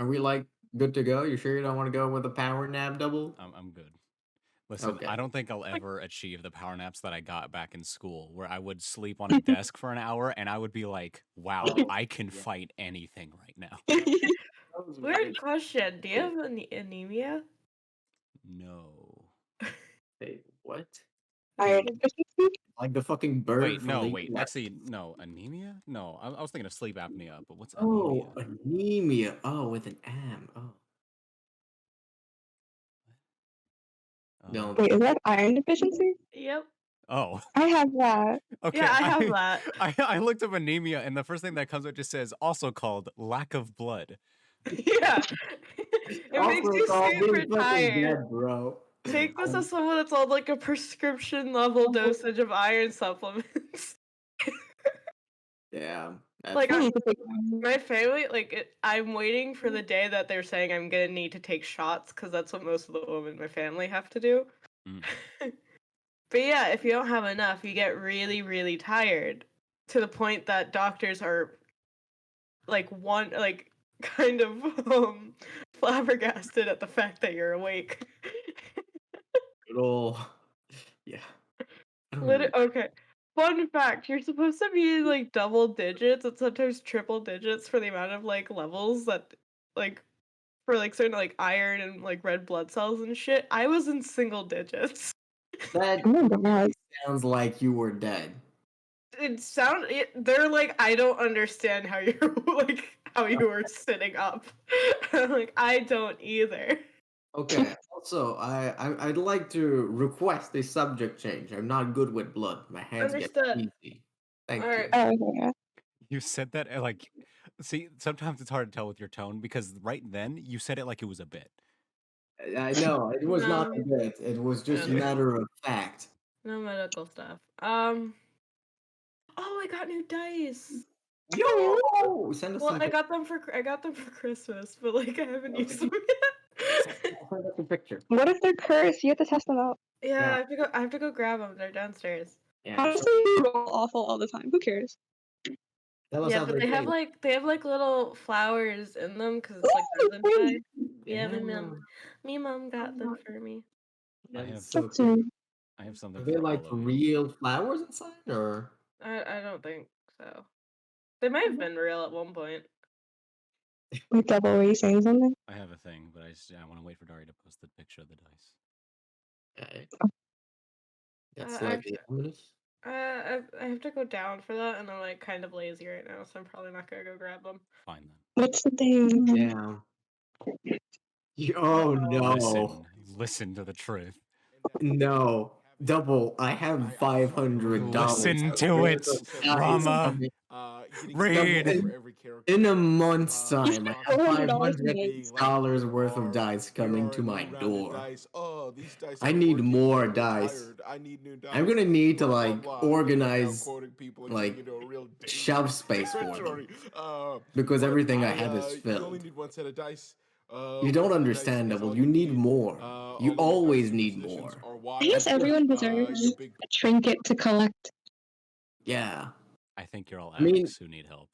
Are we like good to go? You sure you don't want to go with a power nap double? I'm good. Listen, Okay. I don't think I'll ever achieve the power naps that I got back in school, where I would sleep on a desk for an hour and I would be like, wow, I can fight anything right now. Weird question. Do you have anemia? No. Wait, what? Iron deficiency? Like the fucking bird Wait, from no, the wait. US. Actually, no. Anemia? No, I was thinking of sleep apnea, but what's Oh, anemia? anemia. Oh, with an M. Oh. No. Wait, is that iron deficiency? Yep. Oh. I have that. Okay. Yeah, I have that. I looked up anemia, and the first thing that comes up just says also called lack of blood. Yeah. It makes you super tired. Dead, bro. Take this as someone that's on like a prescription level dosage of iron supplements. Yeah. Like I need to take my family, I'm waiting for the day that they're saying I'm gonna need to take shots because that's what most of the women in my family have to do. Mm. But yeah, if you don't have enough, you get really, really tired to the point that doctors are kind of flabbergasted at the fact that you're awake. Little. Yeah. Okay. Fun fact, you're supposed to be in like double digits and sometimes triple digits for the amount of like levels that like for like certain like iron and like red blood cells and shit. I was in single digits. That Oh my god. sounds like you were dead. They're like, I don't understand how you're like how you were sitting up. I'm like, I don't either. Okay. Also, I'd like to request a subject change. I'm not good with blood. My hands get Understood. easy. Thank Alright. you. Oh, yeah. You said that like, see, sometimes it's hard to tell with your tone because right then you said it like it was a bit. I know it was not No. a bit. It was just Yeah. matter of fact. No medical stuff. Oh, I got new dice. Yo, send us Well, some. I got them for Christmas, but like I haven't used them yet. Send us a picture. What if they're cursed? You have to test them out. Yeah, I have to go grab them. They're downstairs. Yeah. Honestly, you roll awful all the time. Who cares? Tell us Yeah, how but they they have like little flowers in them because it's like resin dye. Yeah, me mom got them for me. I have so That's cool. I have something Are they for like all of you. real flowers inside, or? I don't think so. They might have been real at one point. Like double, were you saying something? I have a thing, but I want to wait for Dari to post the picture of the dice. Okay. Uh, That's I- like the ominous. I have to go down for that, and I'm like kind of lazy right now, so I'm probably not gonna go grab them. Fine then. What's the thing? Yeah. Oh no. Listen to the truth. No. Double. I have $500. Listen to it, Rama. Read. In a month's time, I have $500 $500 worth of dice coming to my door. I need more dice. I'm gonna need to like organize like shelf space for them because everything I have is filled. You don't understand, Double. You need more. You always need more. I guess everyone deserves a trinket to collect. Yeah. I think you're all I mean- addicts who need help.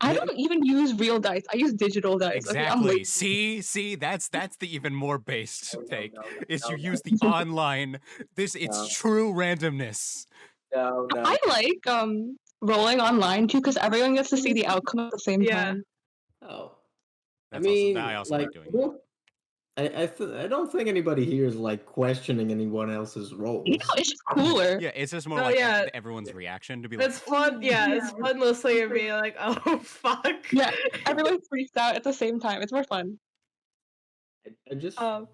I don't even use real dice. I use digital dice. Exactly. Okay, See, that's the even more based take. Is you no. use the online. It's No. true randomness. No, I like rolling online too because everyone gets to see the outcome at the same Yeah. time. Oh. That's I also like doing that. I don't think anybody here is like questioning anyone else's roles. No, it's just cooler. Yeah, it's just more Oh, like yeah. everyone's reaction to be It's fun. Yeah, it's fun listening and being like, oh fuck. Yeah, everyone freaks out at the same time. It's more fun. I just Um,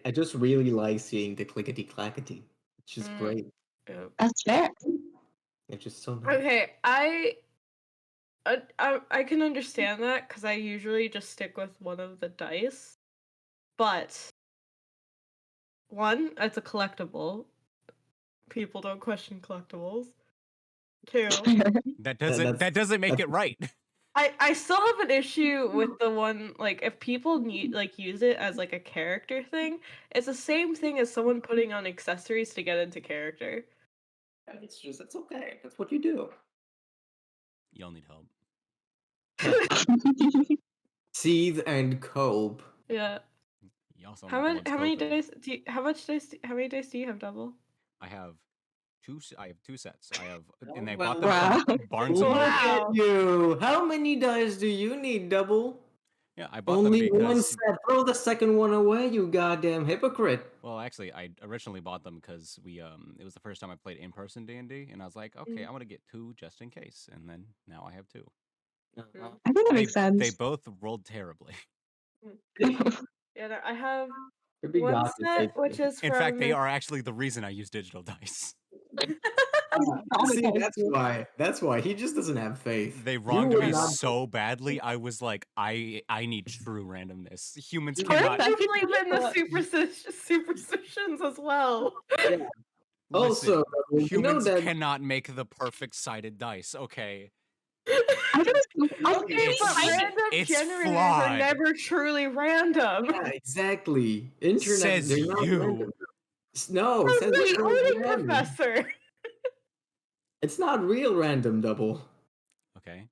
I just really like seeing the clickety clackety. It's just great. yeah. That's fair. It's just so nice. Okay, I can understand that because I usually just stick with one of the dice, but one, it's a collectible. People don't question collectibles. Two, that doesn't make it right. I still have an issue with the one like if people need like use it as like a character thing, it's the same thing as someone putting on accessories to get into character. It's okay. That's what you do. Y'all need help. Seethe and cope. Yeah. You also How know many what's how many coping. days do you, how many days do you have double? I have two sets. I have, and I Well, bought them Wow. from Barnes and Look Noble. at Wow. you. How many dice do you need, double? Yeah, I bought them Only one because, set. Throw the second one away, you goddamn hypocrite. well, actually, I originally bought them because it was the first time I played in-person D&D, and I was like, okay, I'm gonna get 2 just in case, and then now I have 2. Uh-huh. I think that makes They sense. both rolled terribly. Yeah, no, I have Could be one God to set take which you. is In from fact, they are actually the reason I use digital dice. See, Traumatized. that's why he just doesn't have faith. They You wronged would me not- so badly. I was like, I need true randomness. Humans You- I cannot. do believe in the superstitions as well. Also, Listen, you know humans that cannot make the perfect sided dice. Okay, I think Okay, but random it's generators are flawed. never truly random. yeah, exactly. Internet, Says they're not you. random. No, Who's says the it's not coding random. professor? It's not real random, double. Okay.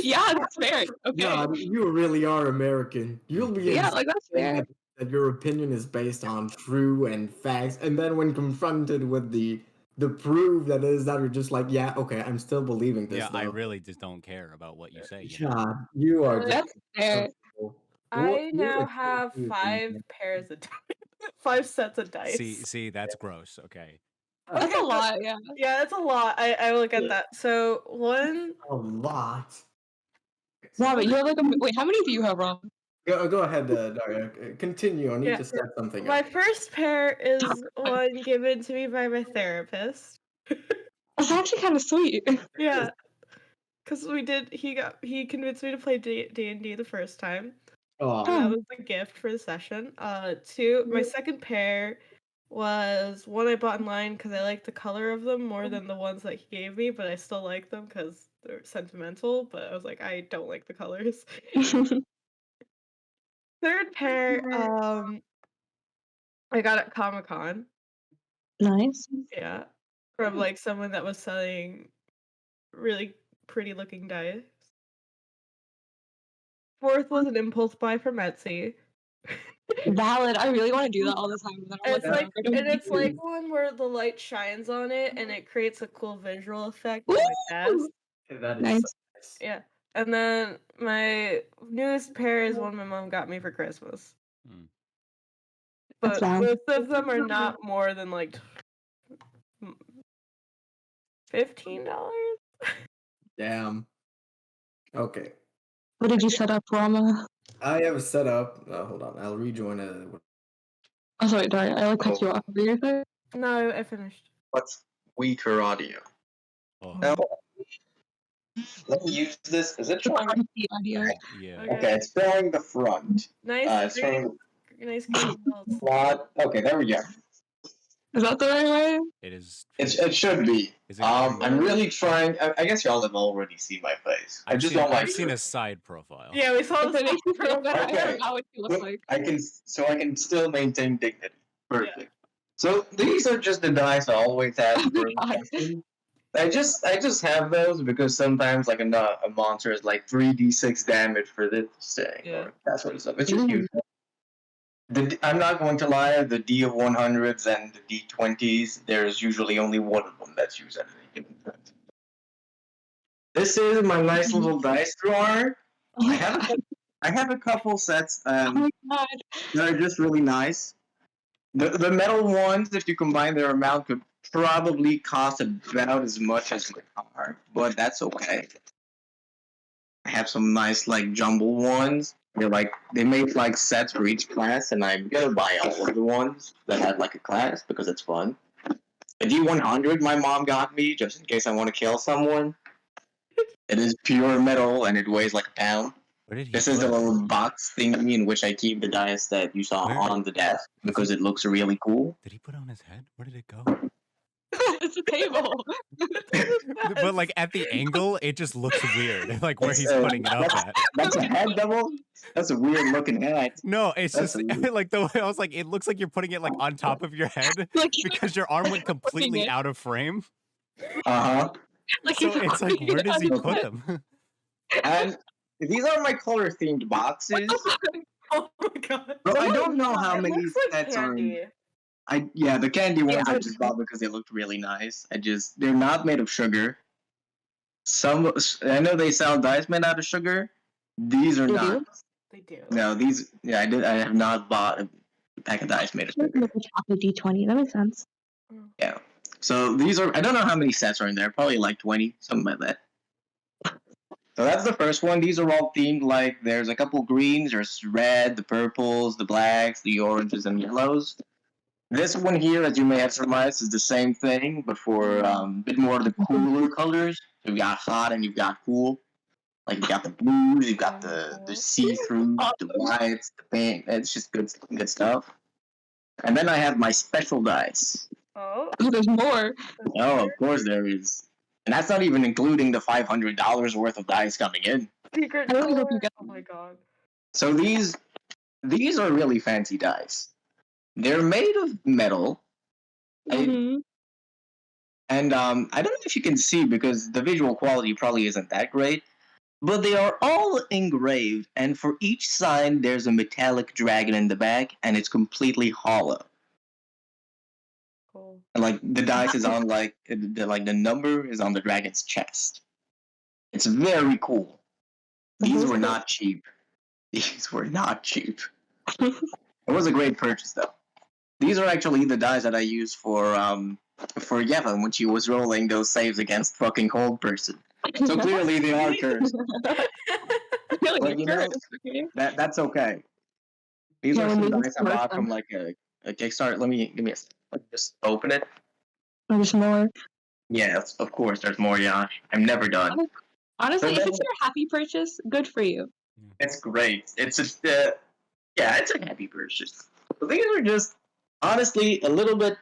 Yeah, that's fair. Okay. God, you really are American. You'll be Yeah, insane like that's fair. that your opinion is based on true and facts, and then when confronted with the proof that is that you're just like, yeah, okay, I'm still believing this. Yeah, I though. really just don't care about what you say. You know. God, you are just. That's fair. I You're now a have confused 5 man. pairs of dice. 5 sets of dice. See, that's gross. Okay. That's Okay, a but- lot, yeah. Yeah, that's a lot. I will get that. So one. A lot. Robert, you have like wait, how many do you have, Rob? Go ahead, Daria. Continue. I need Yeah. to set something My up. first pair is one given to me by my therapist. That's actually kind of sweet. Yeah, because he convinced me to play D&D the first time. Oh, That was a gift for the session. My second pair was one I bought online because I like the color of them more than the ones that he gave me, but I still like them because they're sentimental. But I was like, I don't like the colors. Third pair, I got at Comic-Con. Nice. Yeah, from like someone that was selling really pretty looking dice. Fourth was an impulse buy from Etsy. Valid. I really want to do that all the time. But I'm It's like, and it's like one where the light shines on it and it creates a cool visual effect on my desk. that is Nice. so nice. Yeah. And then my newest pair is one my mom got me for Christmas. Hmm. But That's most of them are not more than like $15. Damn. Okay. What did you set up, Rama? I have set up. Hold on. I'll rejoin it. Oh, sorry, Daria. I like cut you off. Were you there? No, I finished. What's weaker audio? Oh, Now, let me use this. Is it showing? The audio. yeah. Okay, it's showing the front. Nice, It's showing nice green belts. quad. Okay, there we go. Is that the right way? It is. It should be. Is it I'm really trying. I guess y'all have already seen my face. I just don't like. I've seen a side profile. Yeah, we saw If this. it makes you feel better, I Okay. don't know what you look like. I can still maintain dignity. Perfect. So these are just the dice I always have for God. testing. I just have those because sometimes like a monster is like 3d6 damage for this thing Yeah. or that sort of stuff. It's just huge. I'm not going to lie, the D of 100s and the D20s, there's usually only one of them that's used at any given time. This is my nice little dice drawer. Oh my I have a couple sets Oh my God. that are just really nice. The metal ones, if you combine their amount, could probably cost about as much as my car, but that's okay. I have some nice like jumble ones. They make like sets for each class, and I'm gonna buy all of the ones that have like a class because it's fun. The D100 my mom got me just in case I want to kill someone. It is pure metal and it weighs like a pound. Where did he This is put the it? little box thingy in which I keep the dice that you saw Where? on the desk because it looks really cool. Did he put it on his head? Where did it go? It's a table. But like at the angle, it just looks weird. Like where he's putting it up at. That's a head double? That's a weird looking head. No, it's That's just weird. like the way I was like, it looks like you're putting it like on top of your head Like, because your arm went completely it. out of frame. Uh-huh. like So he's it's like, walking where does he on put his them? And these are my color themed boxes. Oh my god. Bro, I don't know Yeah, how it many looks like sets are in. candy. The candy ones Yeah, I just bought because they looked really nice. They're not made of sugar. I know they sell dice made out of sugar. These are They not. do? They do. No, these. Yeah, I have not bought a pack of dice made of sugar. Like a chocolate D20. That makes sense. Yeah. So these are. I don't know how many sets are in there. Probably like 20, something like that. So that's the first one. These are all themed like there's a couple greens, there's red, the purples, the blacks, the oranges, and yellows. This one here, as you may have surmised, is the same thing, but for a bit more of the cooler colors. So you've got hot and you've got cool. Like you've got the blues, you've got the see-through, the whites, the pink. It's just good stuff. And then I have my special dice. Oh, Oh, there's more. Oh, of course there is. And that's not even including the $500 worth of dice coming in. secret I really hope color. you get Oh my god. So these are really fancy dice. They're made of metal. Mm-hmm. And I don't know if you can see because the visual quality probably isn't that great, but they are all engraved, and for each sign there's a metallic dragon in the back, and it's completely hollow. Cool. And like the dice is on the number is on the dragon's chest. It's very cool. These were not cheap. These were not cheap. It was a great purchase though. These are actually the dice that I used for Yevon when she was rolling those saves against fucking cold person. So clearly they are cursed. But you know, that's okay. These are some dice I bought from like a Kickstarter. Let me just open it. There's more. Yes, of course. There's more. Yeah, I'm never done. Honestly, if it's your happy purchase, good for you. It's great. It's just it's a happy purchase. So these are just honestly a little bit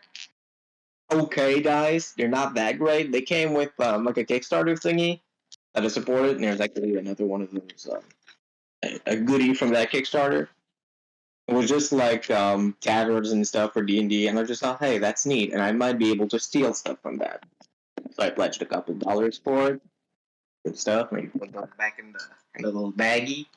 okay dice. They're not that great. They came with like a Kickstarter thingy that I supported, and there's actually another one of those a goodie from that Kickstarter. It was just like taverns and stuff for D&D, and I just thought, hey, that's neat, and I might be able to steal stuff from that. So I pledged a couple dollars for it. Good stuff. Maybe put that back in the little baggie.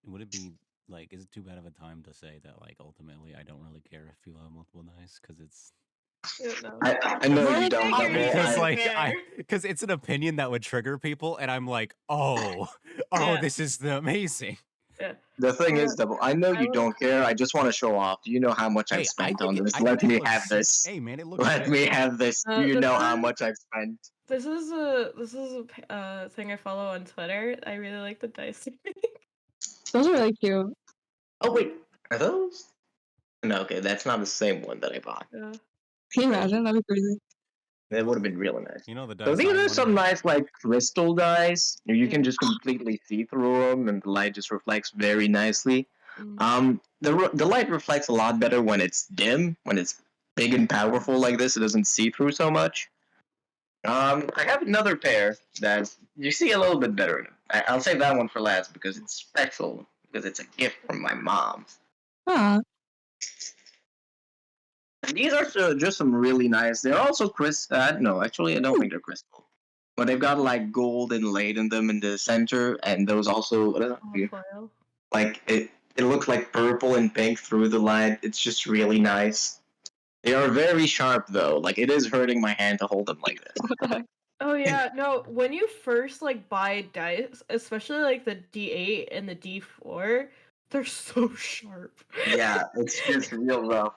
Would it be like, is it too bad of a time to say that like ultimately I don't really care if people have multiple dice because it's I know you don't. Because it's an opinion that would trigger people, and I'm like, this is amazing. Yeah. The thing is, Double, I know you don't care. I just want to show off. Do you know how much I've spent on this? Let me have this. Hey man, it looks. Let me have this. Do you know how much I've spent? This is a thing I follow on Twitter. I really like the dice. Those are really cute. Oh wait, are those? No, okay, that's not the same one that I bought. Yeah. Can you imagine? That'd be crazy. That would have been really nice. You know the dice. So these are some nice like crystal dice. You can just completely see through them, and the light just reflects very nicely. The light reflects a lot better when it's dim. When it's big and powerful like this, it doesn't see through so much. I have another pair that you see a little bit better. I'll save that one for last because it's special because it's a gift from my mom. Huh. These are just some really nice. They're also crystal. No, actually, I don't think they're crystal. But they've got like gold inlaid in them in the center, and those also like it looks like purple and pink through the light. It's just really nice. They are very sharp though. Like it is hurting my hand to hold them like this. Oh yeah, no. When you first like buy dice, especially like the D8 and the D4, they're so sharp. Yeah, it's just real rough.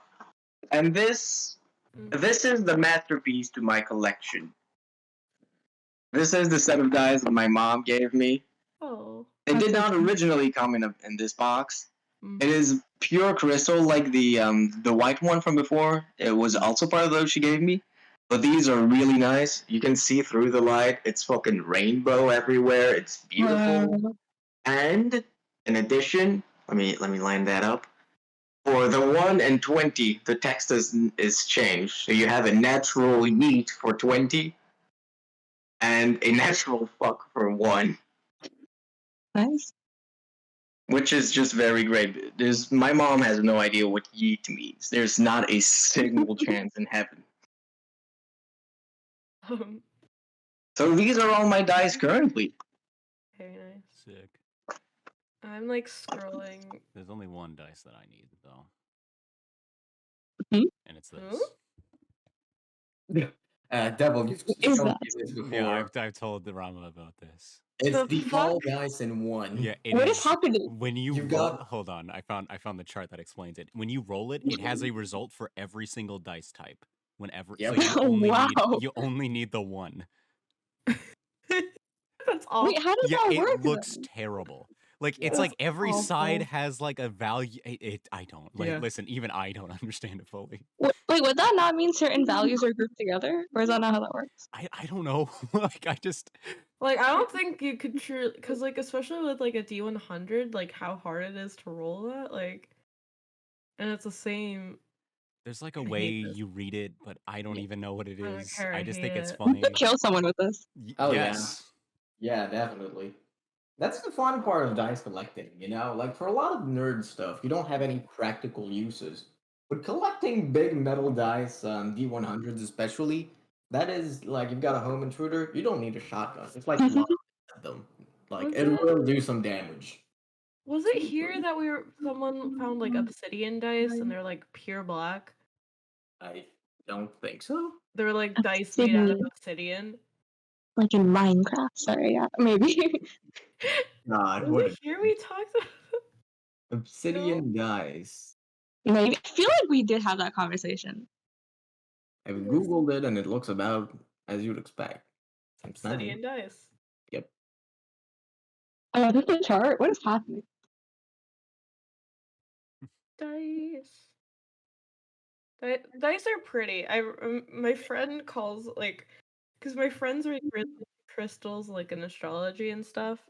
And this is the masterpiece to my collection. This is the set of dice that my mom gave me. Oh. It did not originally come in this box. It is pure crystal, like the white one from before. It was also part of those she gave me. But these are really nice. You can see through the light. It's fucking rainbow everywhere. It's beautiful. And in addition, let me line that up. For the 1 and 20, the text is changed. So you have a natural yeet for 20 and a natural fuck for 1. Nice. Which is just very great. My mom has no idea what yeet means. There's not a single chance in heaven. So these are all my dice currently. Very nice. Sick. I'm like scrolling. There's only one dice that I need though. Hmm? And it's this. Devil, you've Is shown that? me this before. Yeah, I've told the Rama about this. It's The the Fall fuck? Guys in one. Yeah, it What is. is happening? When you You've roll, got- hold on, I found the chart that explains it. When you roll it, it has a result for every single dice type. Whenever, Yep. so Wow. you only need the one. That's awful. Wait, how does Yeah, that it work? looks then? terrible. Like Yeah. it's like every That's side awful. has like a value. I don't like. Yeah. Listen, even I don't understand it fully. Wait, would that not mean certain values are grouped together, or is that not how that works? I don't know. Like I just Like, I don't think you could truly, because, like, especially with, like, a D100, like, how hard it is to roll that, like, and it's the same. there's like a I hate way this. you read it, but I don't even know what it I don't is. care, I I just hate think it's it. We funny. could kill someone with this. Oh, yeah. Yes. Yeah, definitely. That's the fun part of dice collecting, you know? Like, for a lot of nerd stuff, you don't have any practical uses. But collecting big metal dice, D100s especially, that is, like, you've got a home intruder, you don't need a shotgun. It's like lobbing at them. Like, Was it it- will do some damage. Was it here that someone found, like, obsidian dice, and they're, like, pure black? I don't think so. They were, like, dice made out of Obsidian. obsidian. Like in Minecraft, sorry, yeah, maybe. God, Was what it here we talked about? obsidian dice. Maybe. I feel like we did have that conversation. I've googled it and it looks about as you'd expect. Seems nice. Obsidian dice. Yep. Oh, this is a chart? What is happening? Dice. Dice are pretty. My friend calls, like, because my friends read crystals, like, in astrology and stuff.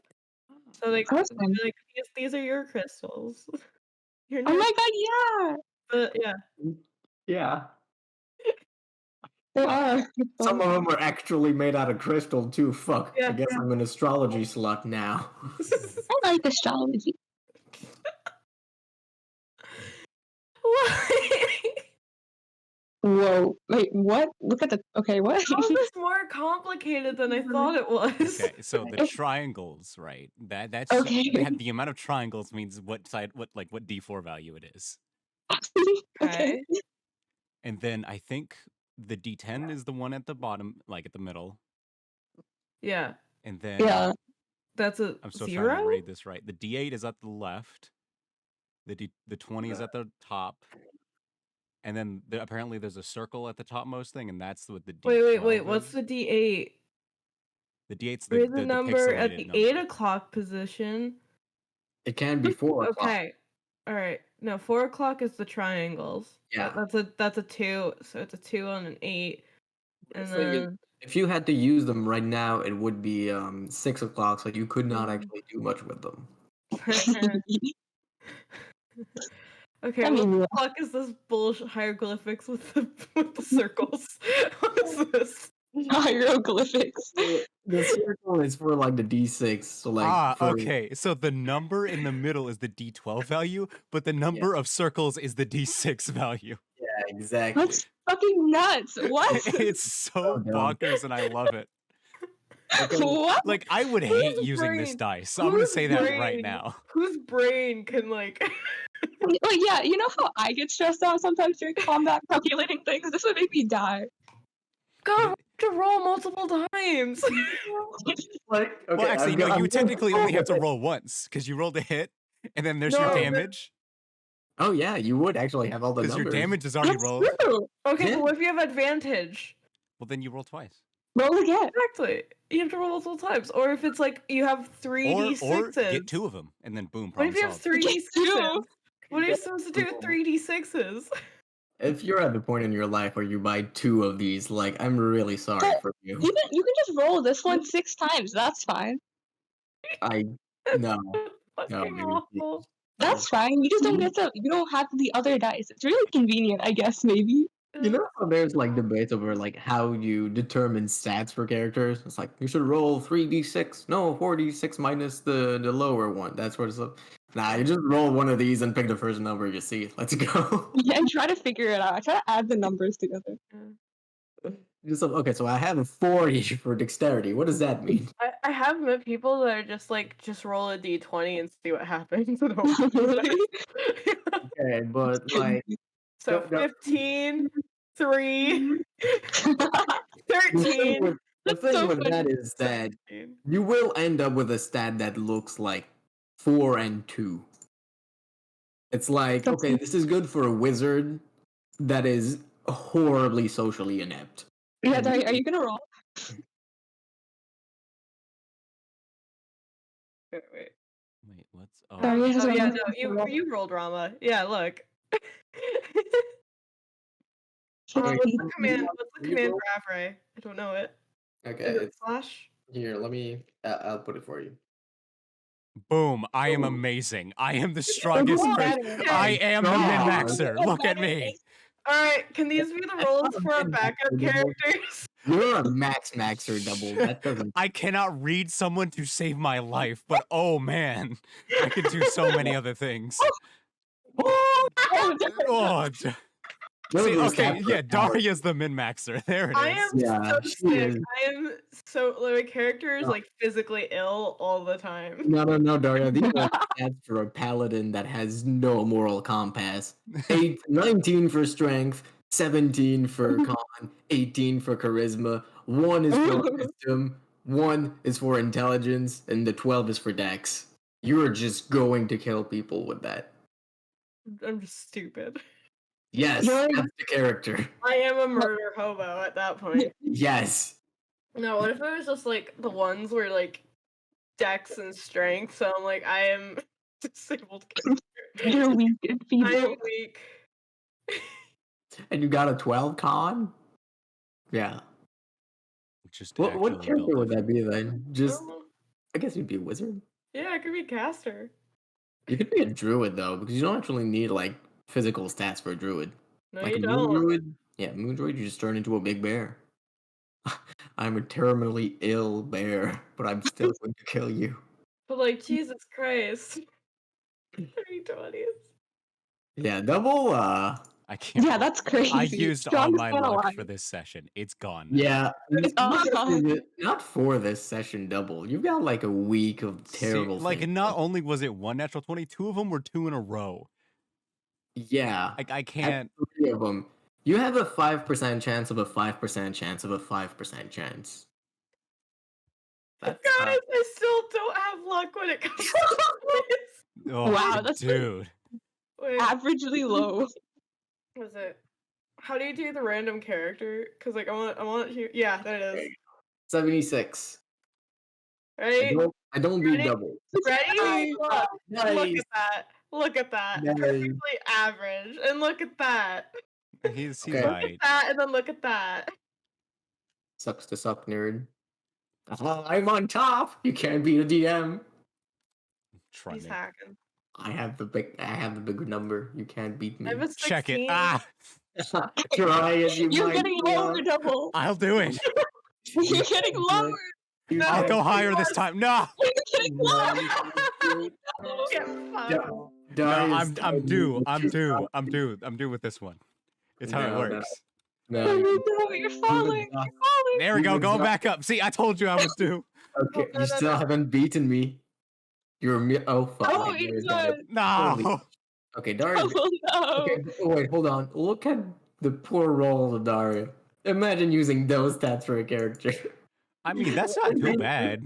So, like, Awesome. they're like, these are your crystals. You're Oh not, my god, yeah! but yeah. Yeah. They are. Some of them are actually made out of crystal too. Fuck. Yeah. I guess I'm an astrology slut now. I like astrology. Why? Whoa. Wait, what? Look at the. Okay, what? How is this more complicated than I thought it was? Okay, so the triangles, right? That's Okay. the amount of triangles means what D4 value it is. Okay. And then I think the D10 is the one at the bottom, like at the middle. Yeah. And then Yeah. That's a I'm still 0? trying to read this right. The D8 is at the left. The 20 is at the top. And then apparently there's a circle at the topmost thing, and that's what the D12 Wait. What's is. the D8? The D8's Where's the number at pixelated the number. 8 o'clock position? It can be 4 o'clock. Okay. All right. No, 4 o'clock is the triangles. Yeah. That's a 2. So it's a 2 on an 8. And So you- then if you had to use them right now, it would be 6 o'clock, so you could not actually do much with them. okay, I what mean, the fuck is this bullshit hieroglyphics with the circles? What is this? Hieroglyphics. The circle is for like the D6. So like Okay. So the number in the middle is the D12 value, but the number of circles is the D6 value. Yeah, exactly. That's fucking nuts. What? It's so dumb. bonkers, and I love it. What? Like I would Whose hate using this brain- dice. So I'm gonna whose say that right brain- now. Whose brain can like Like, yeah, you know how I get stressed out sometimes during combat calculating things? This would make me die. God, we have to roll multiple times. Like, okay, Well, actually, no. I'm You gonna technically roll only have with to it. roll once because you rolled a hit, and then there's your No, but- damage Oh yeah, you would actually have all the because your numbers. damage is already That's rolled. true. Okay, Yeah. but what if you have advantage? Well, then you roll twice. Roll again. Exactly. You have to roll multiple times. Or if it's like you have three Or D6s. get 2 of them, and then boom, What problem if you have solved. three Get D6s? two. What are you supposed to do with three D6s? If you're at the point in your life where you buy 2 of these, like I'm really sorry But for you. You can just roll this one 6 times. That's fine. I no. Fucking it would be awful. That's fine. You just don't get to. You don't have the other dice. It's really convenient, I guess. Maybe. You know how there's like debates over like how you determine stats for characters? It's like you should roll 3d6. No, 4d6 minus the lower one. That's what it's like. Nah, you just roll one of these and pick the first number you see. Let's go. Yeah, and try to figure it out. I try to add the numbers together. Okay, so I have a 40 for dexterity. What does that mean? I have met people that are just like, just roll a d20 and see what happens. Okay, but like, So the- 15, 3, the 13. thing with, the thing so with funny. that is that 17. you will end up with a stat that looks like 4 and 2. It's like, okay, this is good for a wizard that is horribly socially inept. Yeah, And- are you gonna roll? Wait. Wait, what's Sorry, Oh yeah, I'm no, gonna you rolled Rama. Yeah, look. Wait, What's the command? you What's the command roll? for Andrei? I don't know it. Okay, Is it it's slash? here. Let me. I'll put it for you. Boom! I am amazing. I am the strongest Whoa. person. Okay. I am the God. min-maxer. Look at me. All right, can these be the roles for our backup characters? You're a maxer double. That doesn't. I cannot read someone to save my life, but oh man, I could do so many other things. Oh, Those see, are okay, stats yeah, for Daria's the min-maxer. There it I is. am Yeah, so she sick. is. I am so my character is No. like physically ill all the time. No, Daria. These are stats for a paladin that has no moral compass. 19 for strength, 17 for con, 18 for charisma, 1 is for wisdom, 1 is for intelligence, and the 12 is for dex. You're just going to kill people with that. I'm just stupid. Yes, You're- that's the character. I am a murder hobo at that point. Yes. No, what if it was just like the ones where like dex and strength? So I'm like, I am disabled character. You're weak and feeble. I am weak. And you got a 12 con? Yeah. Just What actually character build would it. that be then? Just, Oh, I guess you'd be a wizard. yeah, I could be caster. You could be a druid though, because you don't actually need like physical stats for a druid. No, Like you a moon don't. druid, yeah, moon druid, you just turn into a big bear. I'm a terminally ill bear, but I'm still going to kill you. But like, Jesus Christ. 320s. Yeah, double. I can't. Yeah, that's crazy. I used all Strongest my man luck alive. for this session. It's gone. Yeah, Uh-huh. not for this session double. You've got like a week of terrible. Like, things. not only was it one natural 20, 2 of them were 2 in a row. Yeah, Like, I can't. 3 of them. You have a 5% chance of a 5% chance of a 5% chance. That's Guys, I still don't have luck when it comes to this. Oh, Wow, that's dude. Wait, Averagely low. was it? How do you do the random character? Cause like I want here. Yeah, there it is. 76. Ready? I don't beat Ready? double. Ready? Look, look Nice. at that. Look at that. Nice. Perfectly average. And look at that. He's Okay. Look right. at that, and then look at that. Sucks to suck, nerd. I'm on top. You can't beat a DM. Try He's me. hacking. I have the bigger number. You can't beat I me. have a 16. Check it. Ah, Try as you You're might. getting lower, double. I'll do it. You're getting lower. No. I'll go higher this time. No. You're getting lower. Get fucked. No, I'm due with this one. It's how it No, no. works. No, Oh, you- no, you're falling. You're falling. There we go, You've going got- back up. See, I told you I was due. Okay, No, you no, still no. haven't beaten me. Oh fuck! Oh, Darius it's got it. No. Okay, Daria. Oh no. Okay, wait, hold on. Look at the poor rolls of Daria. Imagine using those stats for a character. I mean, that's not too bad.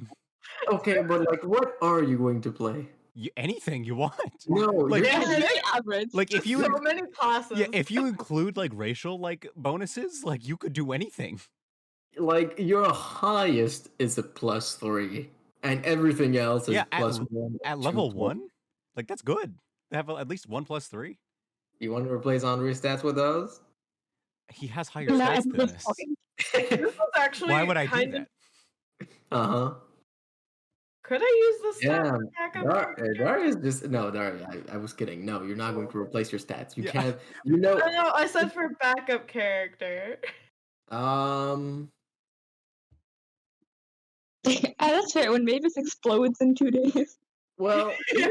Okay, but like, what are you going to play? Anything you want. No, Like- you're Yeah, gonna- very average. Like, if you so many classes. yeah, if you include like racial like bonuses, like you could do anything. like your highest is a +3, and everything else is Yeah, at +1. At level 1, like that's good. They have at least 1 + 3. You want to replace Andrei's stats with those? He has higher Not stats at than this this. point. This was actually Why would I do kind that? Uh-huh. Could I use this Yeah, stat for backup character? Darius just no, Daria. I was kidding. No, you're not going to replace your stats. You Yeah. can't. You know. No, I said for backup character. That's fair. When Mavis explodes in 2 days. Well, Yeah.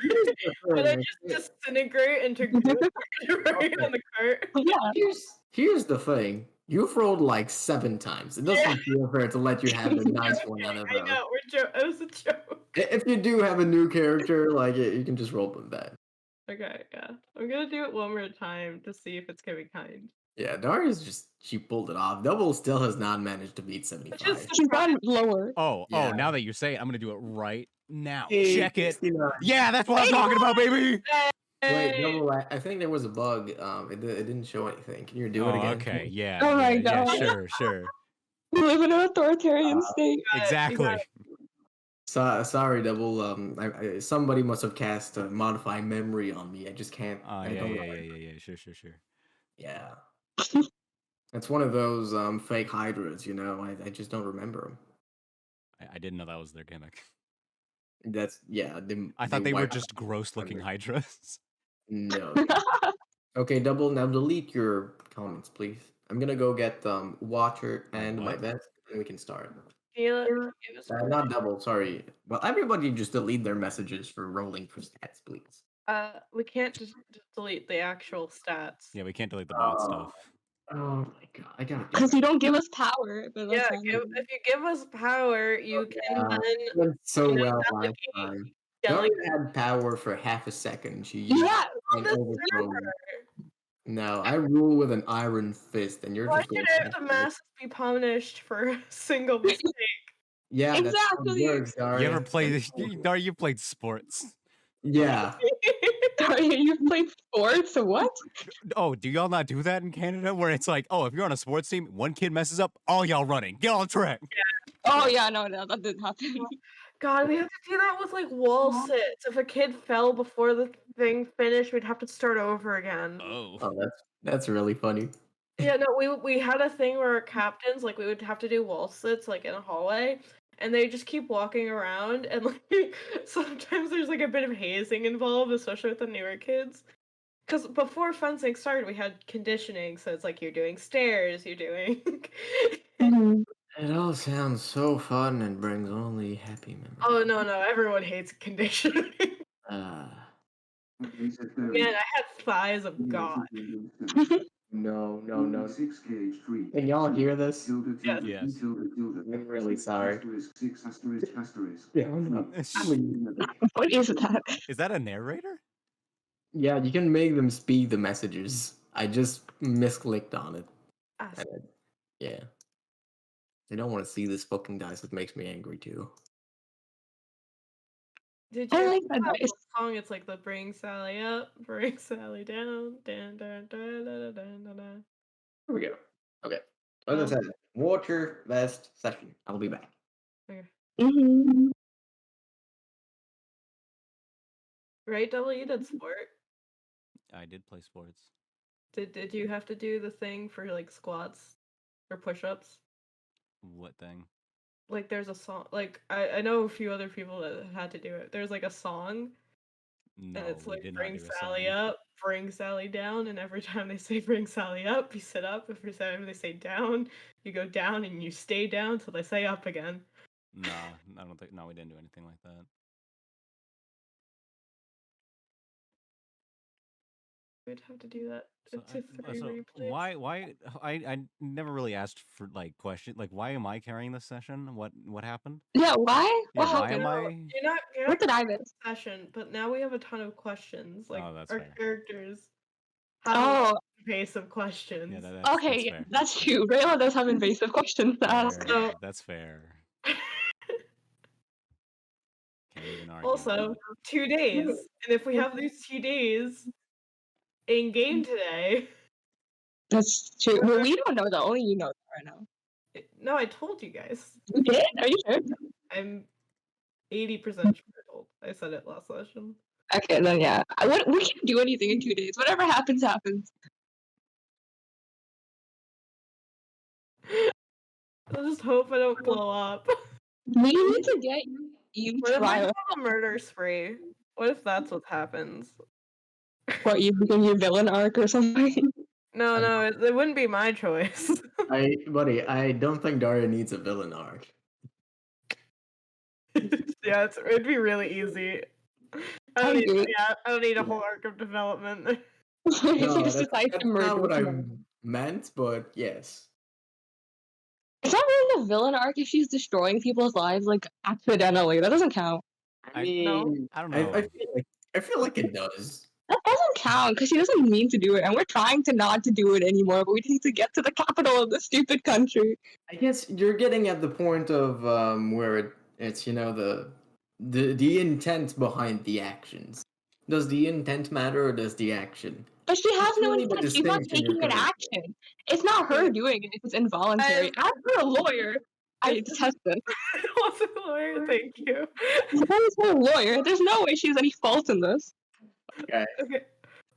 here's the Could I thing. just disintegrate into goo right on the cart? Yeah. Here's the thing. You've rolled like 7 times. It doesn't feel fair to let you have a nice one out of I know, it was a joke. If you do have a new character, like you can just roll with that. Okay, yeah. I'm gonna do it one more time to see if it's gonna be kind. Yeah, Darius she pulled it off. Double still has not managed to beat 75. She's gone lower. Oh, Yeah. now that you say it, I'm gonna do it right now. Hey, Check it. 69. Yeah, that's what I'm talking about, baby. Wait, Double, I think there was a bug. It didn't show anything. Can you do it again? Okay, yeah. Oh my yeah, God. sure. We live in an authoritarian state. Exactly. Sorry, Double. Somebody must have cast a modify memory on me. I just can't. Yeah. Sure. Yeah. It's one of those fake hydras, you know. I just don't remember them. I didn't know that was their gimmick. I thought they were just gross-looking hydras. No. Okay, Double. Now delete your comments, please. I'm gonna go get Watcher and my vest, and we can start. Not Double. Sorry. Well, everybody just delete their messages for rolling for stats, please. We can't just delete the actual stats. Yeah, we can't delete the bot stuff. Oh my God! I gotta. Because you don't give us power. But Yeah, if you give us power, you can then. Went so well last time. Daria had power for half a second. She used an overthrow. No, I rule with an iron fist, and you're Why just going should the masses be punished for a single mistake? Yeah, exactly. That's how it works, Daria. You ever played? Daria, you played sports. Yeah. Daria, you played sports? What? Oh, do y'all not do that in Canada? Where it's like, oh, if you're on a sports team, one kid messes up, all y'all running, get on track. Yeah. Oh yeah, no, that didn't happen. God, we have to do that with like wall sits. If a kid fell before the thing finished, we'd have to start over again. Oh, that's really funny. Yeah, no, we had a thing where our captains, like, we would have to do wall sits like in a hallway, and they just keep walking around, and like sometimes there's like a bit of hazing involved, especially with the newer kids. Because before fencing started, we had conditioning, so it's like you're doing stairs, you're doing. It all sounds so fun and brings only happy memories. Oh no, everyone hates conditioning. Man, I had thighs of God. No. Can y'all hear this? Yes. I'm really sorry. Yeah, What is that? Is that a narrator? Yeah, you can make them speak the messages. I just misclicked on it. Yeah. I don't want to see this fucking dice. It makes me angry too. Did you like that song? It's like the bring Sally up, bring Sally down, dun, dun, dun, dun, dun, dun, dun. Here we go. Okay. As I said, Watcher Vest session. I'll be back. Okay. Mm-hmm. Right, Double, you did sport. I did play sports. Did you have to do the thing for like squats or push-ups? What thing? Like there's a song, like I know a few other people that had to do it. There's like a song, no, and it's like did bring not do Sally up, bring Sally down, and every time they say bring Sally up, you sit up. Every time they say down, you go down, and you stay down till they say up again. No, I don't think. No, we didn't do anything like that. We'd have to do that. So why I never really asked for like question, like why am I carrying this session? What happened? Yeah, why? What happened? Why am I? You're not what did I miss? Session, but now we have a ton of questions. Like our fair. characters have a invasive questions. Yeah, okay, that's true. Rayla does have invasive questions to ask. So, that's fair. Also, 2 days, and if we have these 2 days in game today. That's true. Well, we don't know that. Only you know that right now. No, I told you guys. You did? Are you sure? I'm 80% sure I told. I said it last session. Okay, then yeah. We can't do anything in 2 days. Whatever happens, happens. I just hope I don't blow up. We need to get you What if I trial. have a murder spree? What if that's what happens? What, you begin your villain arc or something? No, it wouldn't be my choice. Buddy, I don't think Daria needs a villain arc. Yeah, it'd be really easy. I don't need a whole arc of development. No, that's not what I meant, but yes. in the villain arc if she's destroying people's lives like accidentally? That doesn't count. I mean, I don't know. I feel like it does. That doesn't count because she doesn't mean to do it, and we're trying to not to do it anymore. But we need to get to the capital of the stupid country. I guess you're getting at the point of where it's the intent behind the actions. Does the intent matter or does the action? But she has no really the intent. She's not distinction you're taking an coming from. action. It's not her doing it if it's involuntary. As for a lawyer, I detest this. I wasn't a lawyer, thank you. As for a lawyer, there's no way she has any fault in this. Okay. Okay.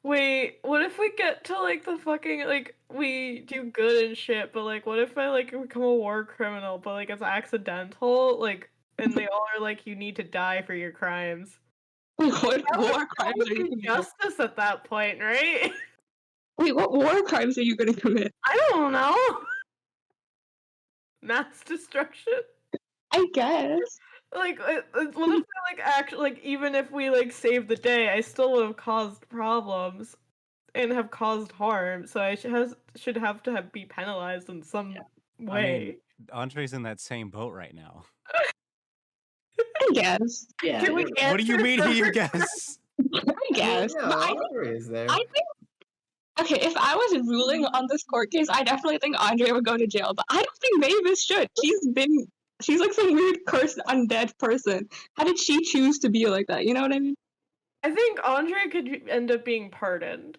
Wait, what if we get to like the fucking like we do good and shit, but like what if I like become a war criminal, but like it's accidental, like and they all are like you need to die for your crimes. Wait, what That war would crimes are you be committing? justice at that point, right? Wait, what war crimes are you gonna commit? I don't know. Mass destruction. I guess. Like, what if I like actually like even if we like save the day, I still would have caused problems and have caused harm. So I should have to be penalized in some way. I mean, Andrei's in that same boat right now. I guess. Yeah. Can we What do you answer mean? first? You guess? I guess. Yeah, But Andre is there. I think. Okay, if I was ruling on this court case, I definitely think Andrei would go to jail. But I don't think Mavis should. She's like some weird cursed undead person. How did she choose to be like that? You know what I mean? I think Andrei could end up being pardoned.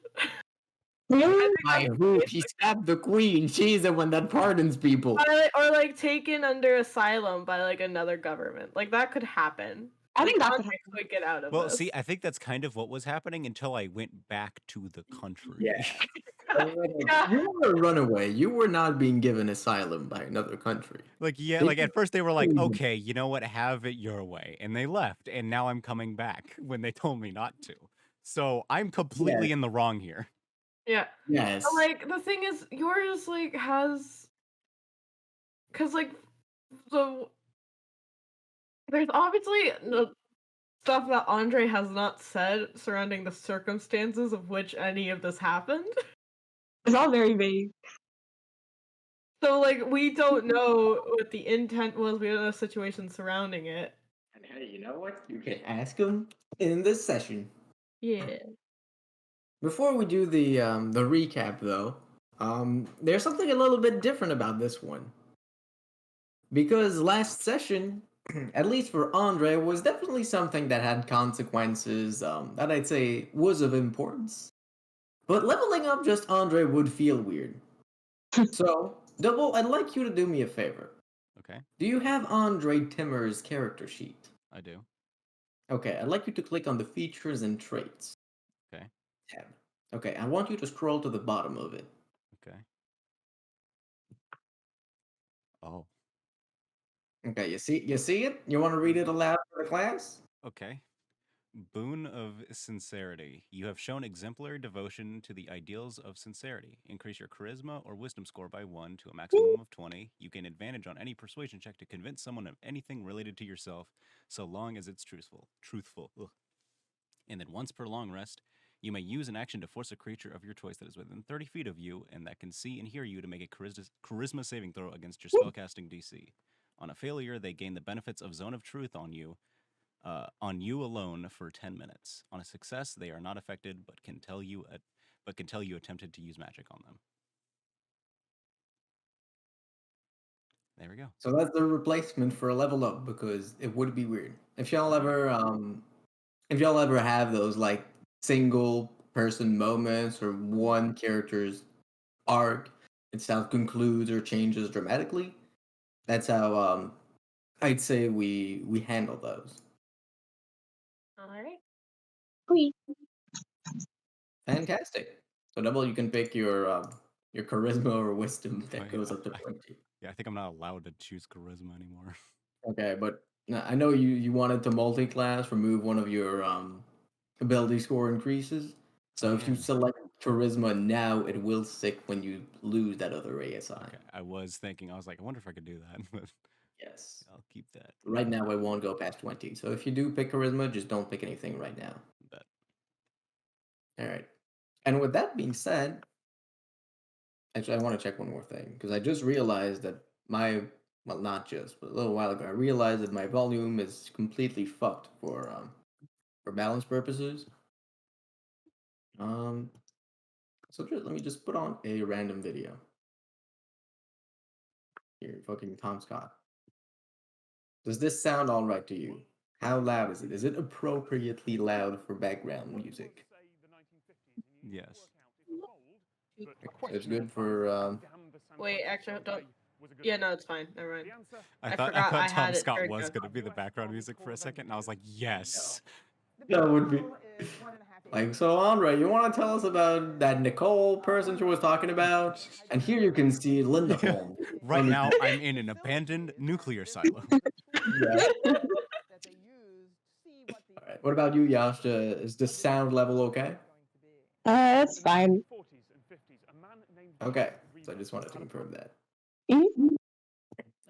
Really? By who? He stabbed the queen. She's the one that pardons people. Or like taken under asylum by like another government. Like that could happen. I think that could Andrei happen. could get out of Well, this. see, I think that's kind of what was happening until I went back to the country. Yeah. You were a runaway. You were not being given asylum by another country. Like at first they were like, okay, you know what, have it your way, and they left, and now I'm coming back when they told me not to. So I'm completely in the wrong here. Yeah. Yes. But, like the thing is, yours like has, cause like there's obviously the stuff that Andrei has not said surrounding the circumstances of which any of this happened. It's all very vague. So like we don't know what the intent was. We don't know the situation surrounding it. And hey, you know what? You can ask him in this session. Yeah. Before we do the recap, though, there's something a little bit different about this one. Because last session, at least for Andrei, was definitely something that had consequences that I'd say was of importance. But leveling up just Andrei would feel weird. So, Double, I'd like you to do me a favor. Okay. Do you have Andrei Timmer's character sheet? I do. Okay, I'd like you to click on the features and traits. Okay. Tab. Okay, I want you to scroll to the bottom of it. Okay. Oh. Okay, you see it? You want to read it aloud for the class? Okay. Boon of sincerity. You have shown exemplary devotion to the ideals of sincerity. Increase your charisma or wisdom score by 1 to a maximum of 20. You gain advantage on any persuasion check to convince someone of anything related to yourself, so long as it's truthful. Ugh. And then once per long rest, you may use an action to force a creature of your choice that is within 30 feet of you and that can see and hear you to make a charisma saving throw against your spellcasting DC. On a failure, they gain the benefits of Zone of Truth on you alone for 10 minutes. On a success, they are not affected, but can tell you attempted to use magic on them. There we go. So that's the replacement for a level up because it would be weird if y'all ever have those like single person moments or one character's arc itself concludes or changes dramatically. That's how I'd say we handle those. Alright. Fantastic. So Double, you can pick your charisma or wisdom that Oh, goes yeah, up to 20. Yeah, I think I'm not allowed to choose charisma anymore. Okay, but I know you wanted to multi-class, remove one of your ability score increases. So if you Yeah. select charisma now, it will stick when you lose that other ASI. Okay, I was like, I wonder if I could do that, but Yes. I'll keep that. Right now, it won't go past 20. So if you do pick charisma, just don't pick anything right now. Bet. All right. And with that being said, actually, I want to check one more thing because I just realized that my well, not just, but a little while ago, I realized that my volume is completely fucked for balance purposes. So let me just put on a random video. Here, fucking Tom Scott. Does this sound all right to you? How loud is it? Is it appropriately loud for background music? Yes. It's good for. Wait, actually, don't. Yeah, no, it's fine. Never mind. I forgot thought I Tom had it Scott turned was up. going to be the background music for a second, and I was like, yes. That would be. Like, so Andrei, you want to tell us about that Nicole person she was talking about? And here you can see Linda Holmes. Right now, I'm in an abandoned nuclear silo. Yeah. All right. What about you, Yasha? Is the sound level okay? It's fine. Okay. So I just wanted to confirm that. Mhm.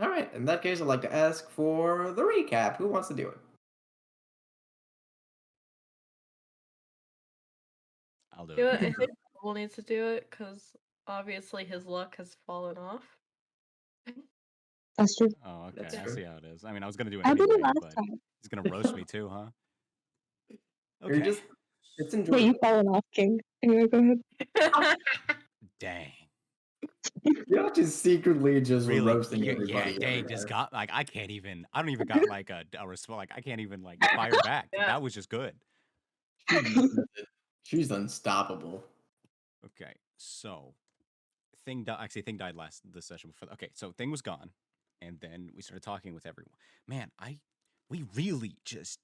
All right. In that case, I'd like to ask for the recap. Who wants to do it? I'll do Do it. it. I think Cole needs to do it because obviously his luck has fallen off. That's true. Oh, okay. That's I true. see how it is. I mean, I was going to do it I did anyway, it last but time. he's going to roast me too, huh? You're Okay. just. It's Yeah, enjoyable. you've fallen off, King. Anyway, go ahead. Dang. You're just secretly just Really? roasting Yeah, everybody. dang. everywhere. Just got, like, I don't even got, like, a response. Like, I can't even, like, fire back. Yeah. That was just good. She's unstoppable. Okay. So, Thing died this session before. Okay. So, Thing was gone. And then we started talking with everyone. Man, we really just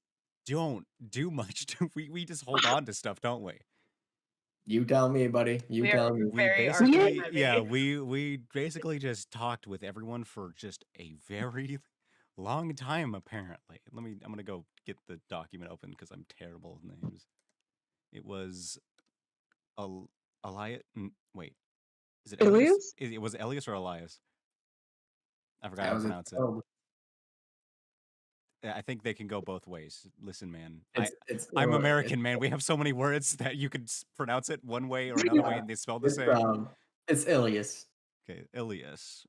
don't do much. We just hold on to stuff, don't we? You tell me, buddy. You We're tell me. We very basically, argument heavy. yeah, we basically just talked with everyone for just a very long time. Apparently, I'm gonna go get the document open because I'm terrible with names. It was Elias. Wait, is it Elias? Ilias? It was Elias or Elias? I forgot That how to was it. pronounce it. Oh, I think they can go both ways. Listen, man, it's I'm or- American, man. We have so many words that you could pronounce it one way or another way, and they spell the same. It's Ilias. Okay, Ilias.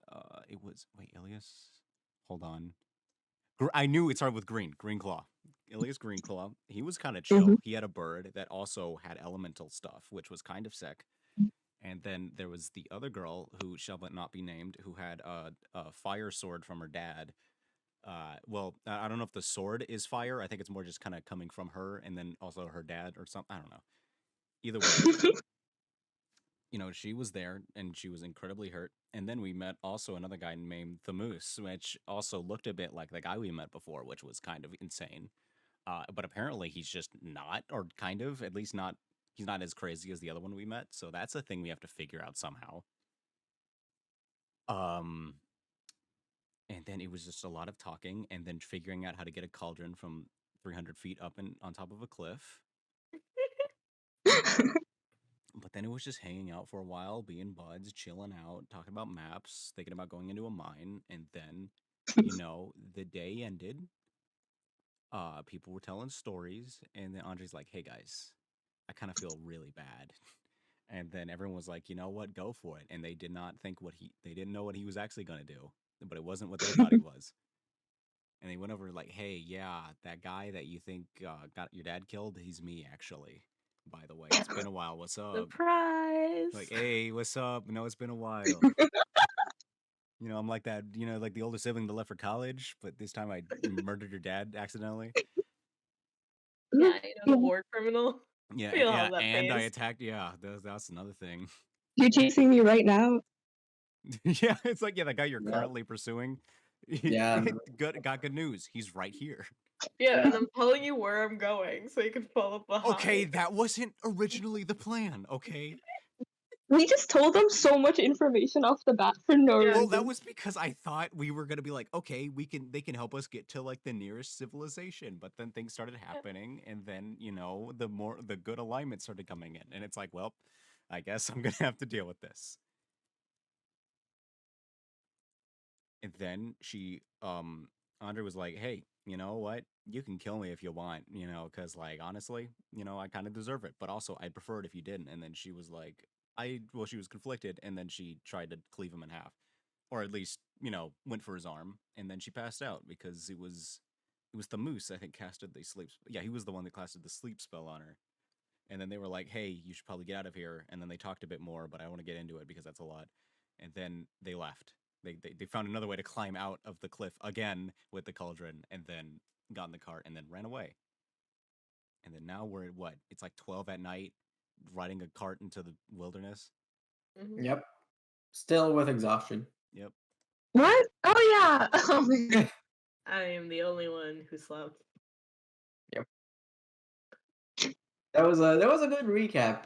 It was Ilias. Hold on. I knew it started with Green. Greenclaw. Ilias Greenclaw. He was kind of chill. Mhm. He had a bird that also had elemental stuff, which was kind of sick. And then there was the other girl who shall but not be named, who had a fire sword from her dad. Well, I don't know if the sword is fire. I think it's more just kind of coming from her, and then also her dad or something. I don't know. Either way, she was there and she was incredibly hurt. And then we met also another guy named the Moose, which also looked a bit like the guy we met before, which was kind of insane. But apparently he's just not, or kind of, at least not, he's not as crazy as the other one we met. So that's a thing we have to figure out somehow. And then it was just a lot of talking and then figuring out how to get a cauldron from 300 feet up and on top of a cliff. But then it was just hanging out for a while, being buds, chilling out, talking about maps, thinking about going into a mine, and then, the day ended. People were telling stories, and then Andrei's like, "Hey guys, I kind of feel really bad." And then everyone was like, "You know what? Go for it." And they did not think they didn't know what he was actually going to do, but it wasn't what they thought he was. And they went over like, "Hey, yeah, that guy that you think got your dad killed, he's me actually. By the way, it's been a while. What's up?" Surprise! Like, "Hey, what's up? No, it's been a while." I'm like that, like the older sibling that left for college, but this time I murdered your dad accidentally. Yeah, the war criminal. Yeah, We all yeah, have that and I phase. attacked. Yeah, that's another thing. You're chasing me right now. Yeah, it's like that guy you're Yeah. currently pursuing. Yeah. Got good news. He's right here. Yeah, and I'm telling you where I'm going so you can follow behind. Okay, that wasn't originally the plan. Okay. We just told them so much information off the bat for no reason. Well, that was because I thought we were gonna be like, okay, they can help us get to like the nearest civilization, but then things started happening, and then the good alignment started coming in, and it's like, well, I guess I'm gonna have to deal with this. And then Andrei was like, hey, you know what? You can kill me if you want, because like honestly, I kind of deserve it, but also I'd prefer it if you didn't. And then she was like, she was conflicted, and then she tried to cleave him in half. Or at least went for his arm, and then she passed out because it was the moose, I think, casted the sleep. Yeah, he was the one that casted the sleep spell on her. And then they were like, "Hey, you should probably get out of here." And then they talked a bit more, but I don't want to get into it because that's a lot. And then they left. They found another way to climb out of the cliff again with the cauldron, and then got in the cart and then ran away. And then now we're at what? It's like 12 at night, riding a cart into the wilderness. Mhm. Yep. Still with exhaustion. Yep. What? Oh yeah. I am the only one who slept. Yep. That was a good recap.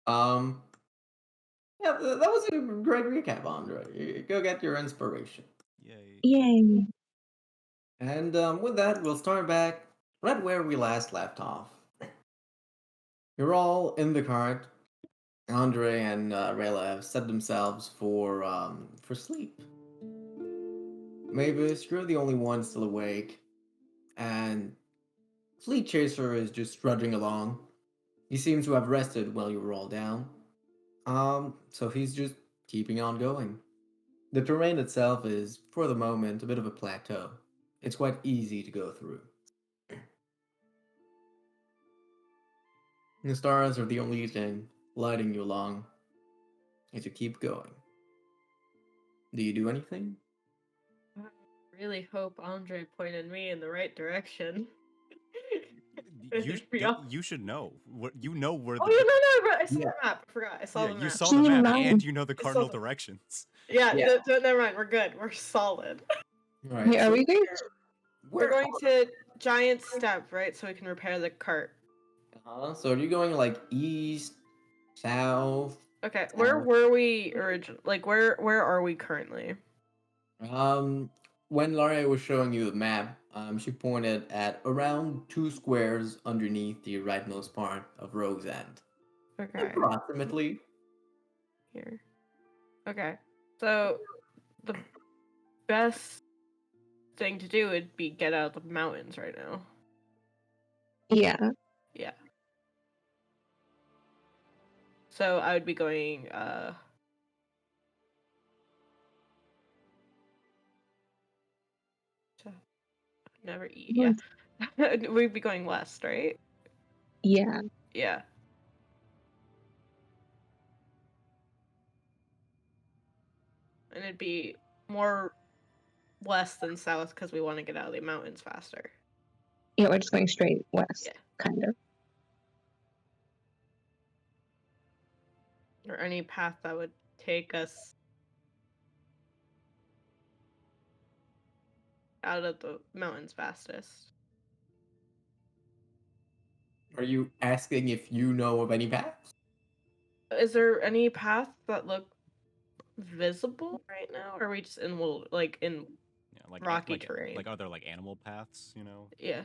Yeah, that was a great recap, Andre. You go get your inspiration. Yay. Yay. And with that, we'll start back right where we last left off. You're all in the cart. Andre and Rayla have set themselves for sleep. Mavis, you're the only one still awake, and Fleet Chaser is just trudging along. He seems to have rested while you were all down. So he's just keeping on going. The terrain itself is, for the moment, a bit of a plateau. It's quite easy to go through. The stars are the only thing lighting you along as you keep going. Do you do anything? I really hope Andre pointed me in the right direction. You should know. You know where Oh the. yeah, no, I saw Yeah. the map. I forgot. I saw Yeah, the map. you saw the Team map nine. and you know the I saw cardinal the- directions. Yeah, Yeah. never mind. We're good. We're solid. All right. Wait, are so we going? We're going to Giant Step, right? So we can repair the cart. So are you going like east, south? Okay, where were we originally? Like, where are we currently? When Laurie was showing you the map, she pointed at around 2 squares underneath the rightmost part of Rogue's End. Okay. Approximately. Here. Okay. So the best thing to do would be get out of the mountains right now. Yeah. Yeah. So I would be going never eat. Yeah. We'd be going west, right? Yeah. Yeah. And it'd be more west than south because we want to get out of the mountains faster. Yeah, we're just going straight west, Yeah. kind of. Or any path that would take us out of the mountains fastest. Are you asking if you know of any paths? Is there any path that look visible right now? Or are we just in Yeah, like rocky terrain? Like, are there like animal paths? Yeah.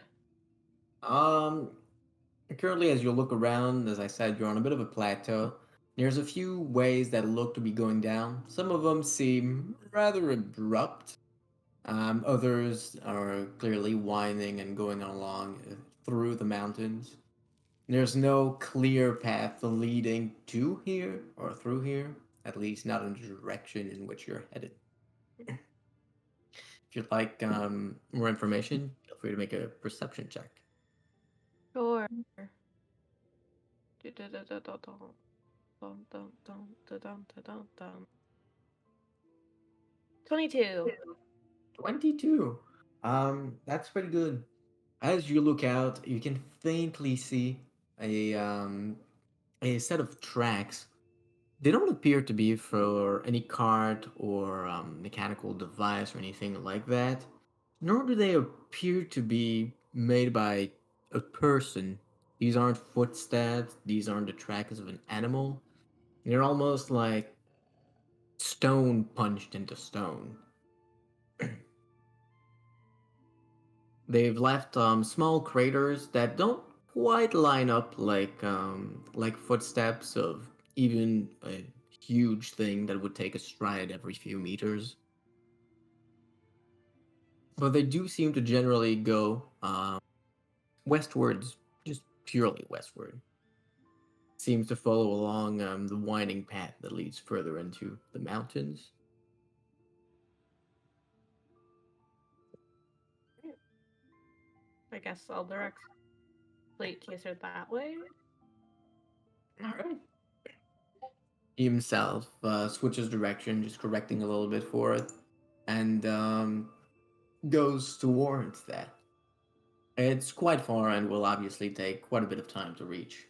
Currently, as you look around, as I said, you're on a bit of a plateau. There's a few ways that look to be going down. Some of them seem rather abrupt. Others are clearly winding and going along through the mountains. There's no clear path leading to here or through here, at least not in the direction in which you're headed. If you'd like more information, feel free to make a perception check. Sure. 22. 22. That's pretty good. As you look out, you can faintly see a set of tracks. They don't appear to be for any cart or mechanical device or anything like that, nor do they appear to be made by a person. These aren't footsteps, these aren't the tracks of an animal. They're almost like stone punched into stone. They've left small craters that don't quite line up like footsteps of even a huge thing that would take a stride every few meters. But they do seem to generally go westwards, just purely westward. Seems to follow along the winding path that leads further into the mountains. I guess I'll direct Plate Chaser that way. Alright. He himself switches direction, just correcting a little bit for it, and goes towards that. It's quite far and will obviously take quite a bit of time to reach.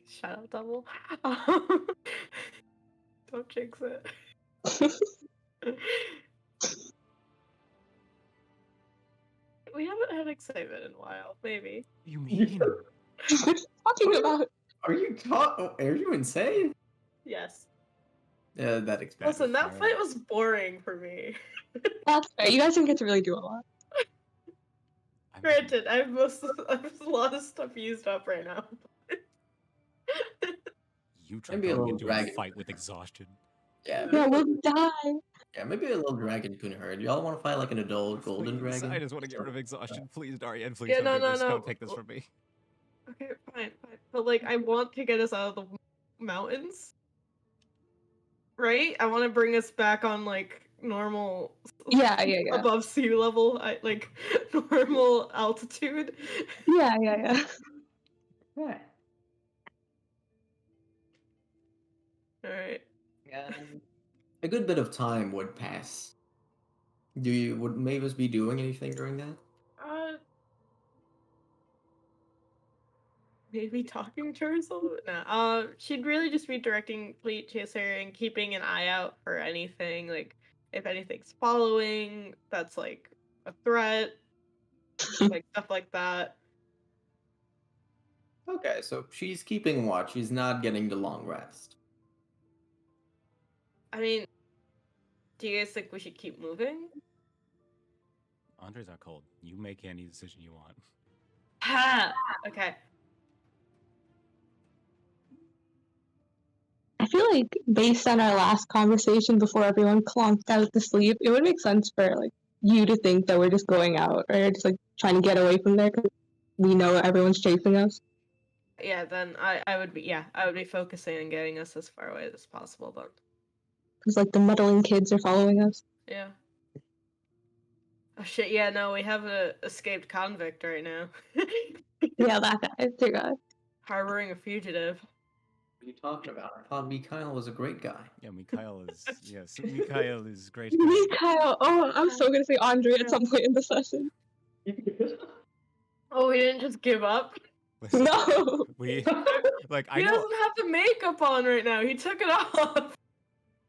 Shut up, double. Don't jinx it. We haven't had excitement in a while, maybe. You mean? What are you talking about? Are you insane? Yes. Yeah, that explains. Listen, that fight was boring for me. That's fair. You guys didn't get to really do a lot. Granted, I have a lot of stuff used up right now. You tried Maybe a going little into a dragon. fight with exhaustion. Yeah, Yeah, we'll die. yeah, maybe a little dragon couldn't hurt. Y'all want to fight like an adult golden Please, dragon? I just want to get rid of exhaustion. Please, Darian, please Yeah, don't do this. no. Don't take this from me. Okay, fine. But like, I want to get us out of the mountains, right? I want to bring us back on like normal. Yeah. Above sea level, like normal altitude. Yeah. Right. All right. A good bit of time would pass. Would Mavis be doing anything during that? Maybe talking to herself? No. She'd really just be directing Fleet Chaser and keeping an eye out for anything. Like, if anything's following, that's like a threat. Like, stuff like that. Okay, so she's keeping watch. She's not getting the long rest. I mean, do you guys think we should keep moving? Andrei's not cold. You make any decision you want. Ha! Okay. I feel like based on our last conversation before everyone clunked out to sleep, it would make sense for like you to think that we're just going out or just like trying to get away from there because we know everyone's chasing us. Yeah, then I would be focusing on getting us as far away as possible then. Because like the meddling kids are following us. Yeah. Oh shit, yeah, no, we have an escaped convict right now. Yeah, that guy. Dear God. Harboring a fugitive. What are you talking about? I thought Mikhail was a great guy. Yeah, Mikhail is Mikhail is great. Mikhail. Oh, I'm so gonna say Andrei at some point in the session. Oh, we didn't just give up? Listen, No. we like He I know doesn't have the makeup on right now. He took it off.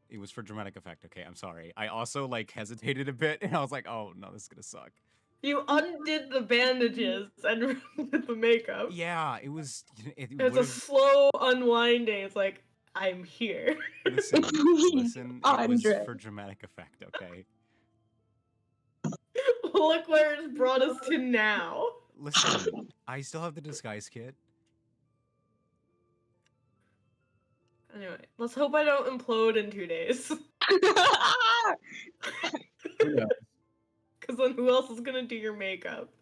it was for dramatic effect. Okay, I'm sorry. I also like hesitated a bit, and I was like, oh no, this is gonna suck. You undid the bandages and did the makeup. Yeah, it was. It's a slow unwinding. It's like, I'm here. Listen, it was Andrei. for dramatic effect. Okay. Look where it's brought us to now. Listen, I still have the disguise kit. Anyway, let's hope I don't implode in 2 days. Who knows? Because then who else is gonna do your makeup?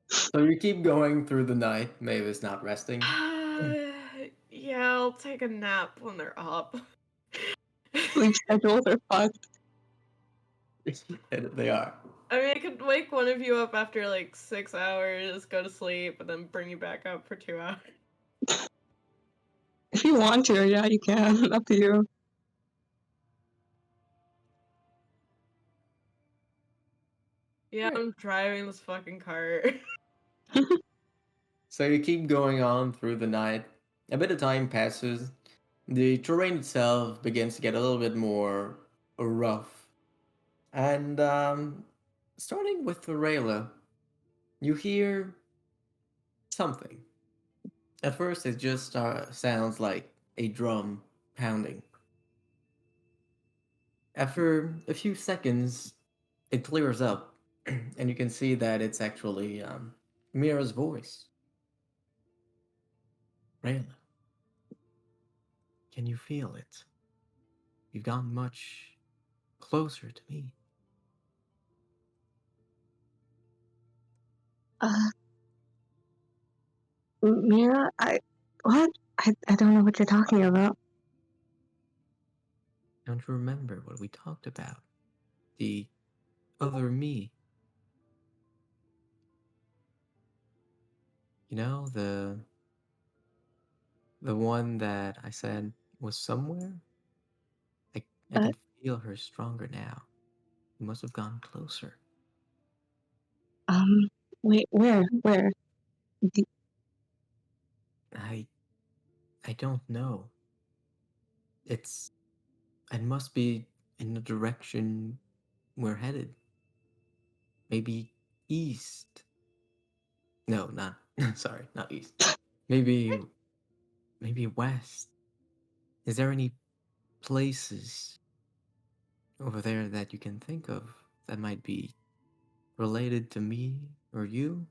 So you keep going through the night. Mavis not resting. Yeah, I'll take a nap when they're up. Sleep schedules are fucked. They are. I mean, I could wake one of you up after like 6 hours, go to sleep, and then bring you back up for 2 hours. If you want to, yeah, you can. Up to you. Yeah, I'm driving this fucking cart. So you keep going on through the night. A bit of time passes. The terrain itself begins to get a little bit more rough. And starting with Varela, you hear something. At first, it just sounds like a drum pounding. After a few seconds, it clears up, and you can see that it's actually Mira's voice. Rayla, can you feel it? You've gotten much closer to me. Mira, what? I don't know what you're talking about. Don't you remember what we talked about? The other me. You know, the one that I said was somewhere? I Uh, can feel her stronger now. You must have gone closer. um, wait, where? D- I I don't know. It's it must be in the direction we're headed. Maybe east. No, not sorry, not east. Maybe maybe west. Is there any places over there that you can think of that might be related to me or you?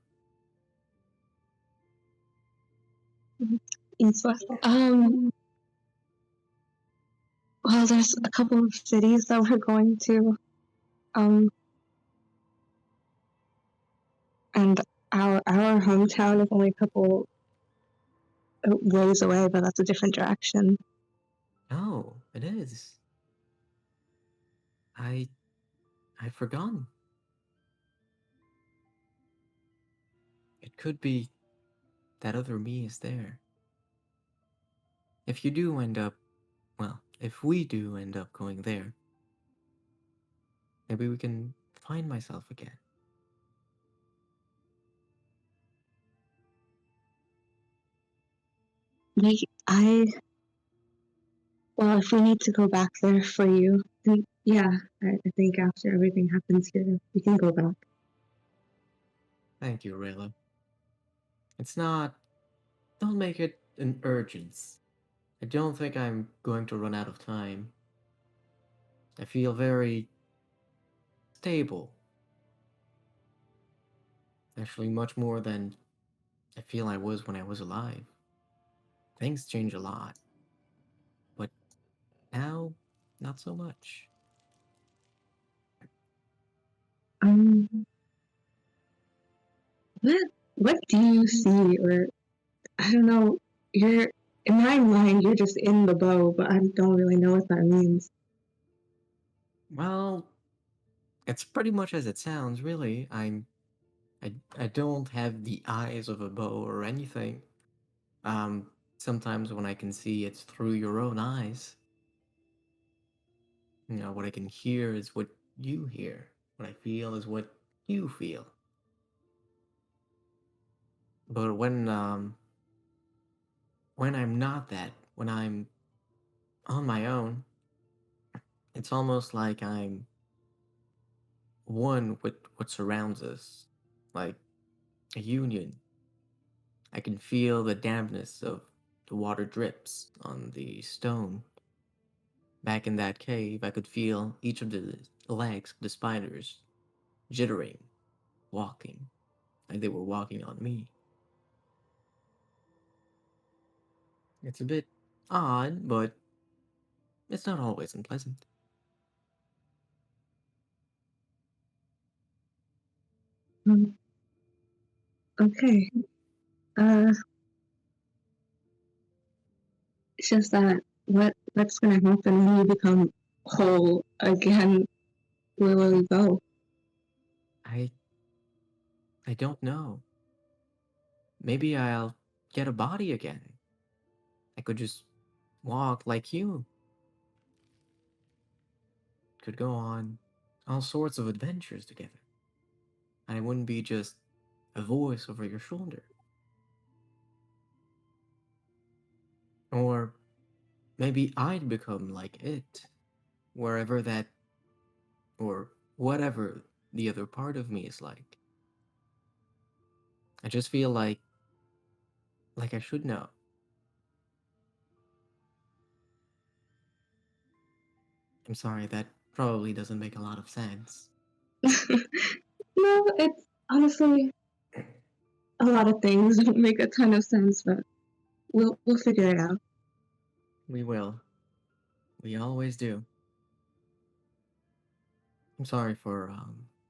East West. Well, there's a couple of cities that we're going to. Um, and our hometown is only a couple ways away, but that's a different direction. Oh, it is. I I'd forgotten. It could be that other me is there. If you do end up, well, if we do end up going there, maybe we can find myself again. I Well, if we need to go back there for you, then yeah, I think after everything happens here, we can go back. Thank you, Rayla. It's not. Don't make it an urgence. I don't think I'm going to run out of time. I feel very stable. Actually, much more than I feel I was when I was alive. Things change a lot, but now, not so much. Um, what what do you see, or I don't know? You're in my mind, you're just in the bow, but I don't really know what that means. Well, it's pretty much as it sounds, really. I don't have the eyes of a bow or anything. Sometimes when I can see, it's through your own eyes. You know, what I can hear is what you hear. What I feel is what you feel. But when I'm not that, when I'm on my own, it's almost like I'm one with what surrounds us, like a union. I can feel the dampness of the water drips on the stone. Back in that cave, I could feel each of the legs of the spiders jittering, walking, like they were walking on me. It's a bit odd, but it's not always unpleasant. Um, okay. Uh, it's just that what's gonna happen when you become whole again? Where will you go? I I don't know. Maybe I'll get a body again. I could just walk like you. Could go on all sorts of adventures together. I wouldn't be just a voice over your shoulder. Or maybe I'd become like it, wherever that, or whatever the other part of me is like. I just feel like I should know. I'm sorry, that probably doesn't make a lot of sense. No, it's honestly a lot of things don't make a ton of sense, but we'll figure it out. We will. We always do. I'm sorry for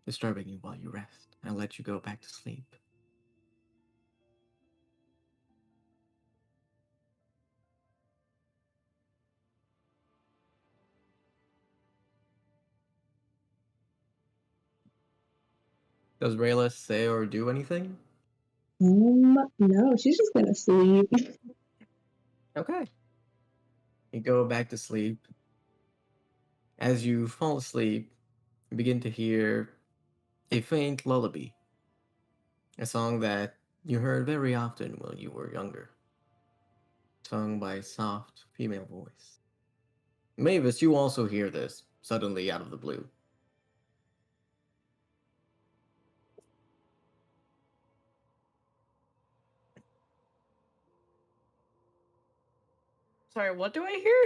disturbing you while you rest. I'll let you go back to sleep. Does Rayla say or do anything? No, she's just gonna sleep. Okay. You go back to sleep. As you fall asleep, you begin to hear a faint lullaby, a song that you heard very often when you were younger, sung by a soft female voice. Mavis, you also hear this suddenly out of the blue. Sorry, what do I hear?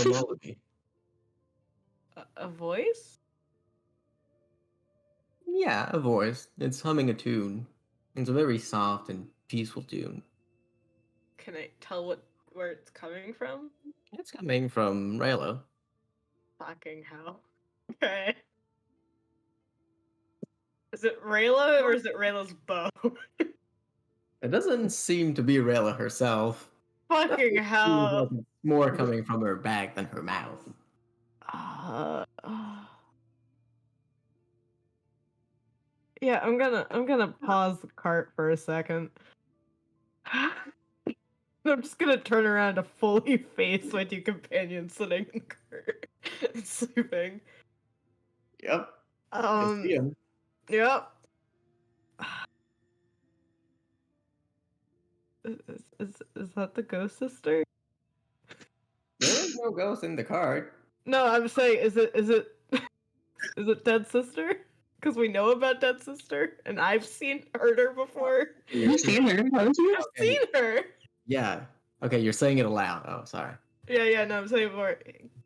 The lullaby. A voice? Yeah, a voice. It's humming a tune. It's a very soft and peaceful tune. Can I tell where it's coming from? It's coming from Rayla. Fucking hell. Okay. Is it Rayla or is it Rayla's bow? It doesn't seem to be Rayla herself. Fucking hell. It's more coming from her back than her mouth. Yeah, I'm gonna pause the cart for a second. I'm just gonna turn around to fully face my two companions sitting in the cart and sleeping. Yep. You see him. Yep. Is that the ghost sister? There is no ghost in the cart. No, I'm saying, is it is it dead sister? Because we know about dead sister, and I've heard her before. You've seen her, haven't you? I've seen her. Yeah. Okay, you're saying it aloud. Oh, sorry. Yeah, no, I'm saying more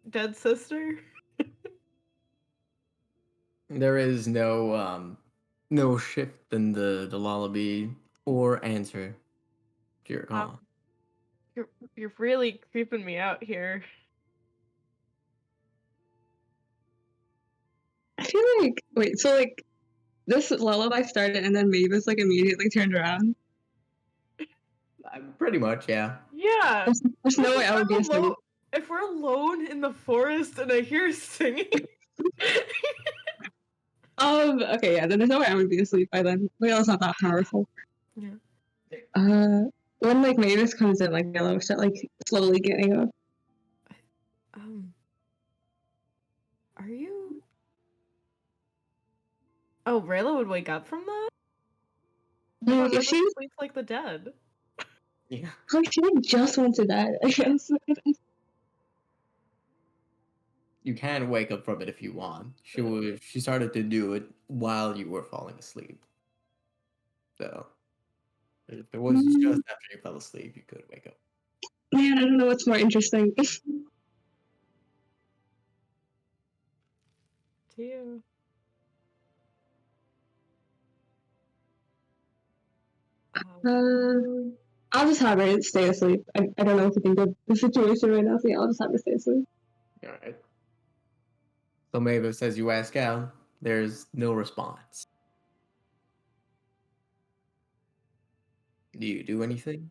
dead sister. There is no shift in the lullaby or answer to your call. You're really creeping me out here. I feel like so like this lullaby started and then Mavis like immediately turned around. Pretty much, yeah. Yeah. There's no way I would be asleep. If we're alone in the forest and I hear singing. Okay, yeah, then there's no way I would be asleep by then. Whale's not that powerful. Yeah. When like Mavis comes in, like Yellow start like slowly getting up. Are you? Oh, Rayla would wake up from that? Like, if she sleeps like the dead. Yeah. like she just went to bed, I guess. You can wake up from it if you want. She started to do it while you were falling asleep. So if it was just after you fell asleep, you could wake up. Man, I don't know what's more interesting. To you. I'll just have her stay asleep. I don't know what to think of the situation right now, so yeah, I'll just have her stay asleep. Alright. So Mavis, as you ask out, there's no response. Do you do anything?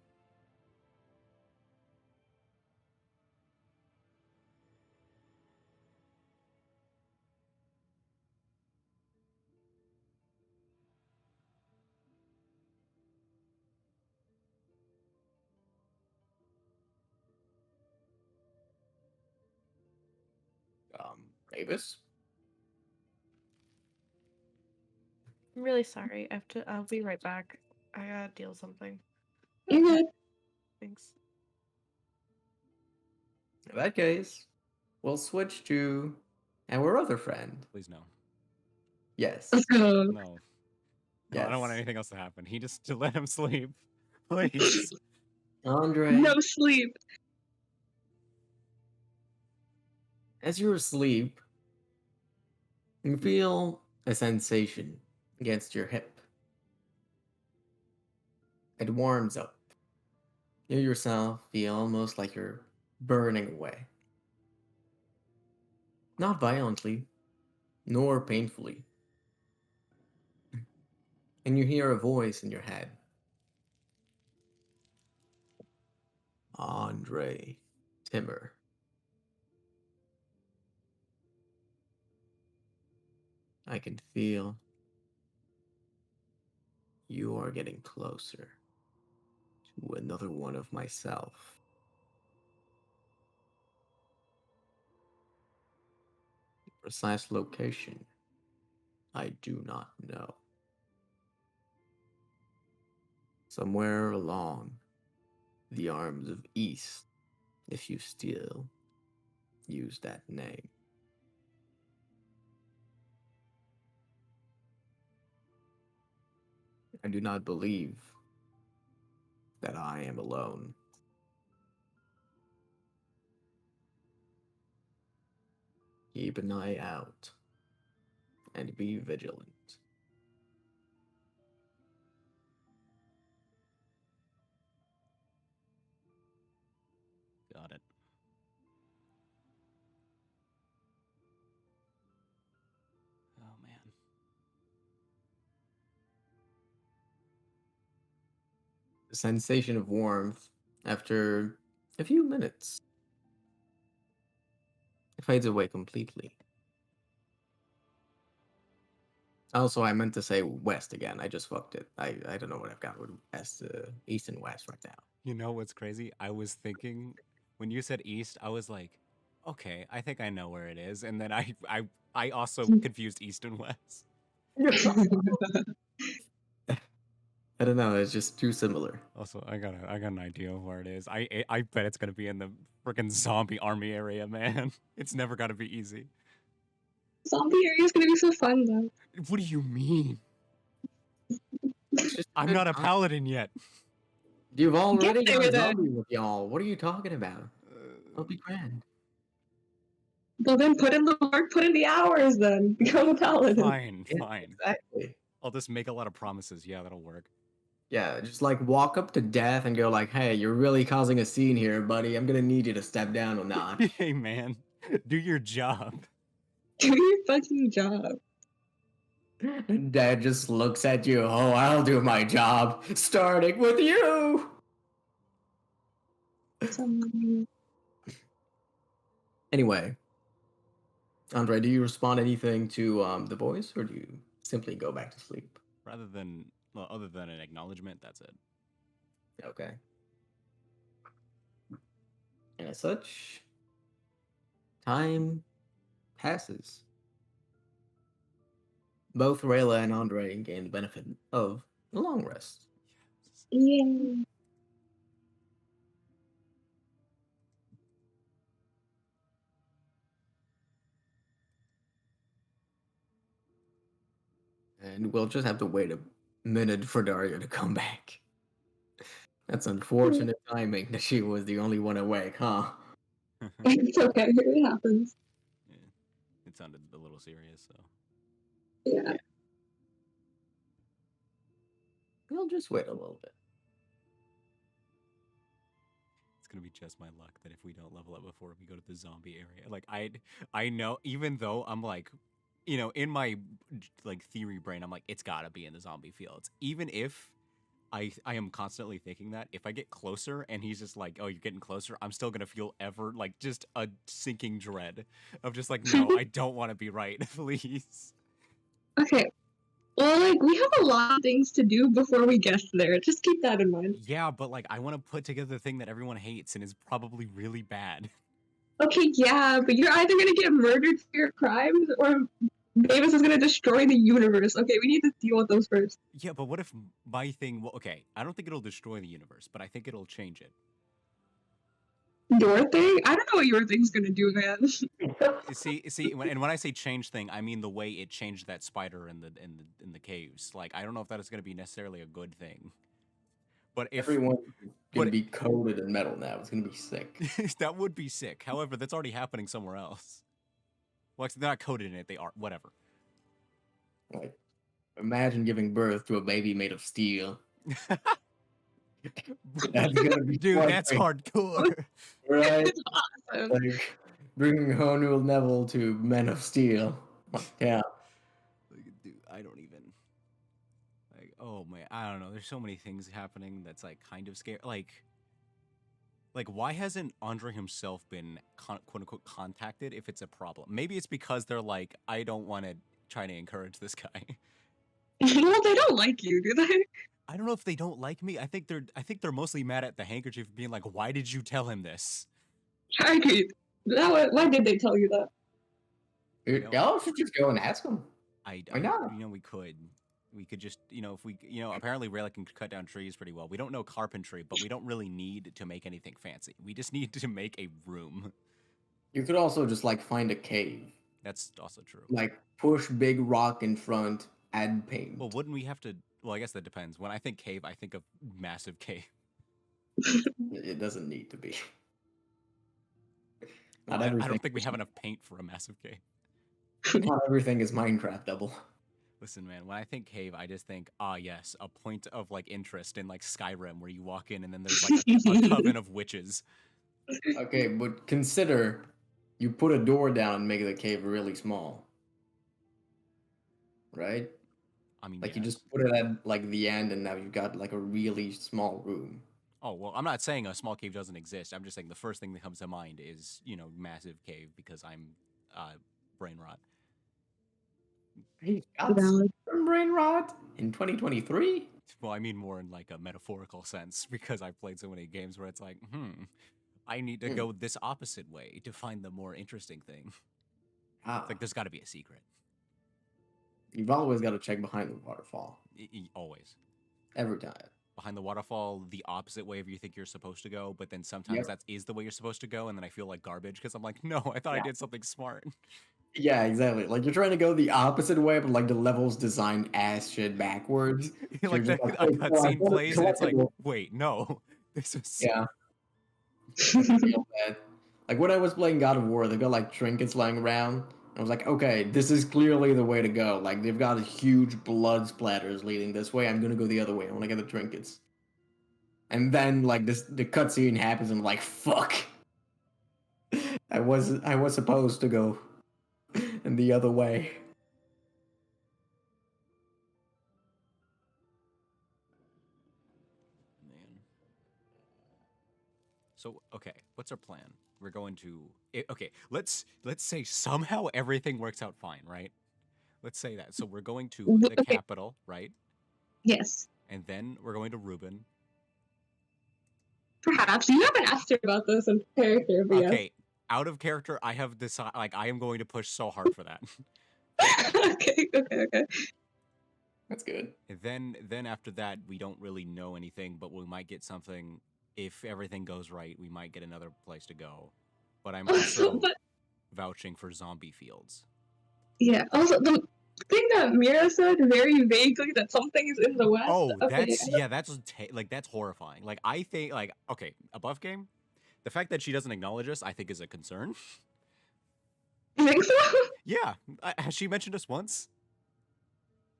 Mavis? I'm really sorry. I'll be right back. I gotta deal with something. You're good. Thanks. In that case, we'll switch to our other friend. Please no. Yes. Let's go. No. No, I don't want anything else to happen. He just to let him sleep. Please. Andrei. No sleep. As you're asleep, you feel a sensation against your hip. It warms up. You yourself feel almost like you're burning away. Not violently, nor painfully. And you hear a voice in your head. Andrei Timmer. I can feel You are getting closer to another one of myself. The precise location, I do not know. Somewhere along the arms of East, if you still use that name. I do not believe that I am alone. Keep an eye out and be vigilant. Got it. Oh, man. The sensation of warmth after a few minutes it fades away completely. Also, I meant to say west again. I just fucked it. I don't know what I've got with west, east and west right now. You know what's crazy? I was thinking when you said east, I was like, okay, I think I know where it is, and then I also confused east and west. I don't know. It's just too similar. Also, I got an idea of where it is. I bet it's gonna be in the freaking zombie army area, man. It's never gotta be easy. Zombie area is gonna be so fun though. What do you mean? I'm not a paladin yet. You've already Get got there, a then. zombie with y'all. What are you talking about? It'll be grand. Well, then put in the work, put in the hours, then become a paladin. Fine, Yeah, fine. Exactly. I'll just make a lot of promises. Yeah, that'll work. Yeah, just like walk up to Death and go like, "Hey, you're really causing a scene here, buddy. I'm gonna need you to step down a notch." Hey, man, do your job. Do your fucking job. Dad just looks at you. Oh, I'll do my job, starting with you. Anyway, Andrei, do you respond anything to the voice, or do you simply go back to sleep? Other than an acknowledgement, that's it. Okay. And as such, time passes. Both Rayla and Andrei gain the benefit of a long rest. Yeah. And we'll just have to wait a minute for Daria to come back. That's unfortunate timing that she was the only one awake, huh? It's okay. It happens. Yeah. It sounded a little serious, so. Yeah. We'll just wait a little bit. It's gonna be just my luck that if we don't level up before we go to the zombie area, like I know, even though I'm like, you know, in my like theory brain, I'm like, it's gotta be in the zombie fields. Even if I am constantly thinking that if I get closer and he's just like, oh, you're getting closer, I'm still gonna feel like just a sinking dread of just like, no, I don't want to be right, please. Okay. Well, like, we have a lot of things to do before we get there. Just keep that in mind. Yeah, but like, I want to put together the thing that everyone hates and is probably really bad. Okay, yeah, but you're either gonna get murdered for your crimes, or Davis is gonna destroy the universe. Okay, we need to deal with those first. Yeah, but what if my thing... Well, okay, I don't think it'll destroy the universe, but I think it'll change it. Your thing? I don't know what your thing's gonna do, man. See, when I say change thing, I mean the way it changed that spider in the caves. Like, I don't know if that is going to be necessarily a good thing. But if everyone's gonna be coated in metal now, it's gonna be sick. That would be sick. However, that's already happening somewhere else. Well, actually, they're not coated in it. They are. Whatever. Like, imagine giving birth to a baby made of steel. That's gonna be dude. That's hardcore, right? Awesome. Like bringing Honul Neville to Men of Steel. Yeah. Dude, I don't even. Like, oh man, I don't know. There's so many things happening that's like kind of scary. Like, why hasn't Andrei himself been quote unquote contacted if it's a problem? Maybe it's because they're like, I don't want to try to encourage this guy. Well, they don't like you, do they? I don't know if they don't like me. I think they're mostly mad at the handkerchief being like, why did you tell him this? I agree. Why did they tell you that? Dude, y'all should just go and ask them. Why not? We could. We could just, if we, apparently Rayla can cut down trees pretty well. We don't know carpentry, but we don't really need to make anything fancy. We just need to make a room. You could also just like find a cave. That's also true. Like push big rock in front, add paint. Well, wouldn't we have to? Well, I guess that depends. When I think cave, I think of massive cave. It doesn't need to be. Well, I don't think we have enough paint for a massive cave. Not everything is Minecraft double. Listen, man, when I think cave, I just think, yes, a point of like interest in like Skyrim where you walk in and then there's like a coven of witches. Okay, but consider you put a door down and make the cave really small. Right? I mean, like yes. You just put it at like the end and now you've got like a really small room. Oh, well, I'm not saying a small cave doesn't exist. I'm just saying the first thing that comes to mind is, massive cave because I'm brain rot. Hey, got some brain rot in 2023? Well, I mean more in like a metaphorical sense because I've played so many games where it's like, I need to go this opposite way to find the more interesting thing. It's like there's got to be a secret. You've always got to check behind the waterfall. Always. Every time. Behind the waterfall, the opposite way of you think you're supposed to go, but then sometimes that is the way you're supposed to go, and then I feel like garbage because I'm like, no, I thought I did something smart. Yeah, exactly. Like you're trying to go the opposite way, but like the level's designed ass shit backwards. Like that a cutscene plays, and it's like, wait, no, this is like when I was playing God of War, they've got like trinkets lying around. I was like, okay, this is clearly the way to go. Like they've got huge blood splatters leading this way. I'm gonna go the other way. I want to get the trinkets. And then like the cutscene happens, and I'm like, fuck. I was supposed to go in the other way. Man. So okay, what's our plan? We're going to okay. Let's say somehow everything works out fine, right? Let's say that. So we're going to the capital, right? Yes. And then we're going to Reuben. Perhaps you haven't asked her about this in character, but okay. Out of character, I have decided, like, I am going to push so hard for that. Okay. That's good. And then after that, we don't really know anything, but we might get something. If everything goes right, we might get another place to go. But I'm also vouching for zombie fields. Yeah. Also, the thing that Mira said very vaguely that something is in the west. Oh, that's horrifying. Like I think, like, okay, above game. The fact that she doesn't acknowledge us, I think, is a concern. You think so? Yeah. Has she mentioned us once?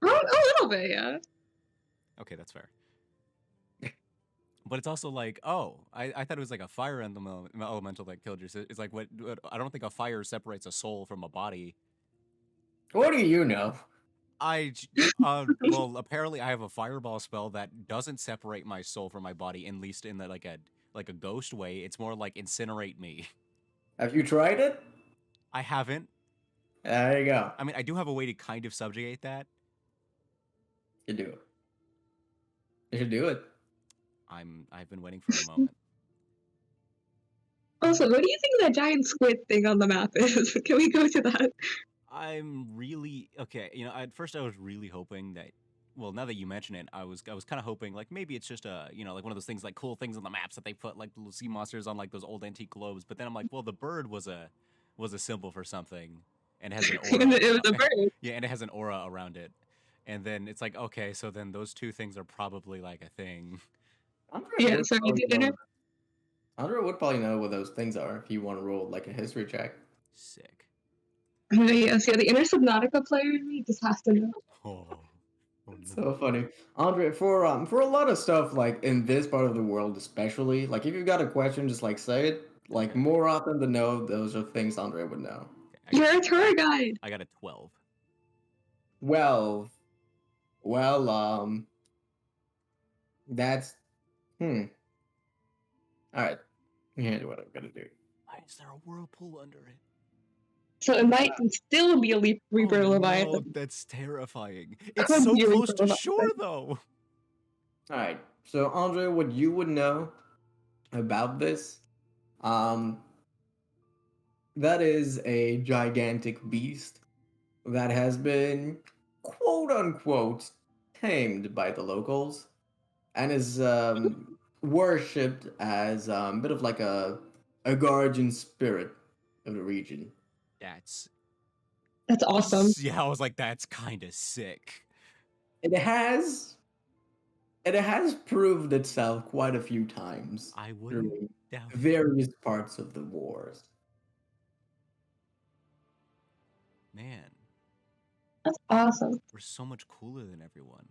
A little bit, yeah. Okay, that's fair. But it's also like, oh, I thought it was like a fire elemental that killed your sister. It's like, what? I don't think a fire separates a soul from a body. What do you know? Well, apparently I have a fireball spell that doesn't separate my soul from my body, at least in the, like a ghost way. It's more like incinerate me. Have you tried it? I haven't. There you go. I mean, I do have a way to kind of subjugate that. You do it. You should do it. I've been waiting for a moment. Also, what do you think that giant squid thing on the map is? Can we go to that? I'm really okay. At first I was really hoping that. Well, now that you mention it, I was kind of hoping like maybe it's just like one of those things, like cool things on the maps that they put like little sea monsters on like those old antique globes. But then I'm like, well, the bird was a symbol for something, and it has an aura. It was a bird. Yeah, and it has an aura around it. And then it's like, okay, so then those two things are probably like a thing. Andrei would probably know what those things are if you want to roll like a history check. Sick. Yes, the inner Subnautica player in me just has to know. Oh, so funny. Andrei, for a lot of stuff like in this part of the world especially, like if you've got a question, just like say it. Like more often than no, those are things Andrei would know. You're a tour guide. I got a 12. Well, that's all right. Here's what I'm gonna do. Why is there a whirlpool under it? So it might still be a Reaper Leviathan. No, that's terrifying. It's Could so be a close Reaper to shore, Leviathan. though. Alright, so Andre, what you would know about this, that is a gigantic beast that has been quote unquote tamed by the locals and is worshipped as a bit of like a guardian spirit of the region. That's awesome. Yeah, I was like, that's kind of sick. It has proved itself quite a few times I wouldn't through doubt it. various parts of the wars. Man, That's awesome. we're so much cooler than everyone.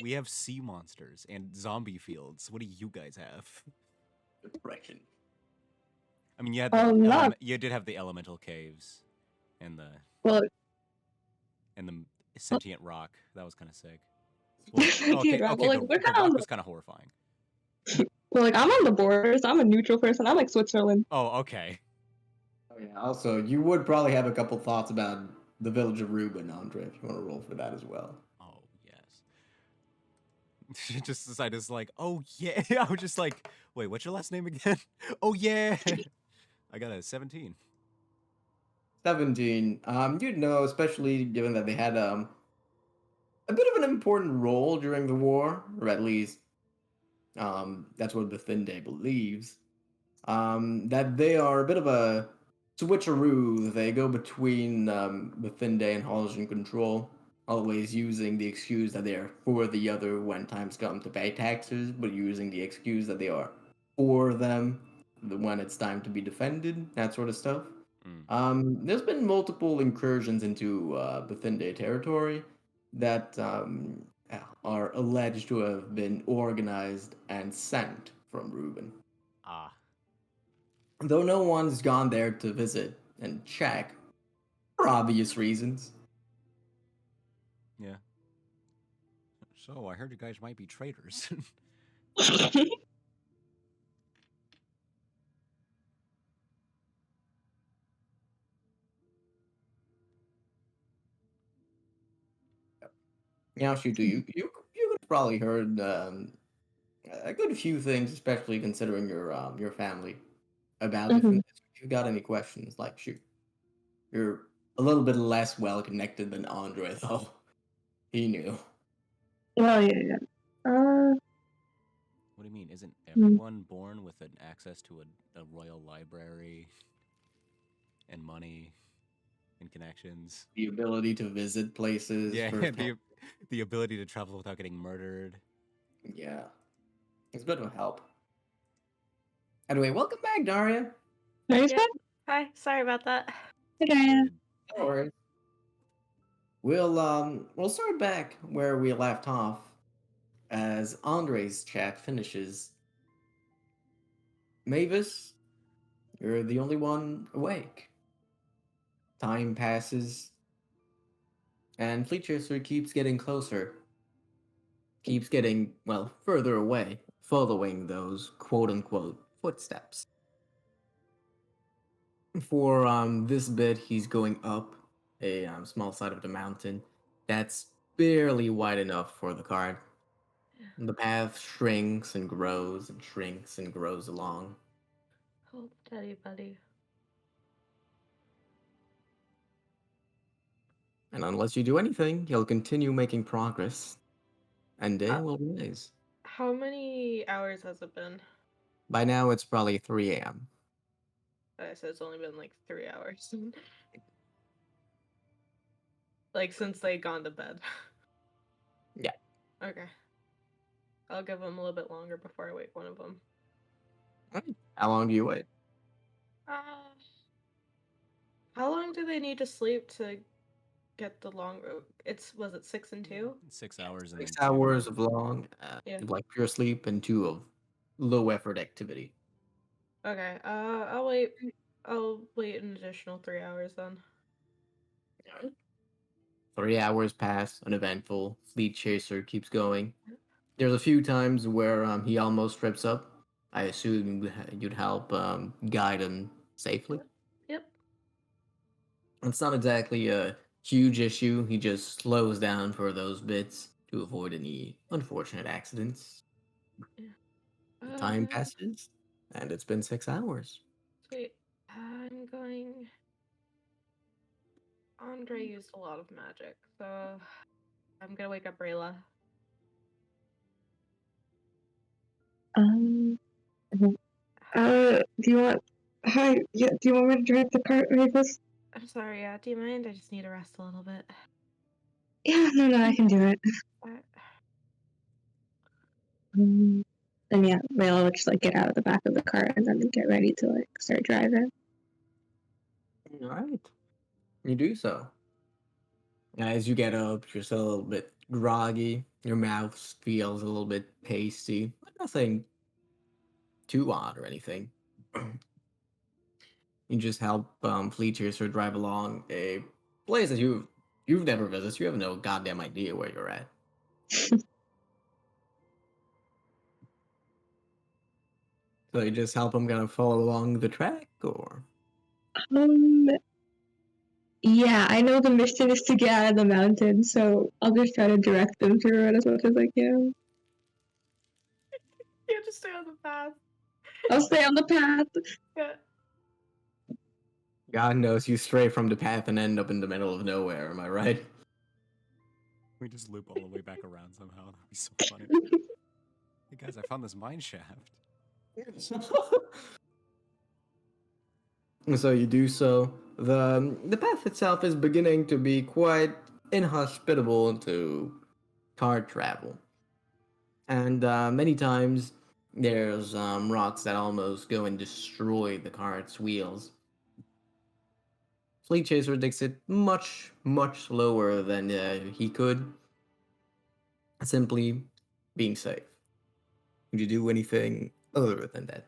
We have sea monsters and zombie fields. What do you guys have? Depression. I mean, you had you did have the elemental caves, and the sentient rock. That was kind of sick. Well, okay, the rock was kind of horrifying. Well, like I'm on the borders. I'm a neutral person. I like Switzerland. Oh, okay. Oh yeah. Also, you would probably have a couple thoughts about the village of Reuben, Andre, if you want to roll for that as well. Oh yes. Just decided it's like, oh yeah. I was just like, wait, what's your last name again? Oh yeah. I got a 17. 17. You'd know, especially given that they had a bit of an important role during the war, or at least that's what Bethinde believes. That they are a bit of a switcheroo. They go between Bethinde and Haljan control, always using the excuse that they are for the other when times come to pay taxes, but using the excuse that they are for them when it's time to be defended, that sort of stuff. There's been multiple incursions into Bethinde territory that are alleged to have been organized and sent from Reuben. Ah. Though no one's gone there to visit and check, for obvious reasons. Yeah. So, I heard you guys might be traitors. Yeah, shoot, you could probably heard a good few things, especially considering your family about it. If you got any questions, like shoot, you're a little bit less well connected than Andre, though. He knew. Oh yeah. What do you mean? Isn't everyone born with an access to a royal library and money and connections? The ability to visit places. Yeah, the ability to travel without getting murdered. Yeah. It's a bit of a help. Anyway, welcome back, Daria. Hi, sorry about that. Hey, No worries. We'll start back where we left off as Andre's chat finishes. Mavis, you're the only one awake. Time passes, and Fleet Chaser keeps getting closer. Keeps getting, well, further away, following those quote-unquote footsteps. For this bit, he's going up a small side of the mountain that's barely wide enough for the cart. The path shrinks and grows and shrinks and grows along. Hold steady, buddy. And unless you do anything, you'll continue making progress, and day will rise. How many hours has it been? By now, it's probably 3 a.m. So it's only been like 3 hours. Like since they gone to bed. Yeah. Okay. I'll give them a little bit longer before I wake one of them. How long do you wait? How long do they need to sleep to get the long? Was it 6 and 2? 6 hours and 6 hours of long, like pure sleep, and 2 of low effort activity. Okay. I'll wait. I'll wait an additional 3 hours then. 3 hours pass, uneventful. Fleet Chaser keeps going. There's a few times where he almost trips up. I assume you'd help guide him safely. Yep. It's not exactly a huge issue. He just slows down for those bits to avoid any unfortunate accidents. The time Uh, passes, and it's been 6 hours. Sweet. I'm going. Andrei used a lot of magic, so I'm gonna wake up Rayla. Do you want? Hi. Yeah. Do you want me to drive the cart, Mavis? I'm sorry, yeah. Do you mind? I just need to rest a little bit. Yeah. No. I can do it. And yeah, Layla would just like get out of the back of the car and then get ready to like start driving. All right. You do so. As you get up, you're still a little bit groggy. Your mouth feels a little bit pasty. Nothing too odd or anything. You just help Fleet Chaser drive along a place that you've never visited. You have no goddamn idea where you're at. So you just help him kind of follow along the track, or Yeah, I know the mission is to get out of the mountain, so I'll just try to direct them through it as much as I can. Yeah, just stay on the path. I'll stay on the path. Yeah. God knows you stray from the path and end up in the middle of nowhere. Am I right? We just loop all the way back around somehow. That'd be so funny. Hey guys, I found this mine shaft. So you do so. The path itself is beginning to be quite inhospitable to car travel, and many times there's rocks that almost go and destroy the cart's wheels. Fleet Chaser takes it much slower than he could, simply being safe. Would you do anything other than that?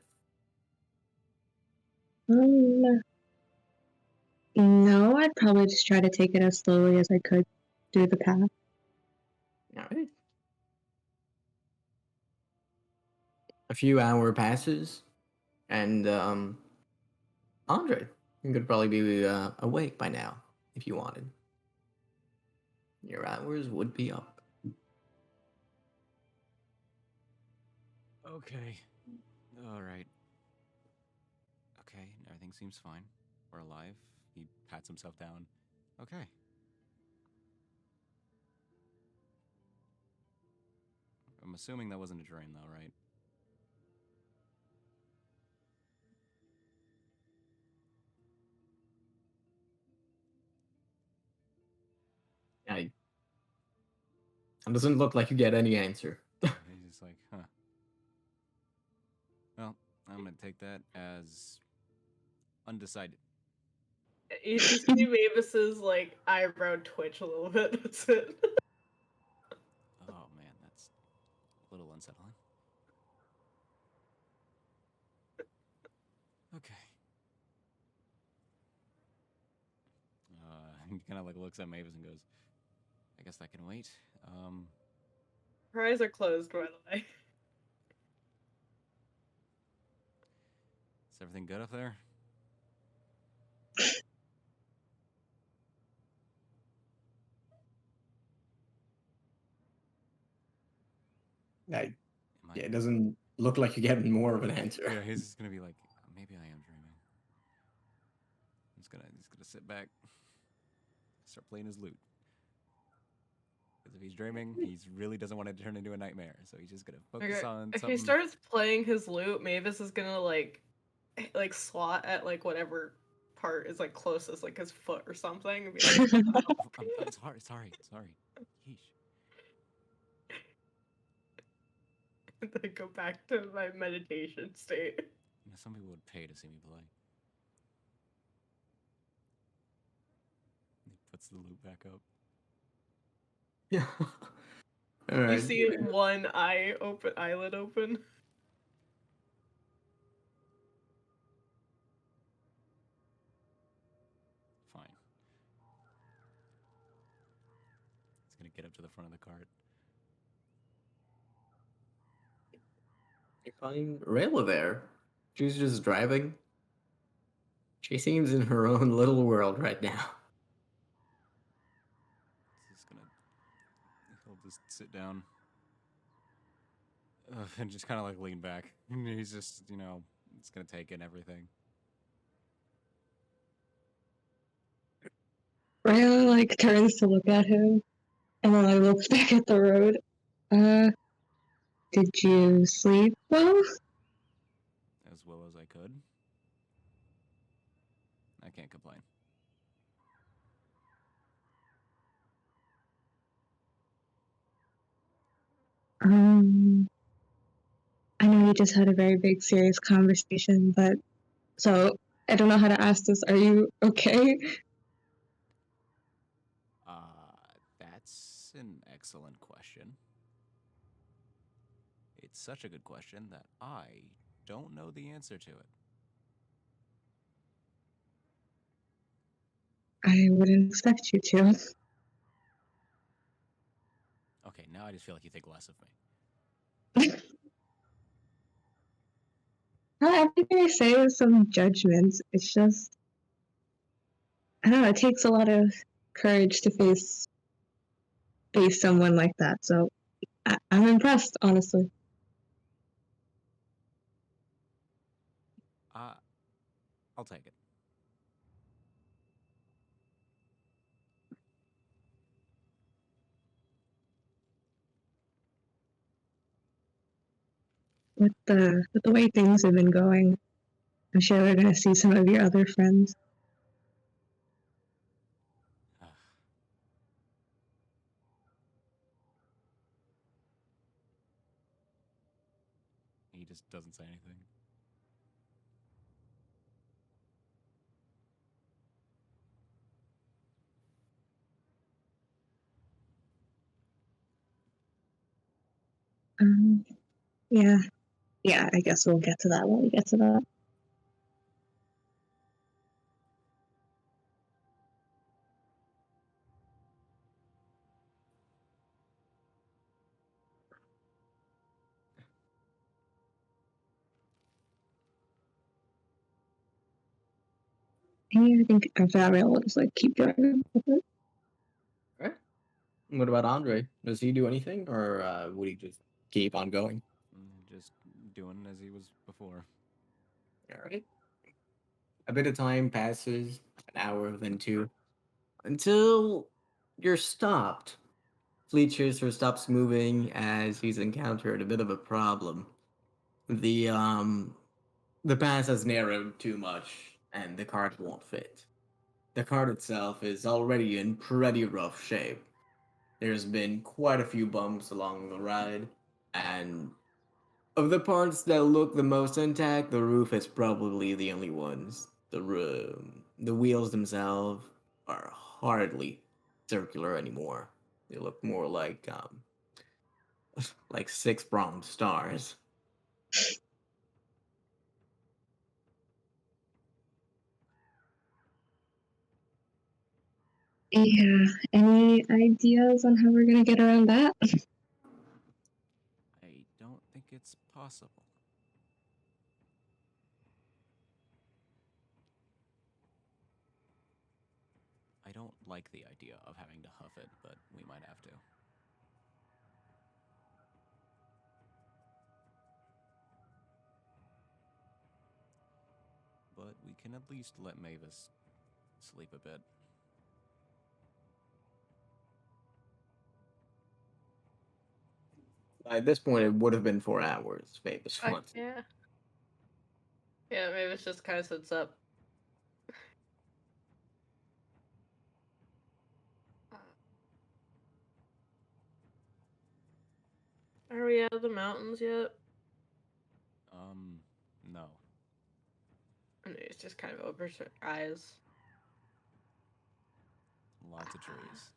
No, I'd probably just try to take it as slowly as I could through the path. All right. A few hour passes, and Andre, you could probably be awake by now if you wanted. Your hours would be up. Okay. Alright. Okay, everything seems fine. We're alive. He pats himself down. Okay. I'm assuming that wasn't a dream, though, right? It doesn't look like you get any answer. He's just like, huh. Well, I'm gonna take that as undecided. You see Mavis's like eyebrow twitch a little bit. That's it. Oh man, that's a little unsettling. Okay. He kind of like looks at Mavis and goes, I guess that can wait. Her eyes are closed, by the way. Is everything good up there? Yeah, it doesn't look like you're getting more of an answer. Yeah, he's just gonna be like, maybe I am dreaming. He's gonna sit back, start playing his lute. Because if he's dreaming, he really doesn't want it to turn into a nightmare. So he's just gonna focus on If something. he starts playing his lute, Mavis is gonna like swat at like whatever part is like closest, like his foot or something. And be like, I'm sorry. Yeesh. and then go back to my meditation state. Some people would pay to see me play. He puts the loop back up. Yeah. All right. You see one eyelid open. Fine. He's gonna get up to the front of the cart. You find Rayla there. She's just driving. She seems in her own little world right now. He'll just sit down and just kind of like lean back. He's just, it's gonna take in everything. Rayla like turns to look at him, and then looks back at the road. Did you sleep well? As well as I could. I can't complain. I know you just had a very big, serious conversation, but so I don't know how to ask this. Are you okay? That's an excellent question. It's such a good question that I don't know the answer to it. I wouldn't expect you to. Okay, now I just feel like you think less of me. Everything I say is some judgment. It's just, I don't know, it takes a lot of courage to face someone like that. So I'm impressed, honestly. I'll take it. With the way things have been going, I'm sure we're gonna see some of your other friends. He just doesn't say anything. Yeah, I guess we'll get to that when we get to that. I think after that, we'll just keep driving with it. Alright. What about Andrei? Does he do anything, or would he just keep on going? Just doing as he was before. Alright. A bit of time passes, an hour, then two, until you're stopped. Fleet Chaser stops moving as he's encountered a bit of a problem. The pass has narrowed too much, and the cart won't fit. The cart itself is already in pretty rough shape. There's been quite a few bumps along the ride, and of the parts that look the most intact, the roof is probably the only ones. The wheels themselves are hardly circular anymore. They look more like like six-pronged stars. Yeah, any ideas on how we're gonna get around that? I don't think it's possible. I don't like the idea of having to huff it, but we might have to. But we can at least let Mavis sleep a bit. At this point, it would have been 4 hours. Mavis wants. Yeah. Yeah, Mavis just kind of sits up. Are we out of the mountains yet? No. And it's just kind of opens her eyes. Lots of trees.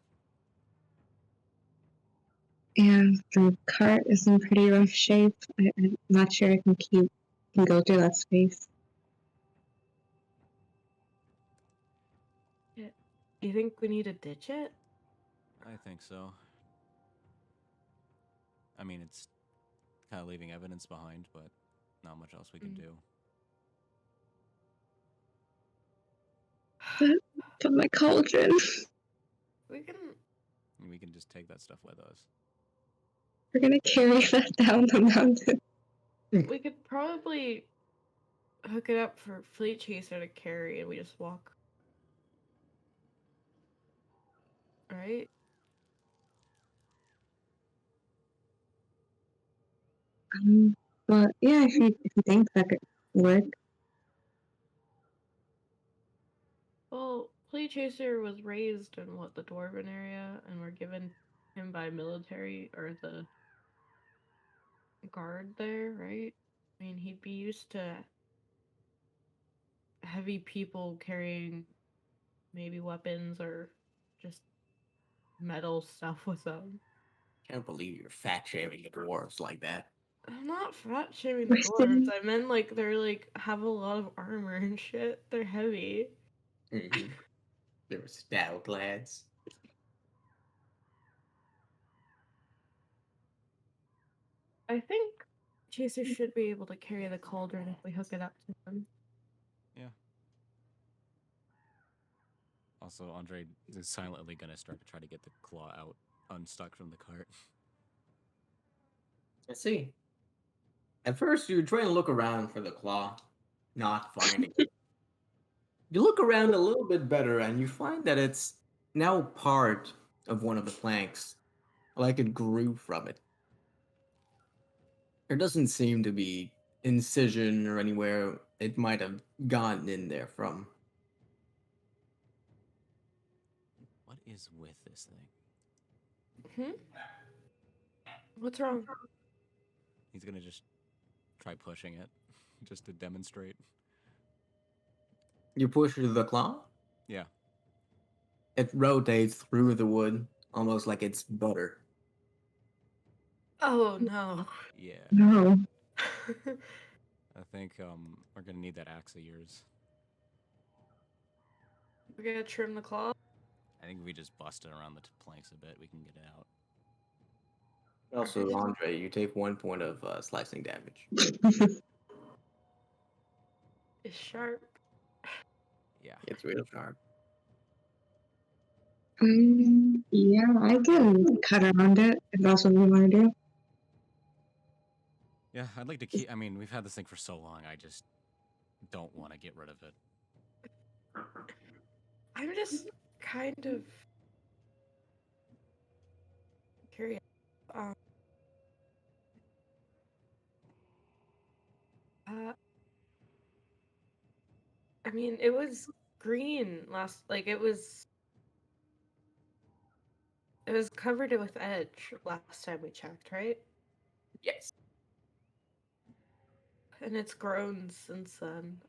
Yeah, the cart is in pretty rough shape. I'm not sure I can go through that space. Yeah. You think we need to ditch it? I think so. I mean, it's kind of leaving evidence behind, but not much else we can do. But my cauldron. We can just take that stuff with us. We're gonna carry that down the mountain. We could probably hook it up for Fleet Chaser to carry, and we just walk. Right? But yeah, if you think that could work. Well, Fleet Chaser was raised in the Dwarven area, and were given him by military or the guard there, right? I mean, he'd be used to heavy people carrying maybe weapons or just metal stuff with them. Can't believe you're fat shaming the dwarves like that. I'm not fat shaming the dwarves. I meant like they're like have a lot of armor and shit. They're heavy. Mm-hmm. They were stout lads. I think Chaser should be able to carry the cauldron if we hook it up to them. Yeah. Also, Andrei is silently gonna start to try to get the claw out, unstuck from the cart. I see. At first, you try and look around for the claw, not finding it. You look around a little bit better, and you find that it's now part of one of the planks, like it grew from it. There doesn't seem to be incision or anywhere it might have gotten in there from. What is with this thing? Hmm? What's wrong? He's gonna just try pushing it, just to demonstrate. You push the claw? Yeah. It rotates through the wood, almost like it's butter. Oh no. Yeah. No. I think we're gonna need that axe of yours. We're gonna trim the claw. I think if we just bust it around the planks a bit, we can get it out. Also, Andrei, you take 1 point of slicing damage. It's sharp. Yeah. It's real sharp. Yeah, I can cut around it if that's what we want to do. Yeah, I'd like to keep. I mean, we've had this thing for so long. I just don't want to get rid of it. I'm just kind of curious. I mean, it was green last. Like it was covered with edge last time we checked, right? Yes. And it's grown since then.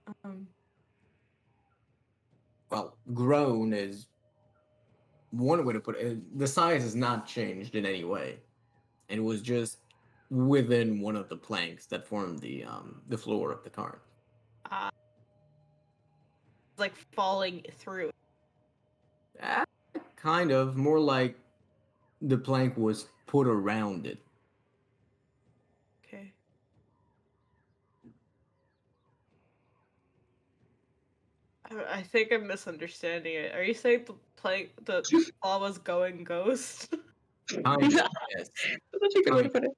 Well, grown is one way to put it. The size has not changed in any way. It was just within one of the planks that formed the floor of the cart. Like falling through. Kind of more like the plank was put around it. Okay. I think I'm misunderstanding it. Are you saying the claw was going ghost? Kind of, yes. That's a good way to put it.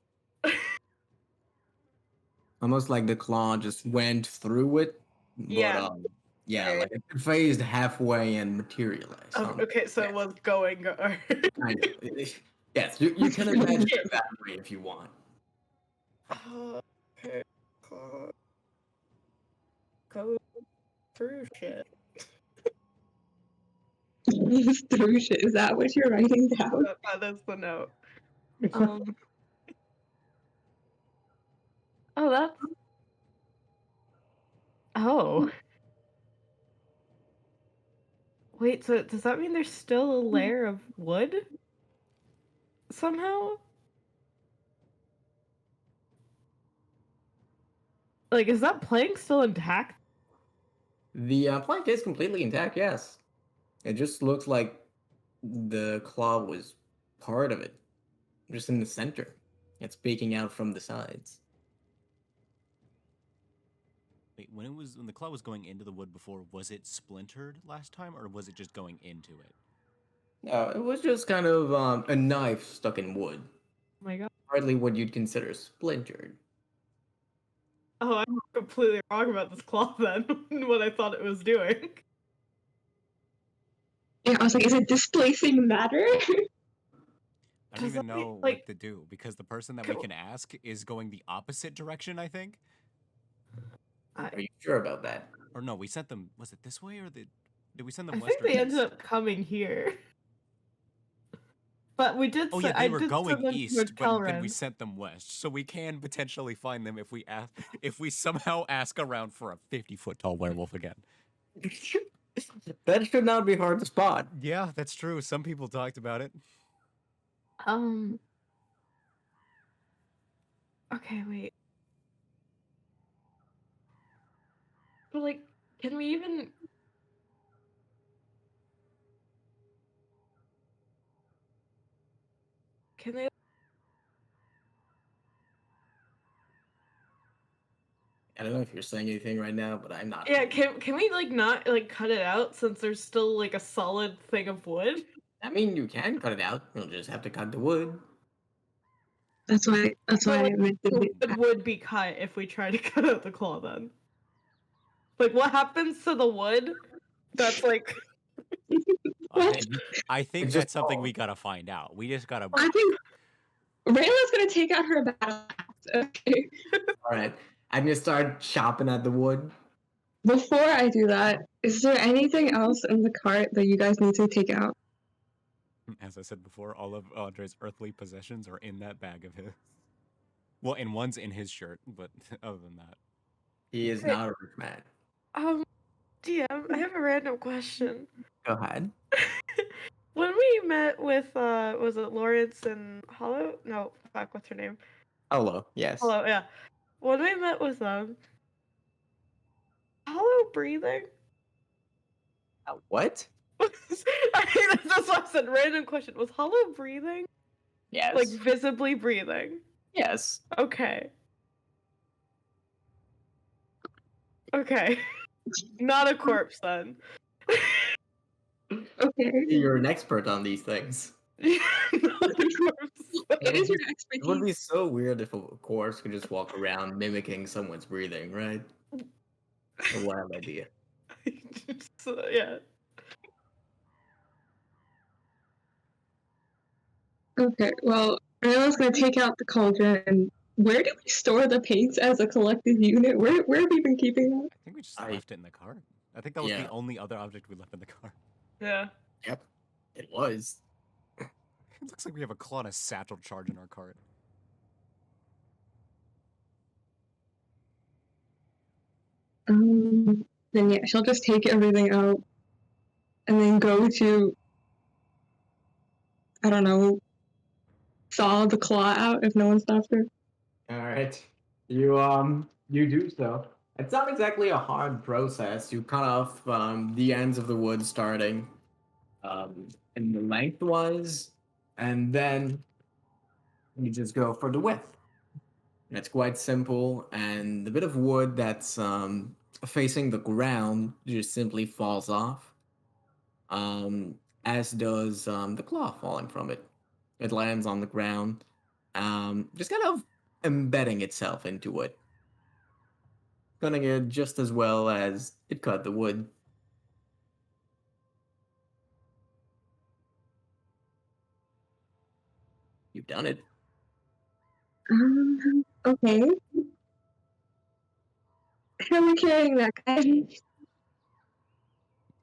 Almost like the claw just went through it, but Yeah. yeah, Okay. like it phased halfway and materialized. Okay, so it was going kind of. Yes, you can imagine it that way if you want. Okay. Go through shit. Through shit. Is that what you're writing down? That is the note. Oh, that's. Oh. Wait, so does that mean there's still a layer of wood? Somehow? Like, is that plank still intact? The plank is completely intact, yes. It just looks like the claw was part of it, just in the center. It's peeking out from the sides. Wait, when the claw was going into the wood before, was it splintered last time, or was it just going into it? No, it was just kind of a knife stuck in wood. Oh my god. Hardly what you'd consider splintered. Oh, I'm completely wrong about this cloth then. What I thought it was doing. Yeah, I was like, is it displacing matter? I don't even know like, what to do because the person that we can ask is going the opposite direction, I think. Are you sure about that? Or no, we sent them. Was it this way or did we send them I west think or they east? ended up coming here. But we did. Oh yeah, they were going east, but then Calran. we sent them west, so we can potentially find them if we somehow ask around for a 50-foot tall werewolf again. That should not be hard to spot. Yeah, that's true. Some people talked about it. Okay, wait. But like, can we even? Can they? I don't know if you're saying anything right now, but I'm not. Yeah, can we like not like cut it out since there's still like a solid thing of wood? I mean, you can cut it out. You'll just have to cut the wood. That's why I meant the wood would be cut if we try to cut out the claw then. Like, what happens to the wood? That's like. I think that's something we gotta find out. We just gotta. I think Rayla's gonna take out her battle axe. Okay. All right, I'm gonna start chopping at the wood. Before I do that, is there anything else in the cart that you guys need to take out? As I said before, all of Andrei's earthly possessions are in that bag of his. Well, and one's in his shirt, but other than that, He is not a rich man. DM, I have a random question. Go ahead. When we met with was it Lawrence and Hollow? No, fuck, what's her name? Hollow, yes. Hollow, yeah. When we met with them, Hollow breathing? What? That's what I said. Random question. Was Hollow breathing? Yes. Like visibly breathing? Yes. Okay. Okay. Not a corpse then. Okay. You're an expert on these things. Not a corpse. It is your It expertise. would be so weird if a corpse could just walk around mimicking someone's breathing, right? A wild idea. So, yeah. Okay, well, Rayla's gonna take out the cauldron. And where do we store the paints as a collective unit? Where have we been keeping that? I think we just left it in the car. I think that was the only other object we left in the car. Yeah. Yep, it was. It looks like we have a claw and a satchel charge in our cart. Then yeah, she'll just take everything out and then go to, I don't know, saw the claw out if no one stops her. All right, you do so. It's not exactly a hard process. You cut off the ends of the wood starting in the lengthwise, and then you just go for the width. And it's quite simple, and the bit of wood that's facing the ground just simply falls off, as does the claw falling from it. It lands on the ground, just kind of embedding itself into it, cutting it just as well as it cut the wood. You've done it. Okay. How are we carrying that guy? Do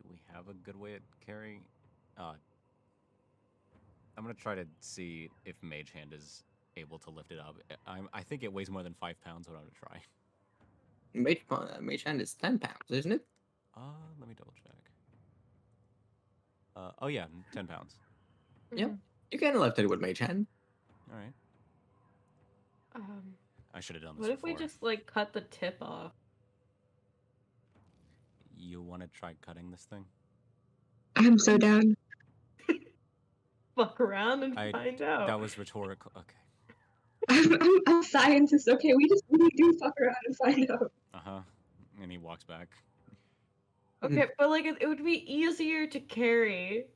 we have a good way at carrying? I'm gonna try to see if Mage Hand is able to lift it up. I think it weighs more than 5 pounds, but I'm gonna try. Mage Hand is 10 pounds, isn't it? Let me double check. Oh yeah, 10 pounds. Yep. You can lift it with Mage Hand. All right. I should have done this. What if before. we just like cut the tip off? You want to try cutting this thing? I'm so down. Fuck around and find out. That was rhetorical. Okay. I'm a scientist. Okay, we do fuck around and find out. And he walks back. Okay, but like it would be easier to carry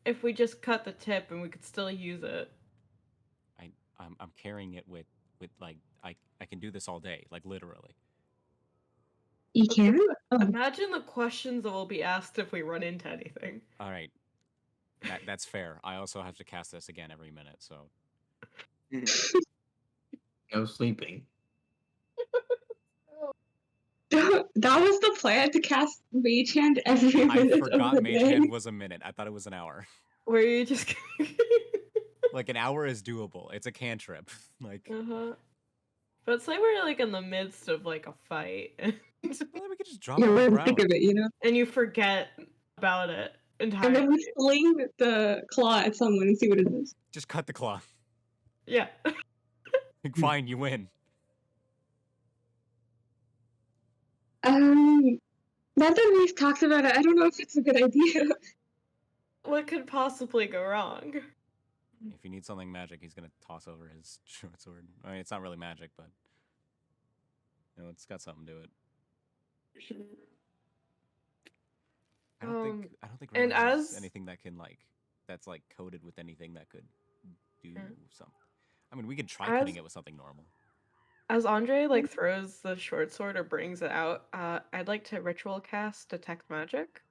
if we just cut the tip and we could still use it. I'm carrying it with like I can do this all day, like literally. You can? Imagine the questions that will be asked if we run into anything. All right. That's fair. I also have to cast this again every minute, so. No sleeping. That was the plan, to cast Mage Hand every minute. I forgot Mage Hand was a minute. I thought it was an hour. Were you just like an hour is doable. It's a cantrip. Like But say we're like in the midst of like a fight. Well, we could just drop Yeah, it on we're the in the ground. thick of it, you know? And you forget about it entirely. And then we fling the claw at someone and see what it is. Just cut the claw. Yeah. Fine, you win. Now that we've talked about it, I don't know if it's a good idea. What could possibly go wrong? If you need something magic, he's gonna toss over his short sword. I mean, it's not really magic, but you know, it's got something to it. I don't think and there's anything that can that's like coated with anything that could do something. I mean, we could try cutting it with something normal. As Andrei like throws the short sword or brings it out, I'd like to ritual cast detect magic.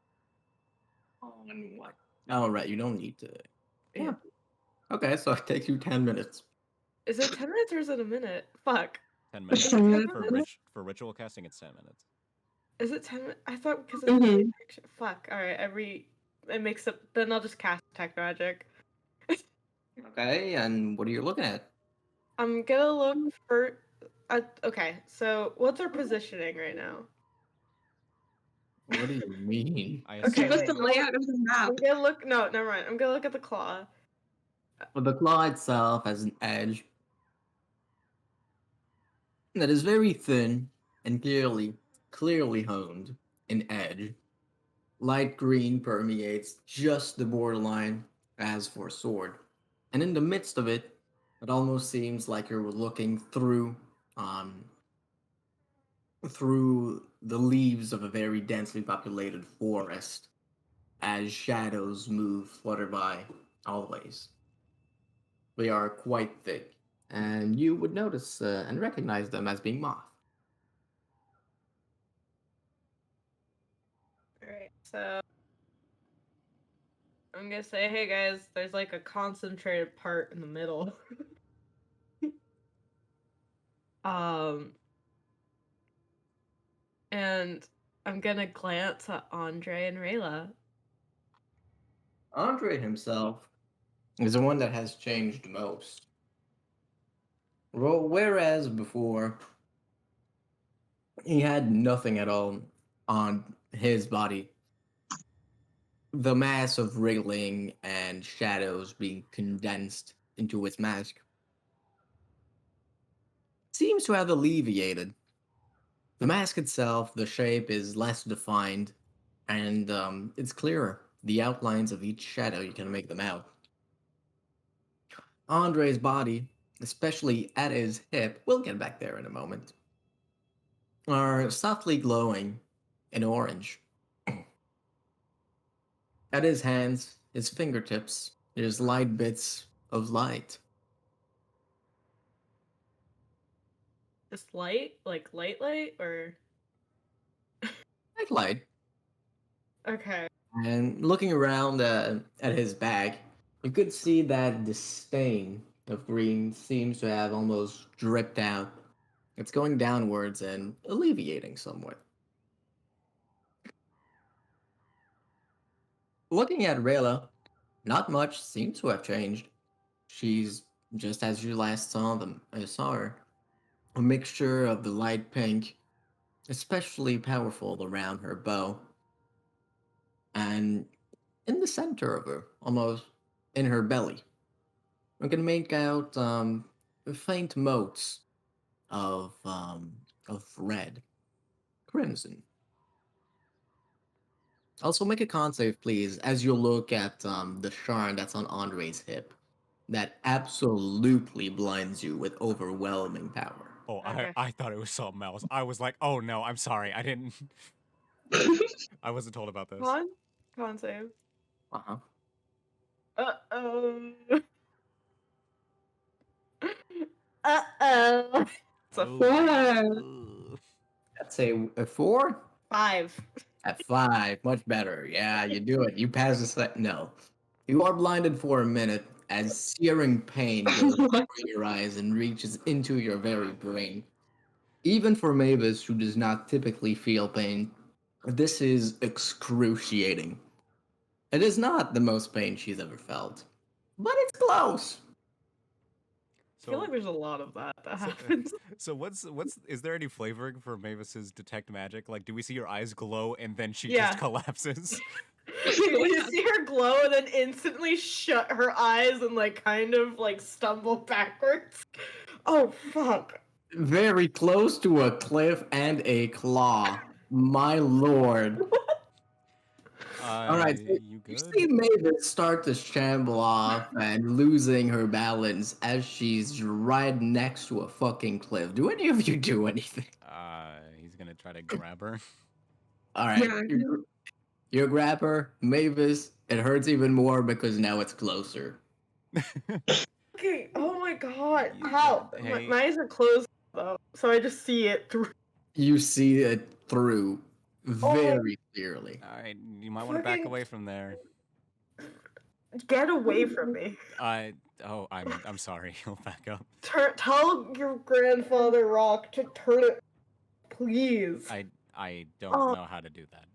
On what? Oh, right. You don't need to. Yeah. Okay, so it takes you 10 minutes. Is it 10 minutes or is it a minute? Fuck. 10 minutes. For ritual casting, it's 10 minutes. Is it 10 minutes? I thought because it's fuck. All right, it makes up. Then I'll just cast detect magic. Okay, and what are you looking at? I'm gonna look for. Okay, so what's our positioning right now? What do you mean? Okay, what's the layout of the map? I'm gonna look. No, never mind. I'm gonna look at the claw. Well, the claw itself has an edge that is very thin and clearly honed. An edge. Light green permeates just the borderline as for sword. And in the midst of it, it almost seems like you're looking through the leaves of a very densely populated forest as shadows flutter by always. They are quite thick, and you would notice and recognize them as being moth. Alright, so I'm gonna say, hey guys, there's like a concentrated part in the middle. And I'm gonna glance at Andrei and Rayla. Andrei himself is the one that has changed most. Well, whereas before he had nothing at all on his body, the mass of wriggling and shadows being condensed into his mask seems to have alleviated. The mask itself, the shape is less defined, and it's clearer. The outlines of each shadow, you can make them out. Andrei's body, especially at his hip, we'll get back there in a moment, are softly glowing in orange. At his hands, his fingertips, there's light bits of light. Just light? Like light, or? Light. Okay. And looking around at his bag, you could see that the stain of green seems to have almost dripped out. It's going downwards and alleviating somewhat. Looking at Rayla, not much seems to have changed. She's just as you last saw her. A mixture of the light pink, especially powerful around her bow, and in the center of her, almost in her belly. We can make out faint motes of red, crimson. Also, make a con save, please, as you look at the shard that's on Andrei's hip. That absolutely blinds you with overwhelming power. Oh, okay. I thought it was something else. I was like, oh no, I'm sorry. I didn't. I wasn't told about this. Con save. Uh-huh. Uh-oh. Uh-oh. It's a Oh, What? That's a 4? 5. At 5, much better. Yeah, you do it. You pass the set. No. You are blinded for a minute as searing pain goes What? through your eyes and reaches into your very brain. Even for Mavis, who does not typically feel pain, this is excruciating. It is not the most pain she's ever felt, but it's close. I feel So, like there's a lot of that so, happens. so what's is there any flavoring for Mavis's detect magic? Like, do we see your eyes glow and then she Yeah. just collapses? You see her glow and then instantly shut her eyes and like kind of like stumble backwards. Oh fuck. Very close to a cliff and a claw. My lord. All right, so You you good? see Mavis start to shamble off and losing her balance as she's right next to a fucking cliff. Do any of you do anything? He's gonna try to grab her. All right, Yeah. you grab her, Mavis. It hurts even more because now it's closer. Okay. Oh my god. You How? good? Hey. My eyes are closed though, so I just see it through. You see it through Oh. very clearly. All right, you might want to back Fucking- away from there. Get away from me. Oh, I'm sorry. He'll back up. Tell your grandfather Rock to turn it, please. I don't Oh. know how to do that.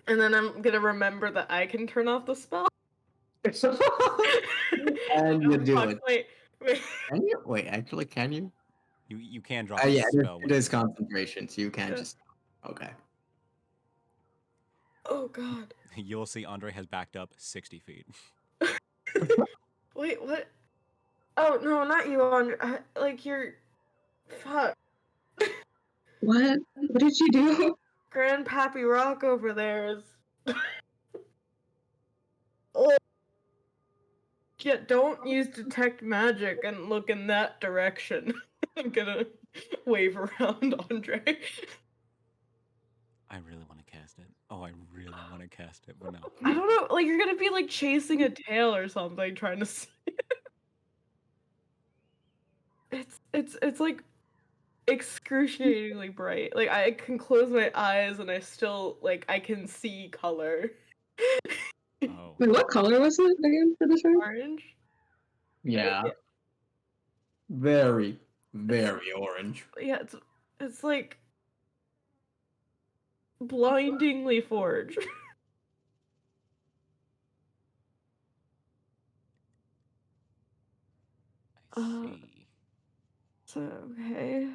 And then I'm gonna remember that I can turn off the spell. And you do fuck, it. Wait. Can you? Wait, actually, can you? You can drop a Yeah, spell. it is concentration, so you can't just. Okay. Oh god. You'll see Andrei has backed up 60 feet. Wait, what? Oh no, not you, Andre. Like you're. Fuck. What? What did you do? Grandpappy Rock over there is. Oh. Yeah, don't use detect magic and look in that direction. I'm gonna wave around Andre. I really want to cast it. Oh, I really want to cast it, but no. I don't know, like you're gonna be like chasing a tail or something trying to see it. It's like excruciatingly bright. Like I can close my eyes and I still like I can see color. Oh. Wait, what color was it again for this round? Orange? Yeah. Very, very orange. Yeah, it's like blindingly forged. I see. So okay.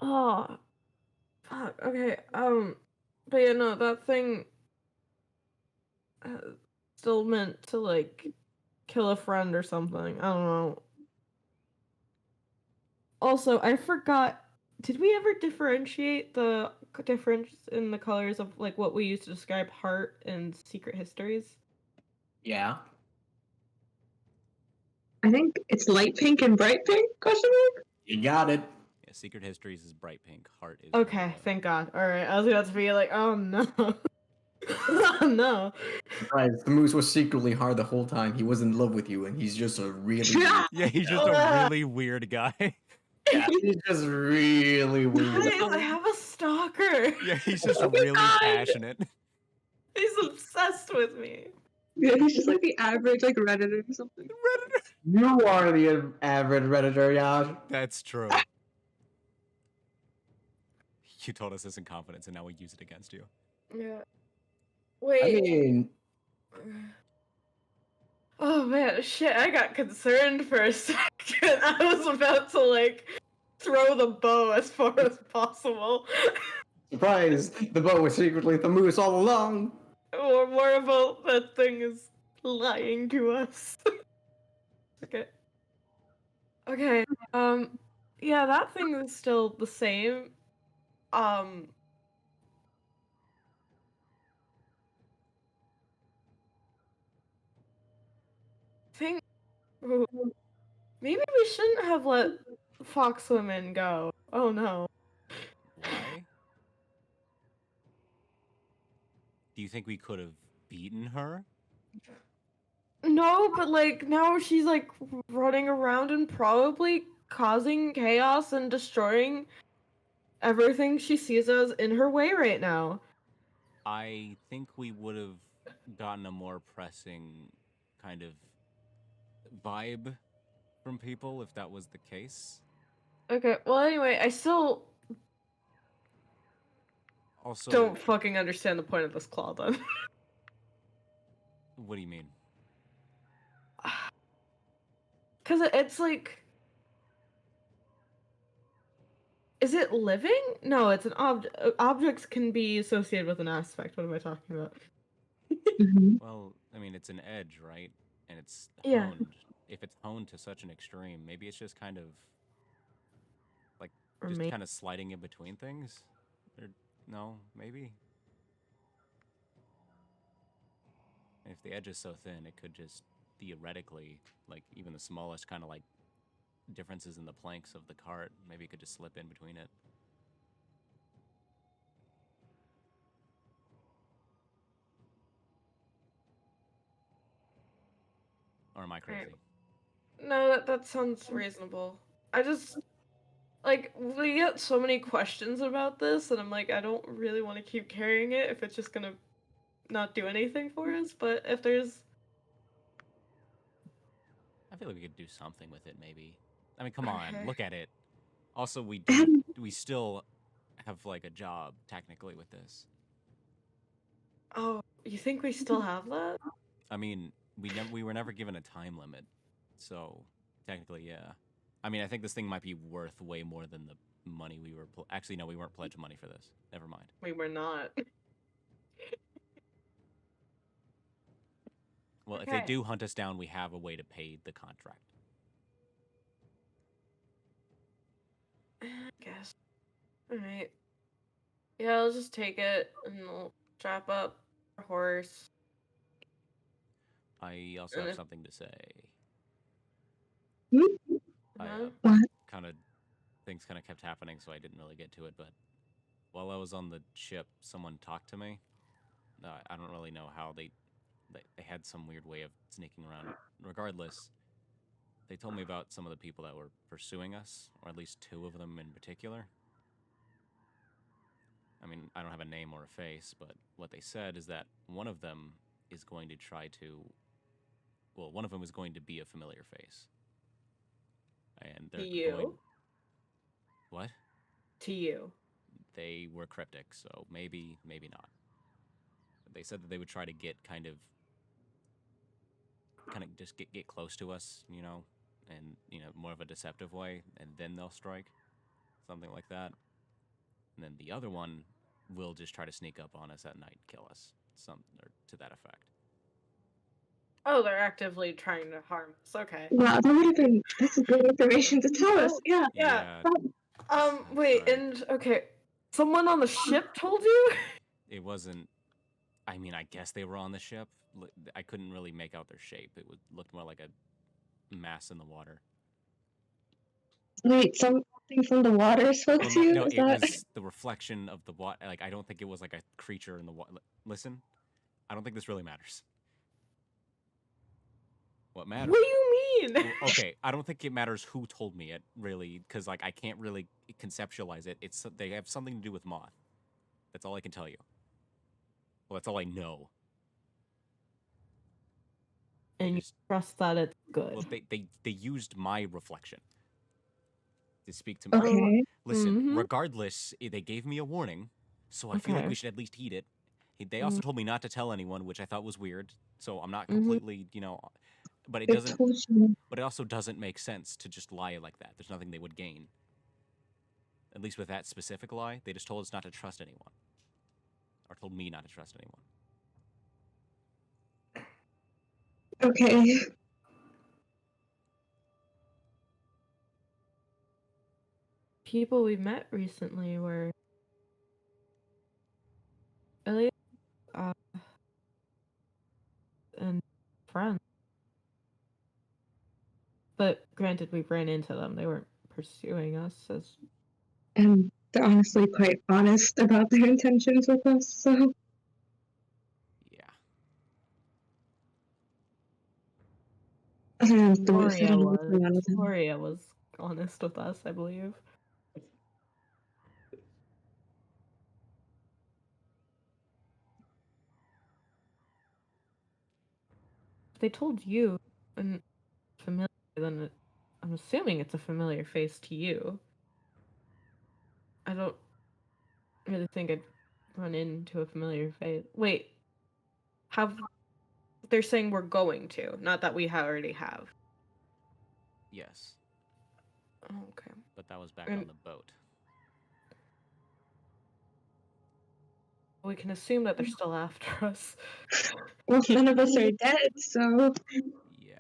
Oh, fuck. Okay. But yeah, no, that thing still meant to like kill a friend or something. I don't know. Also, I forgot. Did we ever differentiate the difference in the colors of like what we used to describe heart and secret histories? Yeah. I think it's light pink and bright pink? Question mark? You got it. Yeah, Secret Histories is bright pink. Heart is. Okay, yellow. thank God. All right, I was about to be like, oh no, oh no. Right, the moose was secretly hard the whole time. He was in love with you, and he's just a really. Yeah, he's just a really weird guy. Yeah, he's just really weird. Guys, I have a stalker. Yeah, he's just really passionate. He's obsessed with me. Yeah, he's just like the average like Redditor or something. You are the average redditor, Yash. That's true. You told us this in confidence, and now we use it against you. Yeah. I Wait. mean, Oh man, shit, I got concerned for a second. I was about to like throw the bow as far as possible. surprise! The bow was secretly the moose all along. Or more about that thing is lying to us. Okay. Okay. Yeah, that thing is still the same. Think ooh, maybe we shouldn't have let fox women go. Oh no. Why? Do you think we could have beaten her? No, but like now she's like running around and probably causing chaos and destroying everything she sees as in her way right now. I think we would have gotten a more pressing kind of vibe from people if that was the case. Okay, well anyway, I still Also, don't fucking understand the point of this claw then. what do you mean? Cause it's like, is it living? No, it's an object. Objects can be associated with an aspect. What am I talking about? Well, I mean, it's an edge, right? And it's Yeah. honed. If it's honed to such an extreme, maybe it's just kind of like Or just maybe kind of sliding in between things. Or no, maybe. And if the edge is so thin, it could just theoretically, like even the smallest kind of like differences in the planks of the cart, maybe it could just slip in between it. Or am I crazy? No, that sounds reasonable. I just like we get so many questions about this, and I'm like, I don't really want to keep carrying it if it's just gonna not do anything for us. But if there's, I feel like we could do something with it, maybe. I mean, come on, Okay. look at it. Also, we still have like a job technically with this. Oh, you think we still have that? I mean, we were never given a time limit, so technically, yeah. I mean, I think this thing might be worth way more than the money we were. Actually, no, we weren't pledging money for this. Never mind. We were not. Well, if they do hunt us down, we have a way to pay the contract. I guess. Alright. Yeah, I'll just take it and we'll strap up our horse. I also have something to say. Uh-huh. Things kind of kept happening, so I didn't really get to it. But while I was on the ship, someone talked to me. I don't really know how they had some weird way of sneaking around. Regardless, they told me about some of the people that were pursuing us, or at least two of them in particular. I mean, I don't have a name or a face, but what they said is that one of them is going to one of them is going to be a familiar face. And they're To you? going... What? To you. They were cryptic, so maybe not. They said that they would try to get kind of just get close to us, and more of a deceptive way, and then they'll strike, something like that. And then the other one will just try to sneak up on us at night, kill us, or to that effect. Oh, they're actively trying to harm us. Okay. Wow, that's good information to tell us. Yeah. Yeah. That's wait, right. and okay, someone on the ship told you? It wasn't. I mean, I guess they were on the ship. I couldn't really make out their shape. It looked more like a mass in the water. Wait, something from the water spoke to you? No, it was the reflection of the water. Like, I don't think it was like a creature in the water. Listen, I don't think this really matters. What matters? What do you mean? Well, okay, I don't think it matters who told me it, really, because like I can't really conceptualize it. They have something to do with moth. That's all I can tell you. Well, that's all I know. And you trust that it's good. Well, they used my reflection to speak to me. Okay. Listen, regardless, they gave me a warning, so I feel like we should at least heed it. They also told me not to tell anyone, which I thought was weird. So I'm not completely, but it doesn't. But it also doesn't make sense to just lie like that. There's nothing they would gain. At least with that specific lie, they just told us not to trust anyone, or told me not to trust anyone. Okay. People we met recently were Elliot and friends. But granted, we ran into them. They weren't pursuing us as... And they're honestly quite honest about their intentions with us, so... Yeah. Gloria was honest with us, I believe. If they told you and familiar, then I'm assuming it's a familiar face to you. I don't really think I'd run into a familiar face. Wait, they're saying we're going to, not that we already have. Yes. Oh, okay. But that was back on the boat. We can assume that they're still after us. Well, none of us are dead, so. Yeah.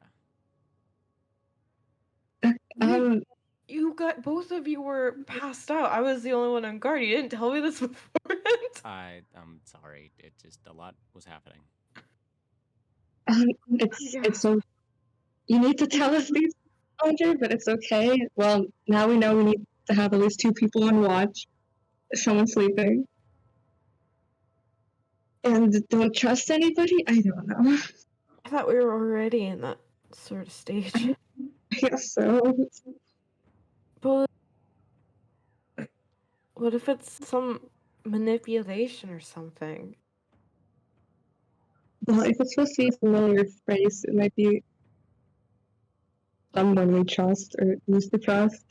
Both of you were passed out. I was the only one on guard. You didn't tell me this beforehand. I'm sorry. It just a lot was happening. It's so. You need to tell us these, Andrei, but it's okay. Well, now we know we need to have at least 2 people on watch. Someone sleeping. And don't trust anybody? I don't know. I thought we were already in that sort of stage. I guess so. But what if it's some manipulation or something? Well, if it's supposed to be a familiar face, it might be someone we trust or used to trust.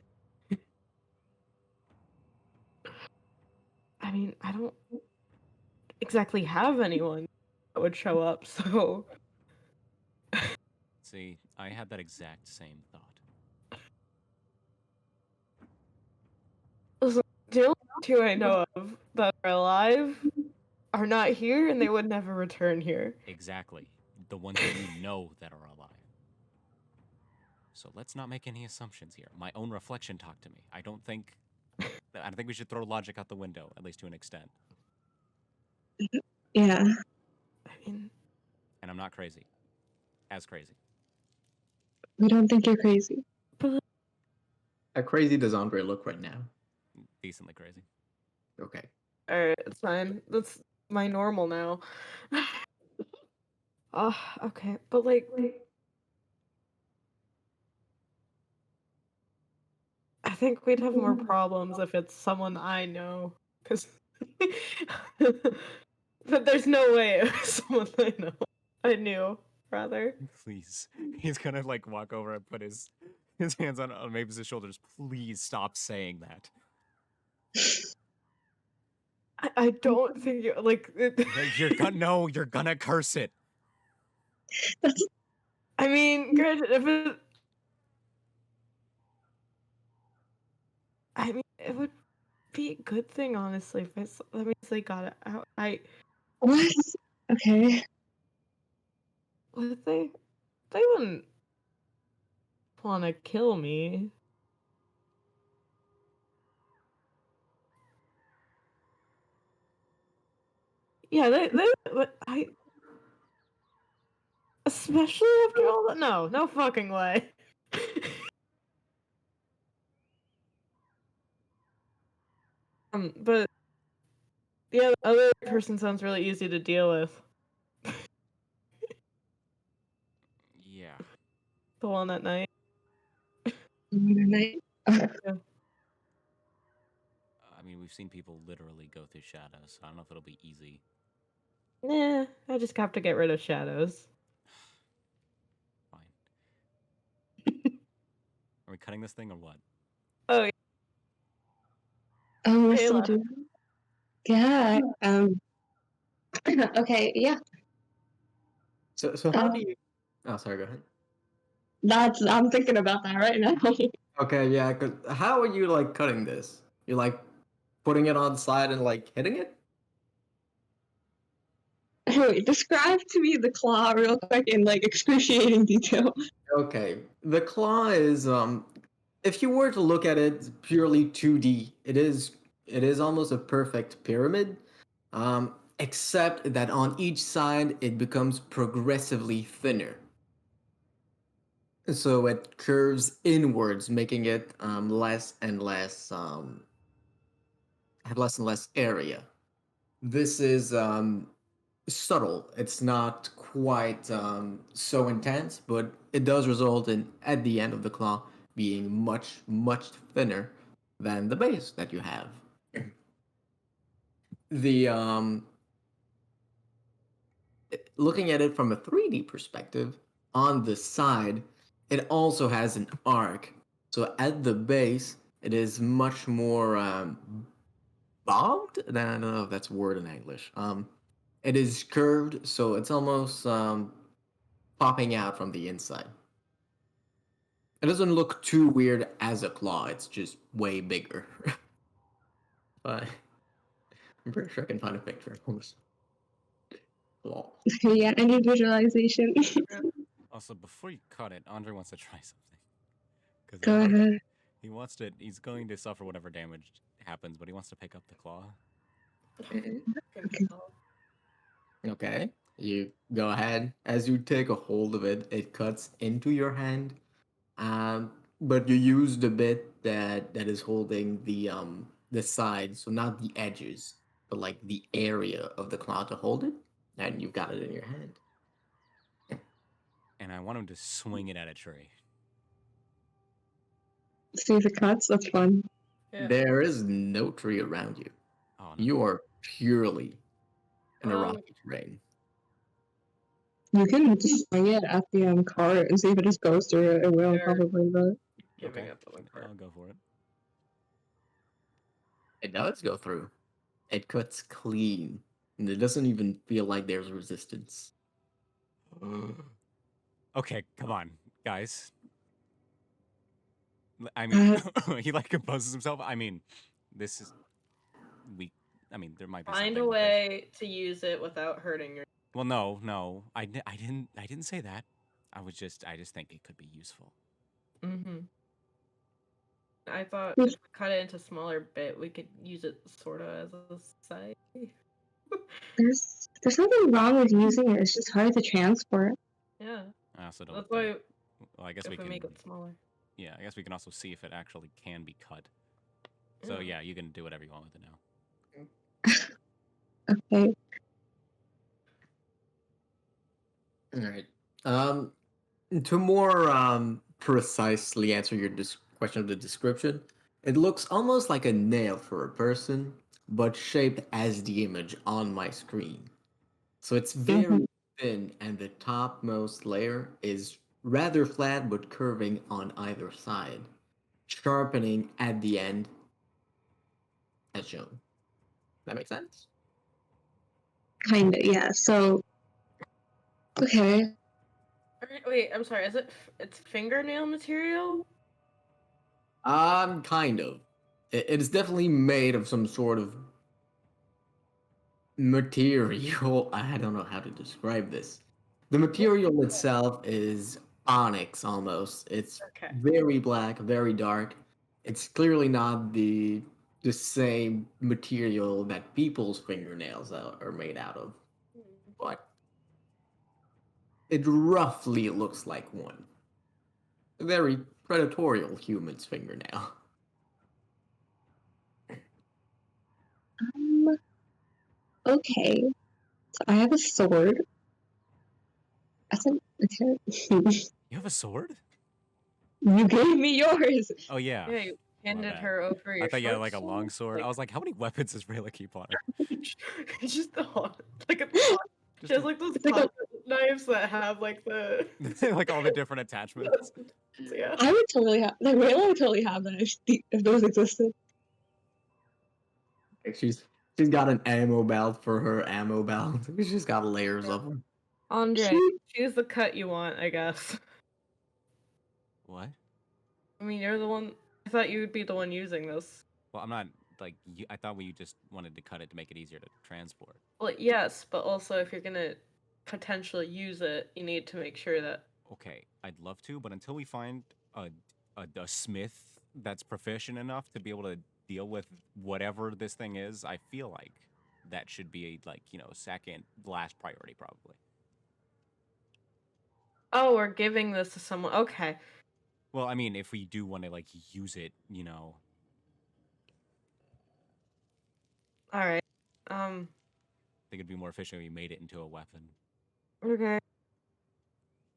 I mean, I don't exactly have anyone that would show up, so. See, I had that exact same thought. Listen, the only 2 I know of that are alive are not here, and they would never return here. Exactly. The ones that you know that are alive. So let's not make any assumptions here. My own reflection talked to me. I don't think we should throw logic out the window, at least to an extent. Yeah. I mean, and I'm not crazy. As crazy. We don't think you're crazy. How crazy does Andrei look right now? Decently crazy. Okay. Alright, it's fine. That's my normal now. Okay, but like, I think we'd have more problems if it's someone I know, because but there's no way it was someone I knew, rather. Please. He's gonna like walk over and put his hands on Mavis' shoulders. Please stop saying that. I don't think you like you're gonna curse it. I mean, granted, if it I mean, it would be a good thing, honestly, if that means they got it out. What? Okay. Would they? They wouldn't want to kill me. Yeah, especially after all that. No fucking way. But yeah, the other person sounds really easy to deal with. Yeah. The one at night. Night. I mean, we've seen people literally go through shadows, so I don't know if it'll be easy. Nah, I just have to get rid of shadows. Fine. Are we cutting this thing or what? Oh, yeah. Oh, we're still doing. Yeah. Okay. Yeah. So how do you? Oh, sorry. Go ahead. I'm thinking about that right now. Okay, yeah. Cause how are you like cutting this? You're like putting it on the side and like hitting it? Wait, describe to me the claw real quick in like excruciating detail. Okay, the claw is if you were to look at it purely 2D, it is almost a perfect pyramid. Except that on each side it becomes progressively thinner. So it curves inwards, making it less and less have less and less area. This is subtle. It's not quite so intense, but it does result in, at the end of the claw, being much, much thinner than the base that you have. The looking at it from a 3D perspective, on the side, it also has an arc. So at the base, it is much more bobbed. I don't know if that's a word in English. It is curved, so it's almost popping out from the inside. It doesn't look too weird as a claw. It's just way bigger. But I'm pretty sure I can find a picture of this claw. Yeah, any visualization. Also, before you cut it, Andrei wants to try something. Go ahead. He wants to. He's going to suffer whatever damage happens, but he wants to pick up the claw. Okay, you go ahead. As you take a hold of it, it cuts into your hand. But you use the bit that is holding the side, so not the edges, but like the area of the claw to hold it, and you've got it in your hand. And I want him to swing it at a tree. See if it cuts. That's fun. Yeah. There is no tree around you. Oh, no. You are purely in a rocky terrain. You can just swing it at the cart and see if it just goes through it. It will Sure. probably, but Giving Okay, up on the part. I'll go for it. It does go through. It cuts clean, and it doesn't even feel like there's resistance. Okay, come on, guys. I mean, he like composes himself. I mean, this is I mean, there might be Find something a with this. way to use it without hurting your. Well, no, I didn't say that. I just think it could be useful. Mm-hmm. I thought if we cut it into smaller bit, we could use it sort of as a side. there's nothing wrong with using it. It's just hard to transport. Yeah. I also don't. That's why. Well, I guess if we can make it smaller. Yeah, I guess we can also see if it actually can be cut. So yeah, you can do whatever you want with it now. Okay. All right. To more precisely answer your question of the description, it looks almost like a nail for a person, but shaped as the image on my screen. So it's very thin, and the topmost layer is rather flat but curving on either side, sharpening at the end, as shown. That makes sense? Kinda, yeah. So, okay. Wait, I'm sorry. Is it? It's fingernail material? Kind of. It is definitely made of some sort of material. I don't know how to describe this. The material itself is onyx almost. It's very black, very dark. It's clearly not the same material that people's fingernails are made out of, but it roughly looks like one. A very predatorial human's fingernail. Okay. So I have a sword. Okay. You have a sword? You gave me yours. Oh yeah. Yeah, you handed her over your. I thought you had like a long sword. I was like, how many weapons does Rayla keep on her? It's just like a. She has like those knives that have like the like all the different attachments. Yeah. I would totally have. Like Rayla would totally have that if those existed. She's got an ammo belt for her ammo belt. She's got layers of them. Andrei, choose the cut you want, I guess. What? I mean, you're the one. I thought you would be the one using this. Well, I'm not like you. I thought we just wanted to cut it to make it easier to transport. Well, yes, but also if you're gonna potentially use it, you need to make sure that. Okay, I'd love to, but until we find a smith that's proficient enough to be able to deal with whatever this thing is, I feel like that should be a second last priority probably. Oh, we're giving this to someone. Okay. Well, I mean, if we do want to use it, All right. I think it'd be more efficient if we made it into a weapon. Okay.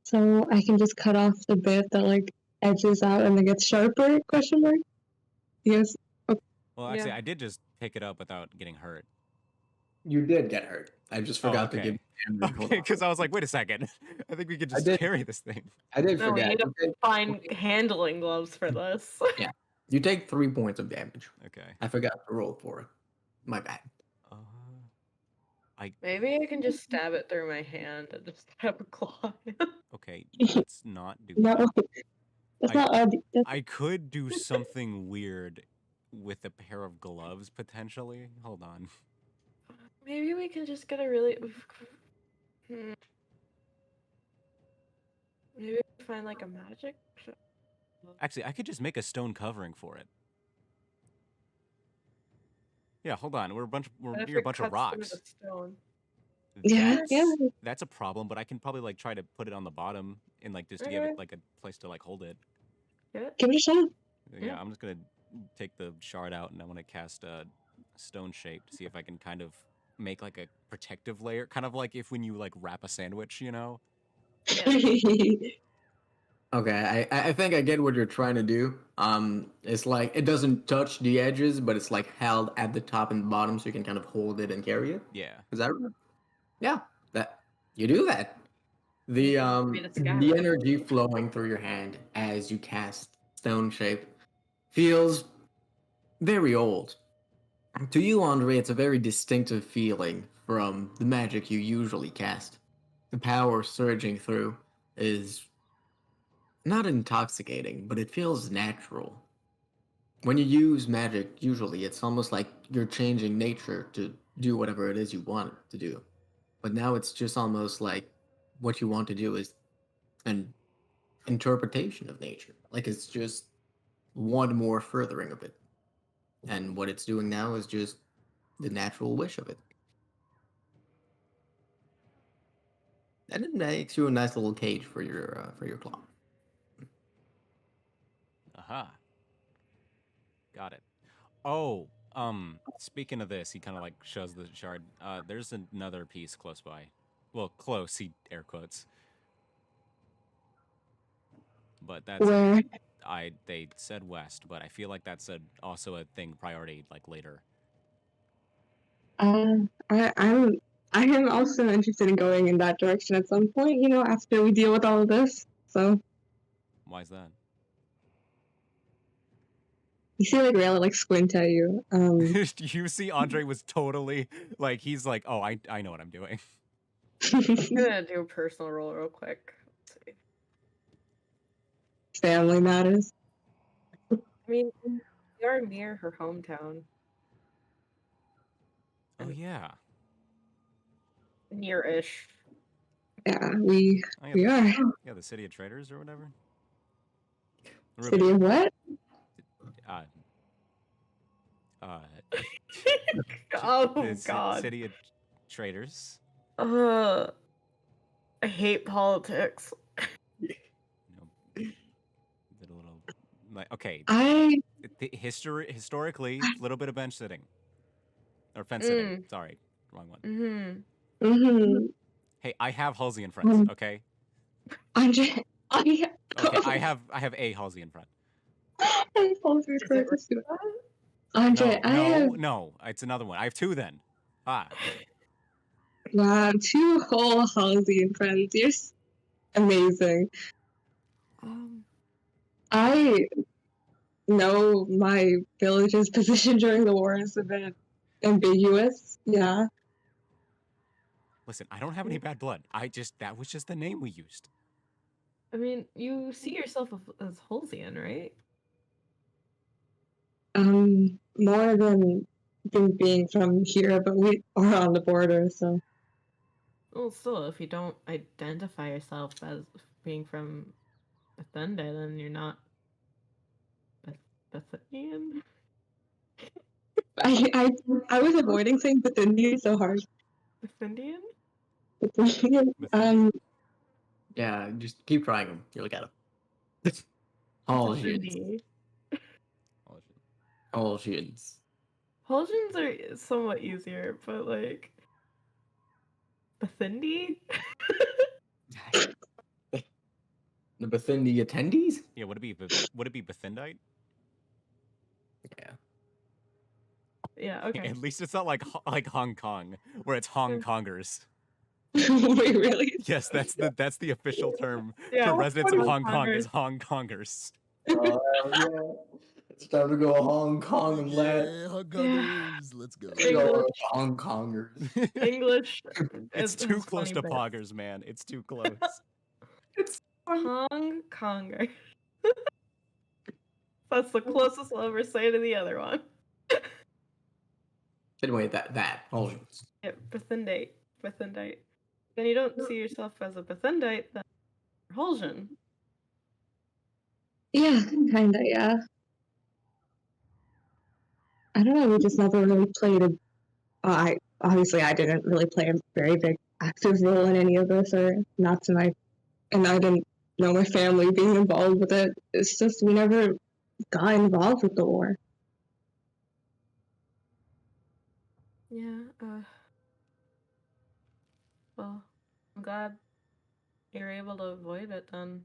So I can just cut off the bit that like edges out and then gets sharper? Question mark. Yes. Okay. Well, actually, I did just pick it up without getting hurt. You did get hurt. I just forgot to give damage. Okay, because I was like, wait a second. I think we could just carry this thing. I did No, we forget. need to find handling gloves for this. Yeah. You take 3 points of damage. Okay. I forgot to roll for it. My bad. Maybe I can just stab it through my hand and just have a claw. Okay, let's not do that. No, that's not odd. I could do something weird with a pair of gloves, potentially. Hold on. Maybe we can just get a really... Maybe we can find like a magic... Actually, I could just make a stone covering for it. Yeah, hold on. We're near a bunch of rocks. Yeah. That's a problem, but I can probably like try to put it on the bottom and like just to give it like a place to like hold it. Give it a shot. Yeah, I'm just gonna take the shard out and I want to cast a stone shape to see if I can kind of make like a protective layer, kind of like if when you like wrap a sandwich, you know. Okay, I think I get what you're trying to do. It's like it doesn't touch the edges, but it's like held at the top and bottom, so you can kind of hold it and carry it. Yeah. Is that right? Yeah, that you do that. The energy flowing through your hand as you cast stone shape feels very old. To you, Andrei, it's a very distinctive feeling from the magic you usually cast. The power surging through is not intoxicating, but it feels natural. When you use magic, usually it's almost like you're changing nature to do whatever it is you want it to do. But now it's just almost like what you want to do is an interpretation of nature. Like it's just one more furthering of it. And what it's doing now is just the natural wish of it. And it makes you a nice little cage for your claw. Aha. Got it. Oh, speaking of this, he kind of like shows the shard. There's another piece close by. Well, close, he air quotes. But that's where they said west, but I feel like that's also a thing priority like later. I am also interested in going in that direction at some point, you know, after we deal with all of this. So why is that? You see like Rayla like squint at you. You see Andrei was totally like he's like, oh, I know what I'm doing. I'm gonna do a personal roll real quick. Let's see. Family matters. I mean, you're near her hometown. Oh yeah. Near-ish. Yeah, we are. Yeah, the city of traders or whatever. City of what? Oh God. City of traders. I hate politics. Okay. I historically, a little bit of bench sitting. Or fence sitting. Sorry, wrong one. Hey, I have Halsey friends. Okay. Andrei. Okay, I have a Halsey friend. Andrei, No, it's another one. I have two then. Wow, 2 whole Halsey friends. You're amazing. I know my village's position during the war is a bit ambiguous. Yeah. Listen, I don't have any bad blood. That was just the name we used. I mean, you see yourself as Holzian, right? More than being from here, but we are on the border, so. Well, still, if you don't identify yourself as being from Bethende, then you're not Bethanian. I was avoiding saying Bethanian so hard. Bethanian? Bethanian. Yeah, just keep trying them. You'll get them. Halsians. Halsians are somewhat easier, but like Bethindi? The Bethindi attendees? Yeah, would it be Bethindite? Yeah. Yeah, okay. At least it's not like Hong Kong, where it's Hong Kongers. Wait, really? Yes, that's the official term Yeah, for residents of Hong Hong Kong Kongers. is Hong Kongers. Yeah. It's time to go Hong Kong and let Hong Kongers, let's go. Hong Kongers. English. It's has too close funny to bits. poggers, man. It's too close. It's Hong Konger. That's the closest I'll ever say to the other one. anyway, that. Oh, Yeah, Bethindite. Bethindite. Then you don't see yourself as a Bethindite, then you're Holsian. Yeah, kinda, yeah. I don't know, we just never really played I didn't really play a very big active role in any of this, or not to my, and I didn't know my family being involved with it. It's just we never got involved with the war. Yeah, well, I'm glad you're able to avoid it then.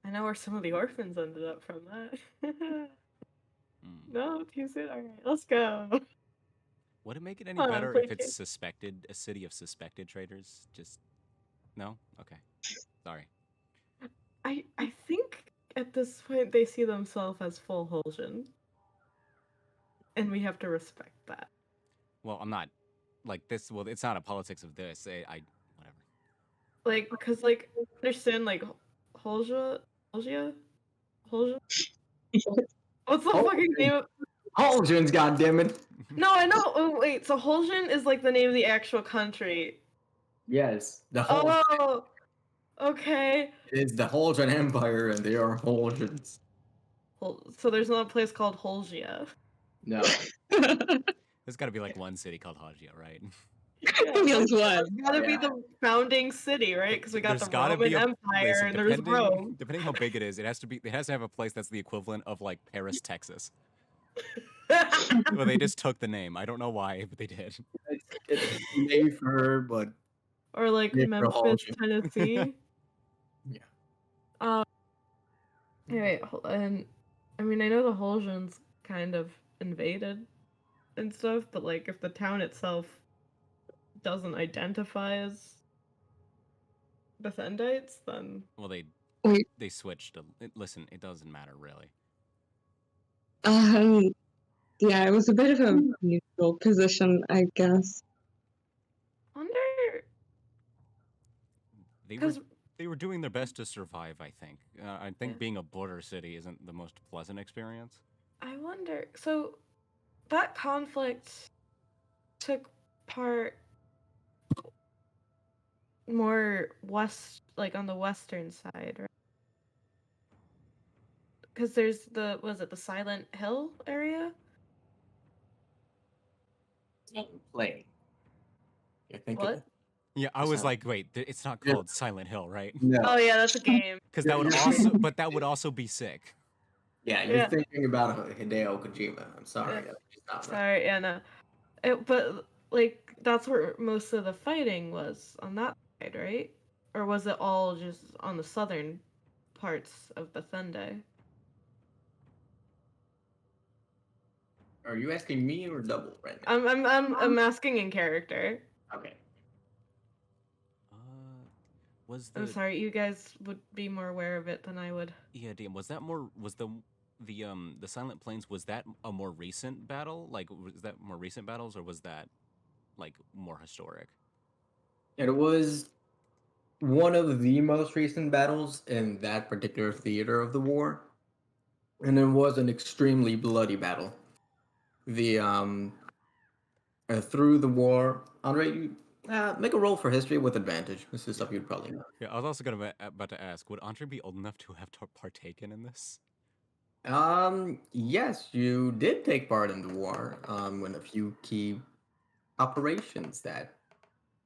I know where some of the orphans ended up from that. No, too soon? Alright, let's go. Would it make it any Hold on, better play if it's game. suspected, a city of suspected traitors? Just no? Okay. Sorry. I think at this point they see themselves as full Holsian. And we have to respect that. Well, I'm not like this. Well, it's not a politics of this. I whatever. Like, cause like understand like Holja? What's the fucking name of Holsians, goddammit. No, I know. Oh wait, so Holsian is like the name of the actual country. Yes, the whole Oh, okay. is the Holsian Empire, and they are Holsians. So there's not a place called Holgia. No. There's got to be like one city called Hajia, right? Feels what? It's gotta be the founding city, right? Because we got There's the gotta Roman be a- Empire listen, and there's Rome. Depending how big it is, it has to have a place that's the equivalent of like Paris, Texas. Well, they just took the name. I don't know why, but they did. It's made for her, but Or like Yeah, for Memphis, Holgia. Tennessee. Yeah. Anyway, and I mean, I know the Holsians kind of invaded and stuff, but like if the town itself doesn't identify as Bethendites, then Well, they Wait. switched. Listen, it doesn't matter really. Yeah, it was a bit of a neutral position, I guess. wonder. They were doing their best to survive. I think. I think Yeah. being a border city isn't the most pleasant experience. I wonder. So that conflict took part more west, like on the western side, right? Because there's was it the Silent Hill area? Play. You think What? Yeah, I was Silent- like, wait, it's not Yeah. called Silent Hill, right? No. Oh yeah, that's a game. Because that would also, but that would also be sick. Yeah, you're Yeah. thinking about Hideo Kojima. I'm sorry. Yeah. It's not right. Sorry, yeah, no. But like that's where most of the fighting was on that side, right? Or was it all just on the southern parts of Bethende? Are you asking me or double right now? I'm asking in character. Okay. Was the I'm sorry, you guys would be more aware of it than I would. yeah, damn, was the Silent Plains, was that a more recent battle? Like, was that more recent battles, or was that like more historic? It was one of the most recent battles in that particular theater of the war, and it was an extremely bloody battle. The through the war, Andrei, you, make a roll for history with advantage. This is stuff you'd probably know. Yeah, I was also about to ask, would Andrei be old enough to have partaken in this? Yes, you did take part in the war. In a few key operations that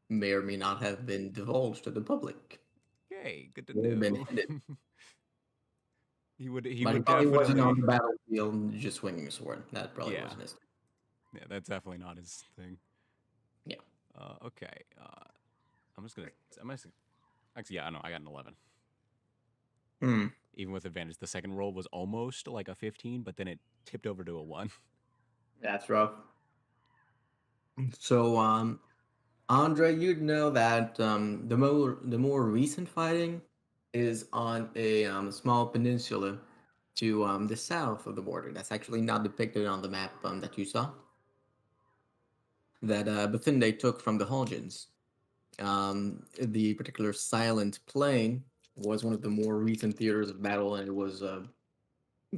may or may not have been divulged to the public. Yay, good to Would have been know. ended. he But he would probably wasn't on definitely. the battlefield just swinging a sword. That probably Yeah. wasn't his. Yeah, that's definitely not his thing. Yeah. Okay. Actually, yeah, I know. I got an 11. Even with advantage, the second roll was almost like a 15, but then it tipped over to a 1. That's rough. So, Andrei, you'd know that the more recent fighting is on a small peninsula to the south of the border. That's actually not depicted on the map that you saw. That Bethinde took from the Holgins. The particular silent plain was one of the more recent theaters of battle, and it was a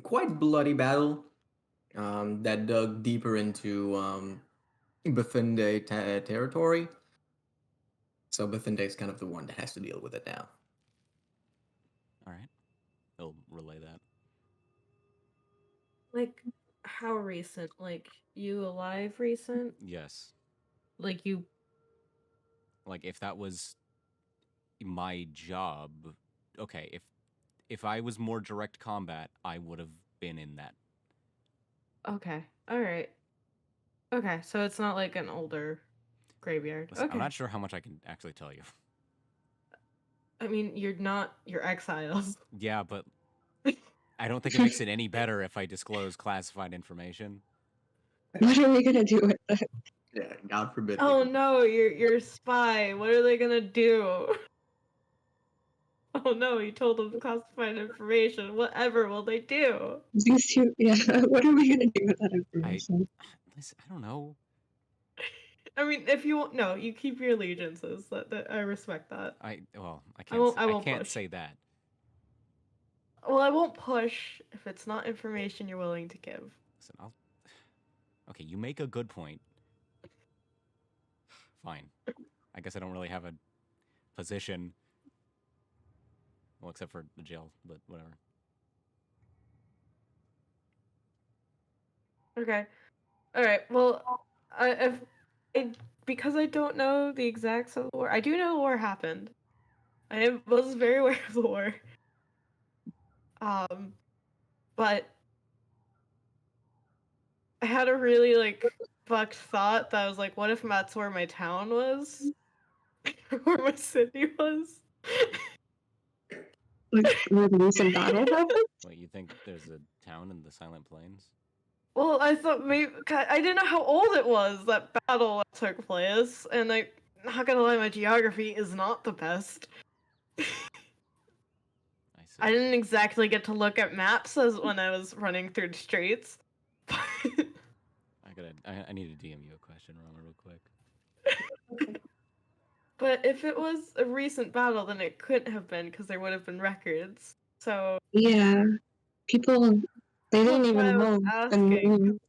quite bloody battle that dug deeper into Bethinde territory. So Bethinde is kind of the one that has to deal with it now. All right. He'll relay that. Like, how recent? Like, you alive recent? Yes. Like, you... Like, if that was my job, okay, if I was more direct combat, I would have been in that. Okay. All right. Okay, so it's not like an older graveyard. Listen, okay. I'm not sure how much I can actually tell you. I mean, you're exiles. Yeah, but I don't think it makes it any better if I disclose classified information. What are we gonna do with that? Yeah, God forbid. Oh no, you're a spy. What are they gonna do? Oh no, you told them classified information. Whatever will they do? These two, yeah. What are we gonna do with that information? I don't know. I mean, if you no, you keep your allegiances. That I respect that. I won't can't push. say that. Well, I won't push if it's not information you're willing to give. Listen, okay, you make a good point. Fine. I guess I don't really have a position. Well, except for the jail, but whatever. Okay. All right. Well, because I don't know the exacts of the war, I do know the war happened. I was very aware of the war. But I had a really fucked thought that I was like, what if that's where my town was? Where my city was? Like where the recent battle happened? Wait, you think there's a town in the Silent Plains? Well, I thought maybe I didn't know how old it was that battle that took place, and not gonna lie, my geography is not the best. I see. I didn't exactly get to look at maps as when I was running through the streets. I need to DM you a question, Rama, real quick. But if it was a recent battle, then it couldn't have been because there would have been records. So yeah, people they didn't even know the name.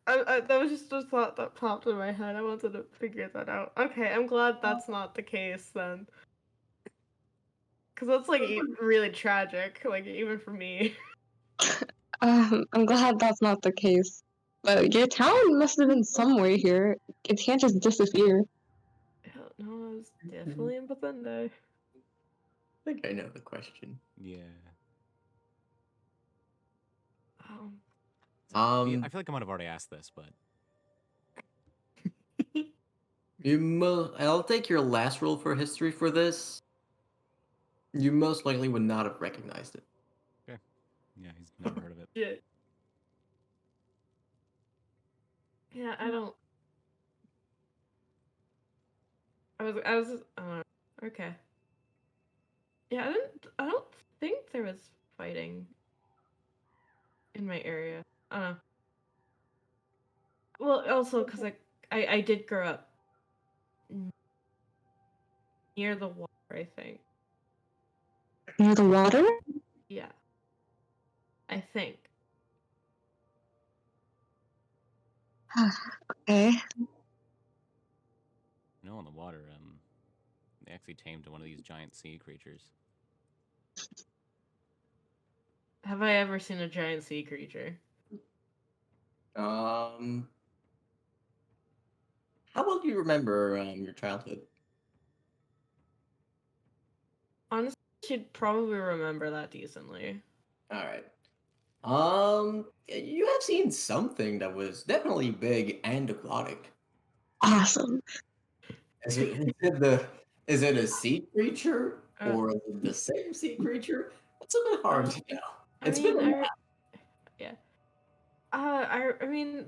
That was just a thought that popped in my head. I wanted to figure that out. Okay, I'm glad that's not the case then. Because that's really tragic, even for me. I'm glad that's not the case. But your town must have been somewhere here. It can't just disappear. No, I was definitely in Bethinde. I think I know the question. Yeah. Oh. I feel like I might have already asked this, but I'll take your last roll for history for this. You most likely would not have recognized it. okay. Yeah, he's never heard of it. Yeah. Yeah, I don't. I was okay. Yeah, I don't think there was fighting in my area. I don't know. Well, also because I did grow up near the water, I think. Near the water? Yeah. I think. Okay. You know, on the water, they actually tamed one of these giant sea creatures. Have I ever seen a giant sea creature? How well do you remember your childhood? Honestly, I should probably remember that decently. All right. You have seen something that was definitely big and aquatic. Awesome. Is it a sea creature Uh, or is it the same sea creature? It's a bit hard to know. I It's been mean, a while. yeah. I mean,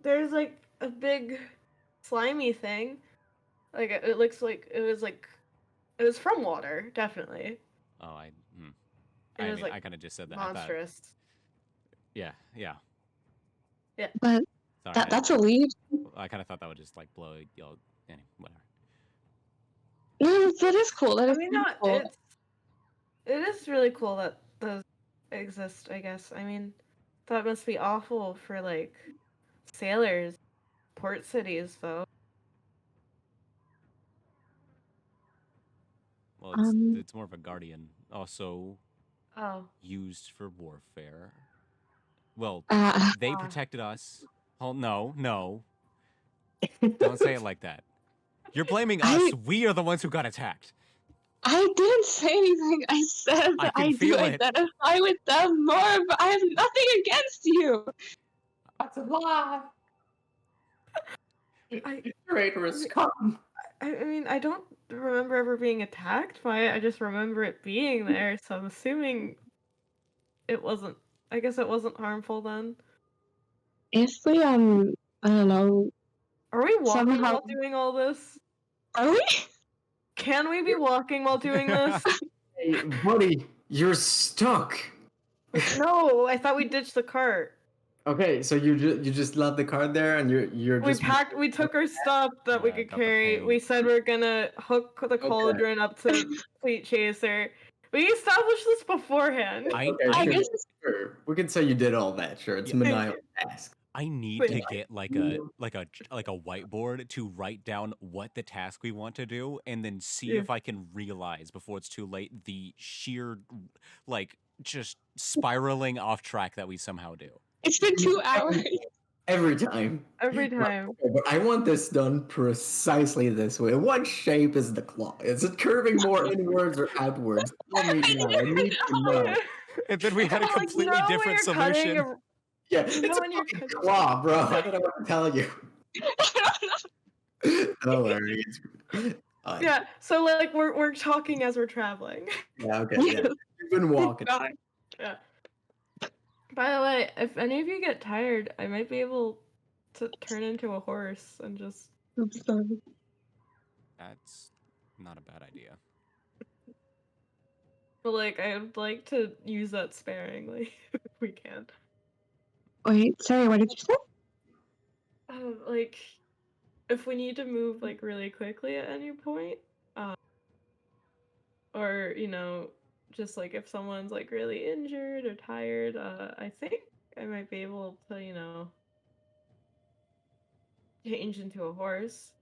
there's like a big slimy thing. Like it looks like it was from water, definitely. Oh, It I was mean, like I kind of just said that. monstrous. Yeah. Yeah. But Sorry, that's a lead. I kind of thought that would just like blow y'all. Anyway, whatever. No, that is cool. That I is mean, really not cool. it is really cool that those exist, I guess. I mean, that must be awful for like sailors, port cities, though. Well, Um, it's more of a guardian, also Oh. used for warfare. Well, uh, they protected us. Oh no, don't say it like that. You're blaming us. I We are the ones who got attacked. I didn't say anything. I said I that can I do feel it. identify with them more, but I have nothing against you. That's a lie. I Traitorous scum. I mean, I don't remember ever being attacked by it. I just remember it being there, so I'm assuming it wasn't. I guess it wasn't harmful then. If we I don't know, Are we walking somehow while doing all this? are we? Can we be walking while doing this? Hey, buddy, you're stuck. No, I thought we ditched the cart. Okay, so you just left the card there, and you're We just packed. We took our stuff that we Yeah, could got the carry. We paint. said we are gonna hook the cauldron up to Fleet Chaser. We established this beforehand. Okay, I sure, guess sure. We can say you did all that. Sure, it's Yeah. maniacal task. I need But- to get like a whiteboard to write down what the task we want to do, and then see Yeah. if I can realize before it's too late the sheer, like, just spiraling off track that we somehow do. it's been 2 hours. Every time. Every time. Okay, but I want this done precisely this way. What shape is the claw? Is it curving more inwards or outwards? Tell me now. I need to know. And then we had a Like, you completely know when different you're cutting solution. Yeah, You know it's a when you're fucking cutting- claw, bro. I don't know what to tell you. Hilarious. Yeah, so like we're talking as we're traveling. Yeah, okay. Yeah. You've been walking. God. Yeah. By the way, if any of you get tired, I might be able to turn into a horse and just. I'm sorry. That's not a bad idea. But like, I would like to use that sparingly if we can. Wait, sorry, what did you say? Like, if we need to move like really quickly at any point, or just like if someone's like really injured or tired, I think I might be able to change into a horse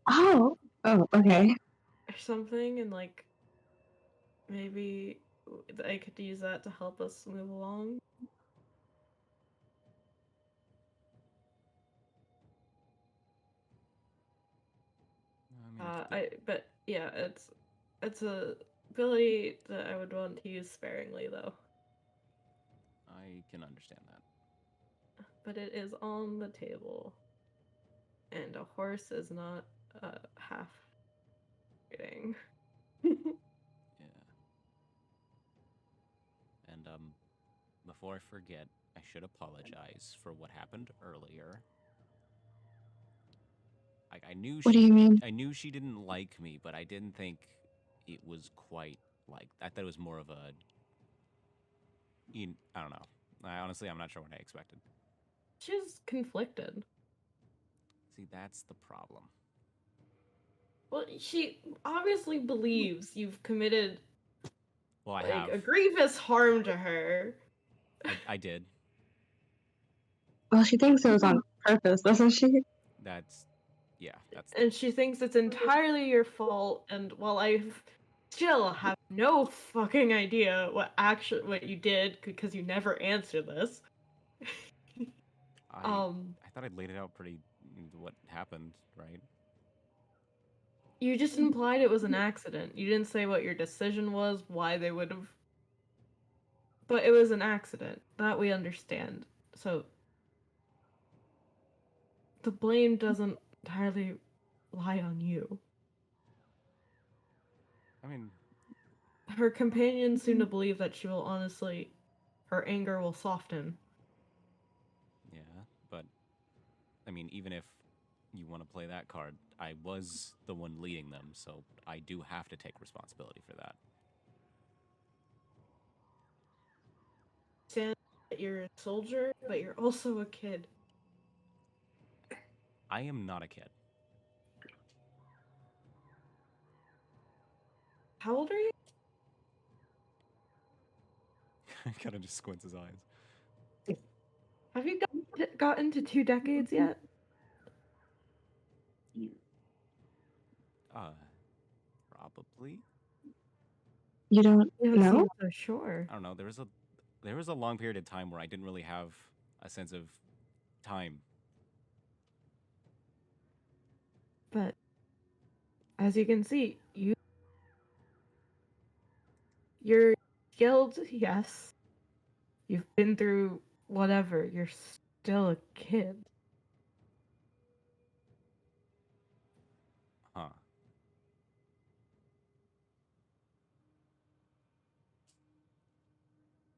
Oh, okay. or something, and like maybe I could use that to help us move along. I mean, But yeah, it's a ability that I would want to use sparingly though. I can understand that. But it is on the table, and a horse is not half riding. Yeah. And before I forget, I should apologize for what happened earlier. I knew What do you mean? I knew she didn't like me, but I didn't think it was quite like. I thought it was more of a. I don't know. I'm not sure what I expected. She's conflicted. See, that's the problem. Well, she obviously believes you've committed Well, I like have. a grievous harm to her. I did. Well, she thinks it was on purpose, doesn't she? That's. Yeah, that's. And she thinks it's entirely your fault, and while I still have no fucking idea what you did because you never answer this. I thought I'd laid it out pretty. What happened, right? You just implied it was an accident. You didn't say what your decision was, why they would have But it was an accident. That we understand. So the blame doesn't entirely lie on you. I mean, Her companions seem to believe that she will her anger will soften. yeah, but I mean, even if you want to play that card, I was the one leading them, so I do have to take responsibility for that. Understand that you're a soldier, but you're also a kid. I am not a kid. How old are you? Kind of just squints his eyes. Have you gotten to 2 decades yet? Probably. You don't You don't know? seem so sure. I don't know. There was a long period of time where I didn't really have a sense of time. But as you can see, you're skilled, yes. You've been through whatever. You're still a kid. Huh.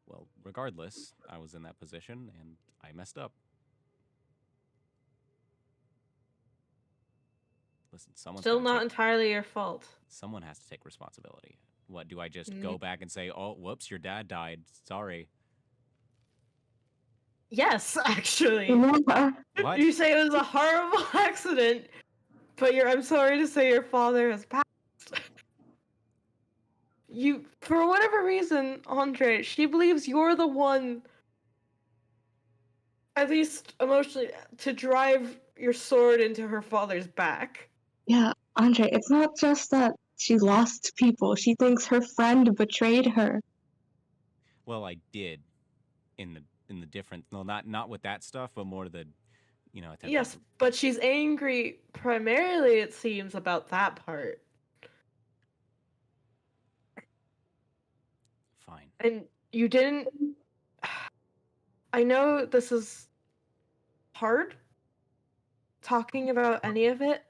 Well, regardless, I was in that position and I messed up. Listen, Still not entirely your fault. Someone has to take responsibility. What, do I just go back and say, oh, whoops, your dad died. Sorry. Yes, actually. What? You say it was a horrible accident, but I'm sorry to say your father has passed. For whatever reason, Andrei, she believes you're the one, at least emotionally, to drive your sword into her father's back. Yeah, Andrei, it's not just that she lost people. She thinks her friend betrayed her. Well, I did in the different, no, not with that stuff, but more the, Yes, but she's angry primarily, it seems, about that part. Fine. And you didn't... I know this is hard, talking about any of it,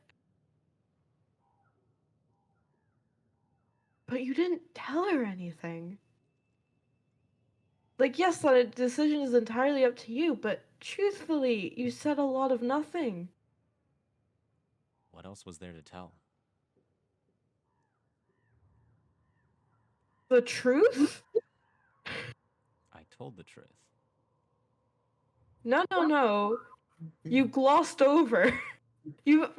but you didn't tell her anything. Like, yes, that decision is entirely up to you, but truthfully, you said a lot of nothing. What else was there to tell? The truth? I told the truth. No. You glossed over. You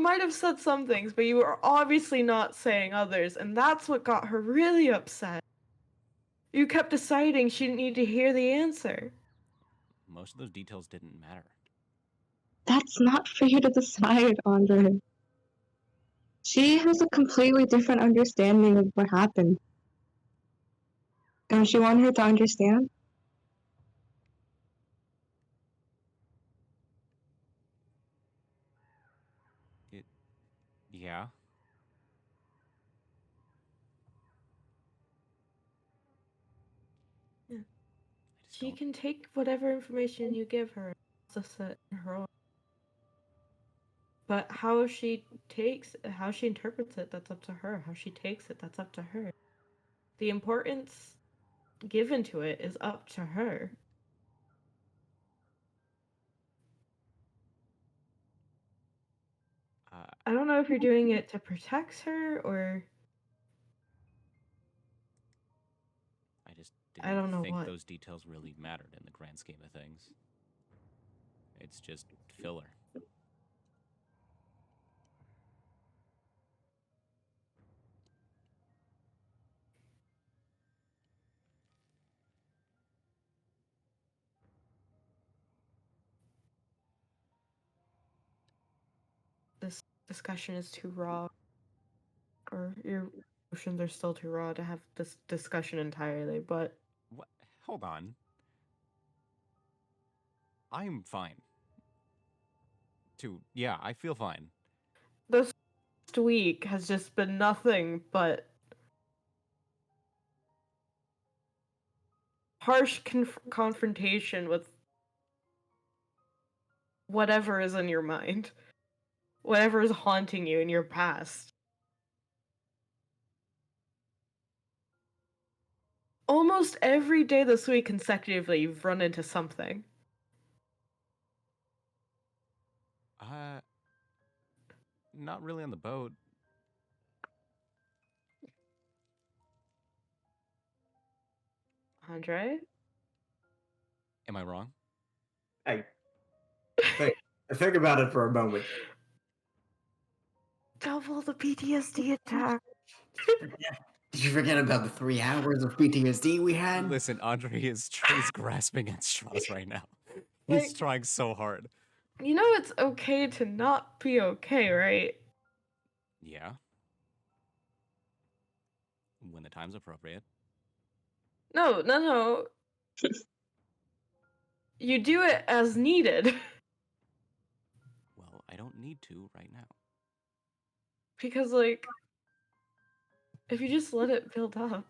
might have said some things, but you were obviously not saying others, and that's what got her really upset. You kept deciding she didn't need to hear the answer. Most of those details didn't matter. That's not for you to decide, Andrei. She has a completely different understanding of what happened. Don't you want her to understand? Yeah. She can take whatever information you give her and process it in her own. But how she interprets it, that's up to her. How she takes it, that's up to her. The importance given to it is up to her. I don't know if you're doing it to protect her or... I just didn't don't know think what. those details really mattered in the grand scheme of things. It's just filler. This discussion is too raw. Or your emotions are still too raw to have this discussion entirely, but... What? Hold on. I'm fine. Yeah, I feel fine. This week has just been nothing but harsh confrontation with whatever is in your mind, whatever is haunting you in your past. Almost every day this week consecutively, you've run into something. Not really on the boat. Andrei? Am I wrong? Hey, think about it for a moment. Double the PTSD attack. Did you forget about the 3 hours of PTSD we had? Listen, Andrei is grasping at straws right now. He's trying so hard. You know it's okay to not be okay, right? Yeah. When the time's appropriate. No. You do it as needed. Well, I don't need to right now. Because, like, if you just let it build up,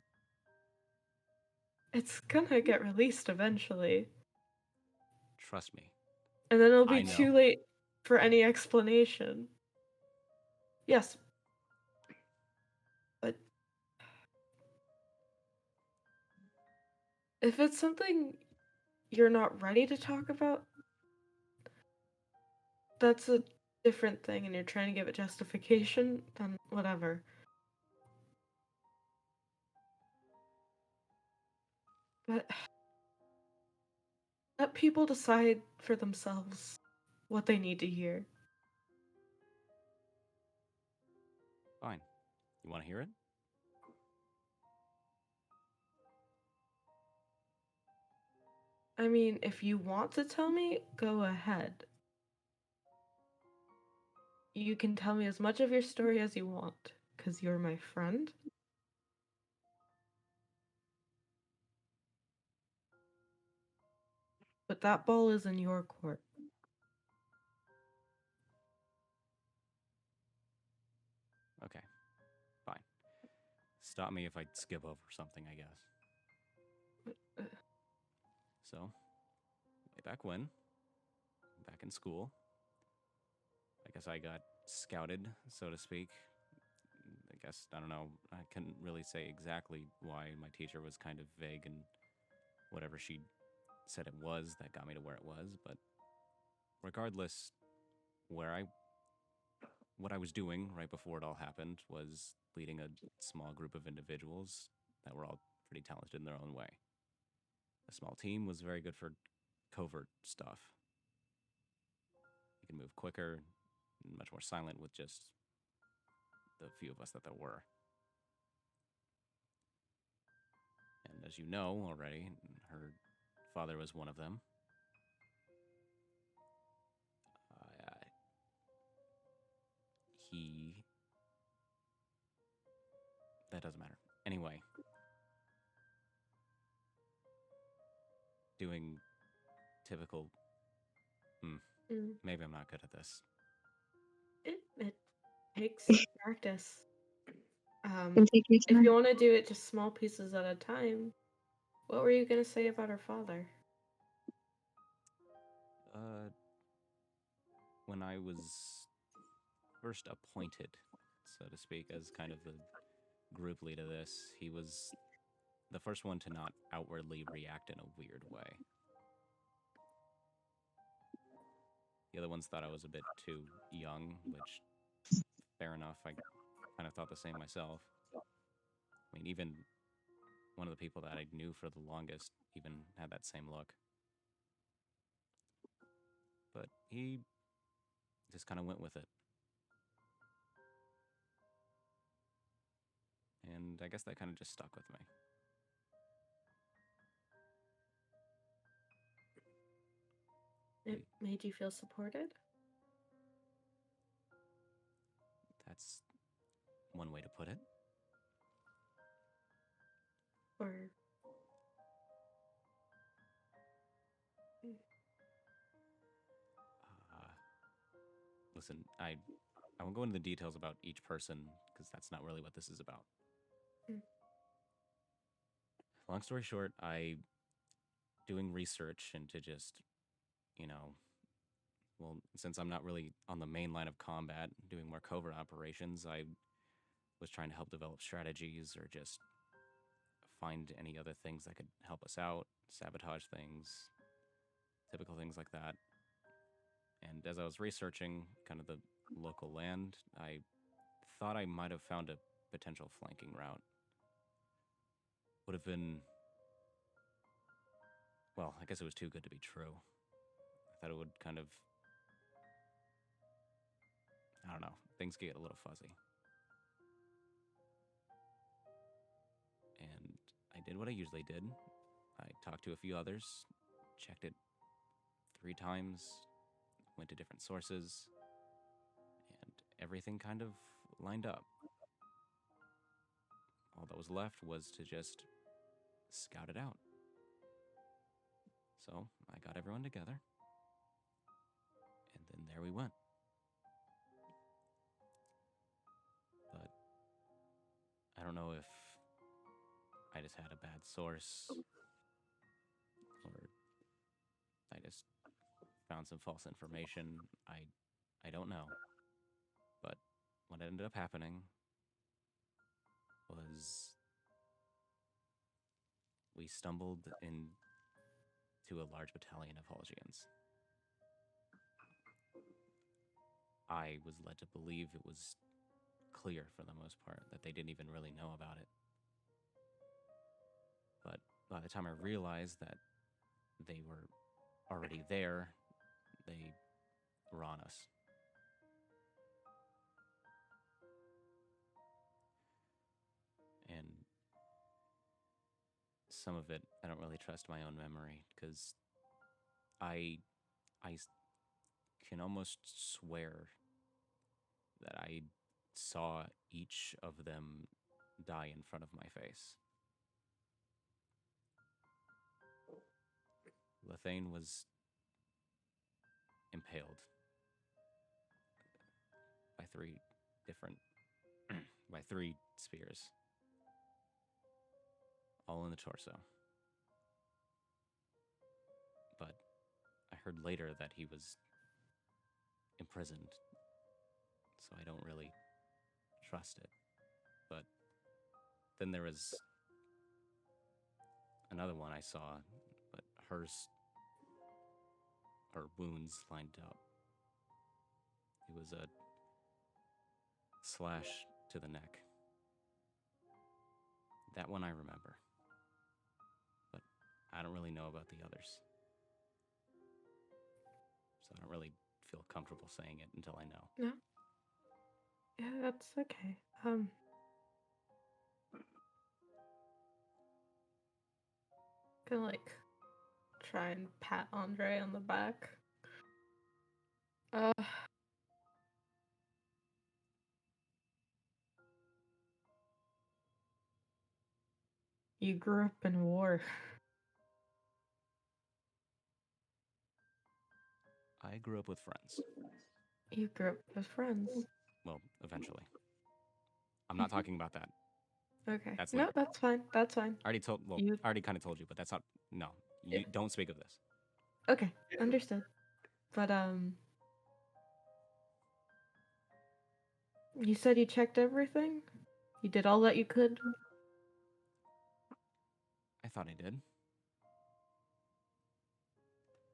it's gonna get released eventually. Trust me. And then it'll be too late for any explanation. Yes. But if it's something you're not ready to talk about, that's a different thing and you're trying to give it justification, then whatever. But let people decide for themselves what they need to hear. Fine. You want to hear it? I mean, if you want to tell me, go ahead. You can tell me as much of your story as you want, because you're my friend. But that ball is in your court. Okay. Fine. Stop me if I skip over something, I guess. So, way back when, back in school, I guess I got scouted, so to speak. I guess, I don't know, I couldn't really say exactly why. My teacher was kind of vague and whatever she said it was that got me to where it was, but regardless, what I was doing right before it all happened was leading a small group of individuals that were all pretty talented in their own way. A small team was very good for covert stuff. You can move quicker, much more silent with just the few of us that there were. And as you know already, her father was one of them. That doesn't matter. Anyway, doing typical. Maybe I'm not good at this. It takes practice. If you want to do it just small pieces at a time, what were you gonna say about her father? When I was first appointed, so to speak, as kind of the group lead of this, he was the first one to not outwardly react in a weird way. The other ones thought I was a bit too young, which, fair enough, I kind of thought the same myself. I mean, even one of the people that I knew for the longest even had that same look. But he just kind of went with it. And I guess that kind of just stuck with me. It made you feel supported? That's one way to put it. Or listen, I won't go into the details about each person because that's not really what this is about. Long story short, I doing research into just, well, since I'm not really on the main line of combat, doing more covert operations, I was trying to help develop strategies or just find any other things that could help us out, sabotage things, typical things like that. And as I was researching kind of the local land, I thought I might have found a potential flanking route. Would have been, well, I guess it was too good to be true. I thought it would kind of, I don't know, things get a little fuzzy. And I did what I usually did. I talked to a few others, checked it 3 times, went to different sources, and everything kind of lined up. All that was left was to just scout it out. So I got everyone together, and then there we went. But I don't know if I just had a bad source, or I just found some false information. I don't know. But what ended up happening was we stumbled into a large battalion of Holgians. I was led to believe it was clear for the most part that they didn't even really know about it. But by the time I realized that they were already there, they were on us. And some of it, I don't really trust my own memory, because I can almost swear that I saw each of them die in front of my face. Lethane was impaled by 3 different, by 3 spears, all in the torso. But I heard later that he was imprisoned, so I don't really trust it. But then there was another one I saw, but her wounds lined up. It was a slash to the neck. That one I remember, but I don't really know about the others. So I don't really feel comfortable saying it until I know. No. Yeah, that's okay. Gonna like try and pat Andrei on the back. You grew up in war. I grew up with friends. You grew up with friends. Well, eventually. I'm not talking about that. Okay. That's no, later. that's fine. That's fine. I already kind of told you, but that's not, no. You don't speak of this. Okay, understood. But you said you checked everything? You did all that you could? I thought I did.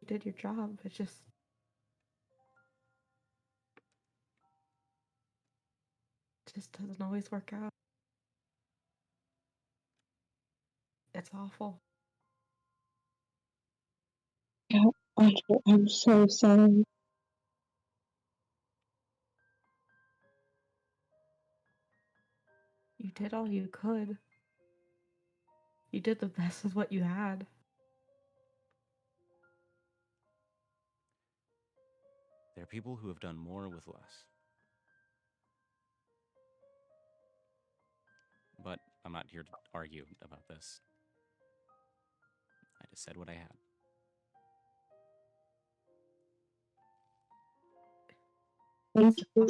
You did your job. It just doesn't always work out. It's awful. Yeah, I'm so sorry. You did all you could. You did the best with what you had. There are people who have done more with less. But I'm not here to argue about this. I just said what I had. Thank you.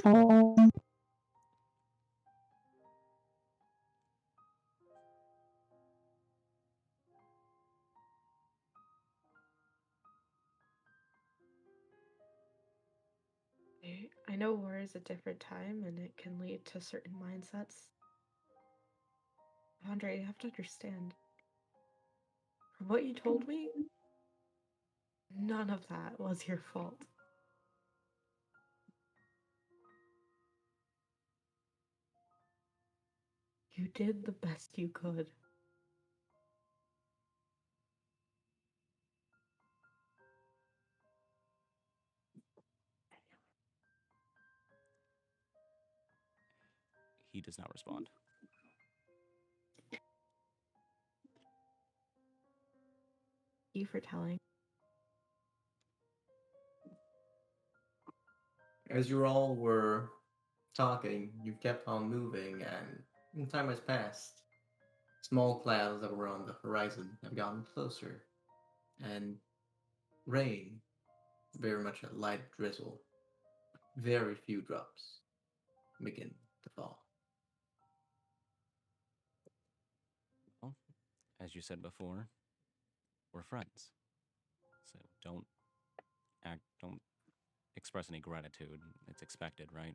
I know war is a different time and it can lead to certain mindsets. Andrei, you have to understand. From what you told me, none of that was your fault. You did the best you could. He does not respond. Thank you for telling. As you all were talking, you kept on moving, and time has passed. Small clouds that were on the horizon have gotten closer, and rain, very much a light drizzle, very few drops begin to fall. Well, as you said before, we're friends. So don't express any gratitude. It's expected, right?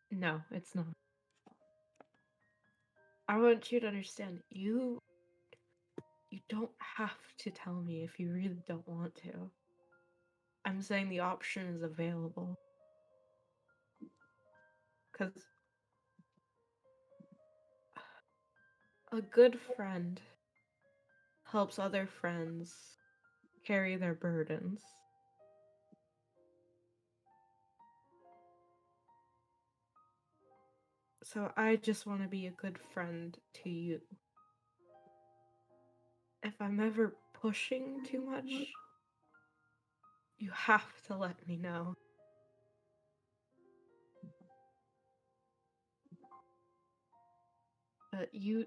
No, it's not. I want you to understand, you don't have to tell me if you really don't want to. I'm saying the option is available. Because a good friend helps other friends carry their burdens. So I just want to be a good friend to you. If I'm ever pushing too much, you have to let me know. But you...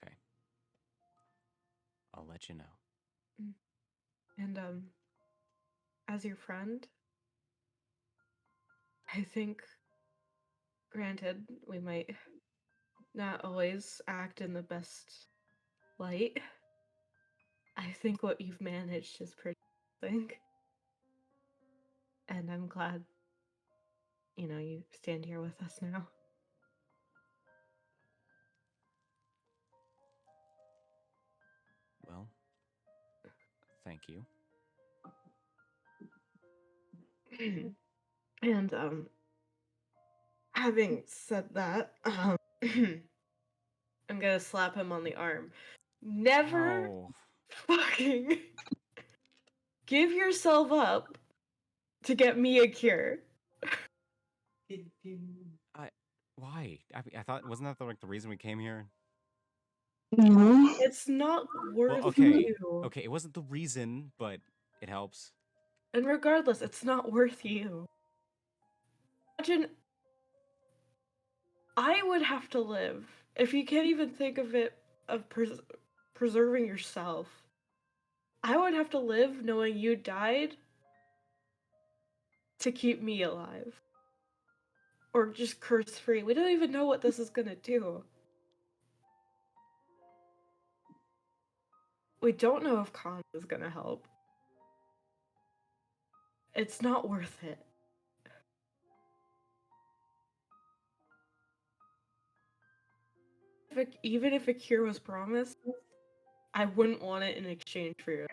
Okay. I'll let you know. And, as your friend, I think, granted, we might not always act in the best light. I think what you've managed is pretty amazing. And I'm glad, you stand here with us now. Well, thank you. And, having said that, I'm gonna slap him on the arm. Never fucking give yourself up to get me a cure. Why? I thought, wasn't that the reason we came here? No. It's not worth Well, okay. you. Okay, it wasn't the reason, but it helps. And regardless, it's not worth you. Imagine I would have to live if you can't even think of it of preserving yourself. I would have to live knowing you died to keep me alive. Or just curse free. We don't even know what this is gonna do. We don't know if Khan is gonna help. It's not worth it. Even if a cure was promised, I wouldn't want it in exchange for you.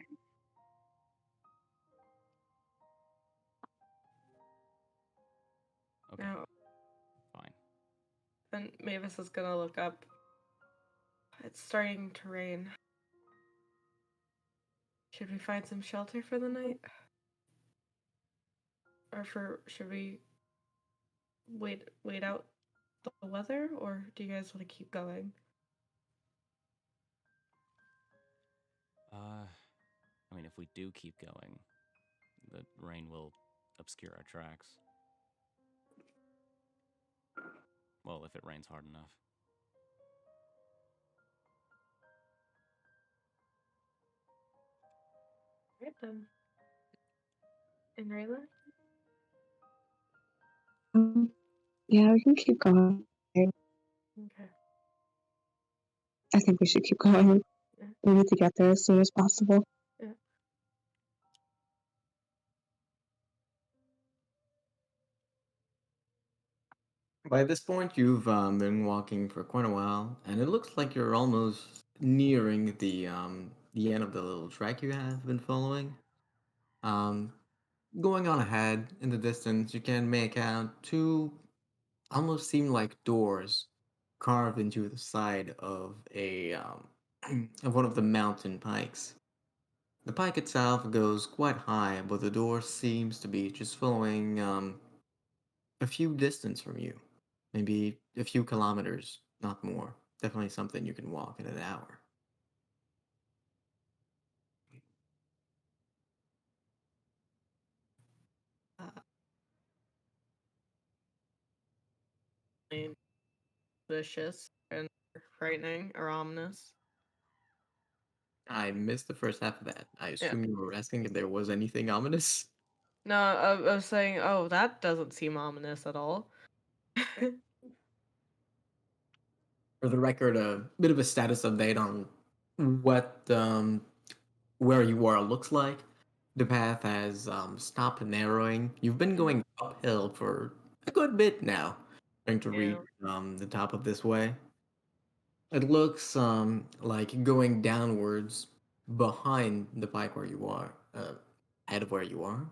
Okay. Now, fine. then Mavis is gonna look up. It's starting to rain. Should we find some shelter for the night? Should we wait out the weather, or do you guys want to keep going? I mean, if we do keep going, the rain will obscure our tracks. Well, if it rains hard enough. Right then. And Rayla? Yeah, we can keep going. Okay. I think we should keep going. Yeah. We need to get there as soon as possible. Yeah. By this point, you've been walking for quite a while, and it looks like you're almost nearing the end of the little track you have been following. Um, Going on ahead in the distance, you can make out two almost seem like doors carved into the side of a of one of the mountain pikes. The pike itself goes quite high, but the door seems to be just following a few distance from you. Maybe a few kilometers, not more. Definitely something you can walk in an hour. Vicious and frightening or ominous. I missed the first half of that. I assume you were asking if there was anything ominous. No, I was saying, oh, that doesn't seem ominous at all. For the record, a bit of a status update on what where you are looks like. The path has stopped narrowing. You've been going uphill for a good bit now, trying to reach the top of this way. It looks like going downwards behind the pike where you are, ahead of where you are.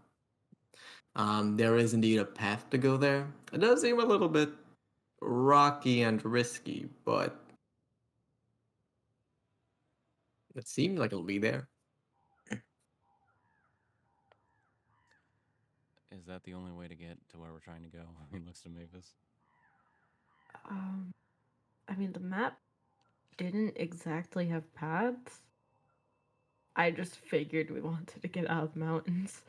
There is indeed a path to go there. It does seem a little bit rocky and risky, but it seems like it'll be there. Is that the only way to get to where we're trying to go? He looks to Mavis. I mean, the map didn't exactly have paths. I just figured we wanted to get out of the mountains.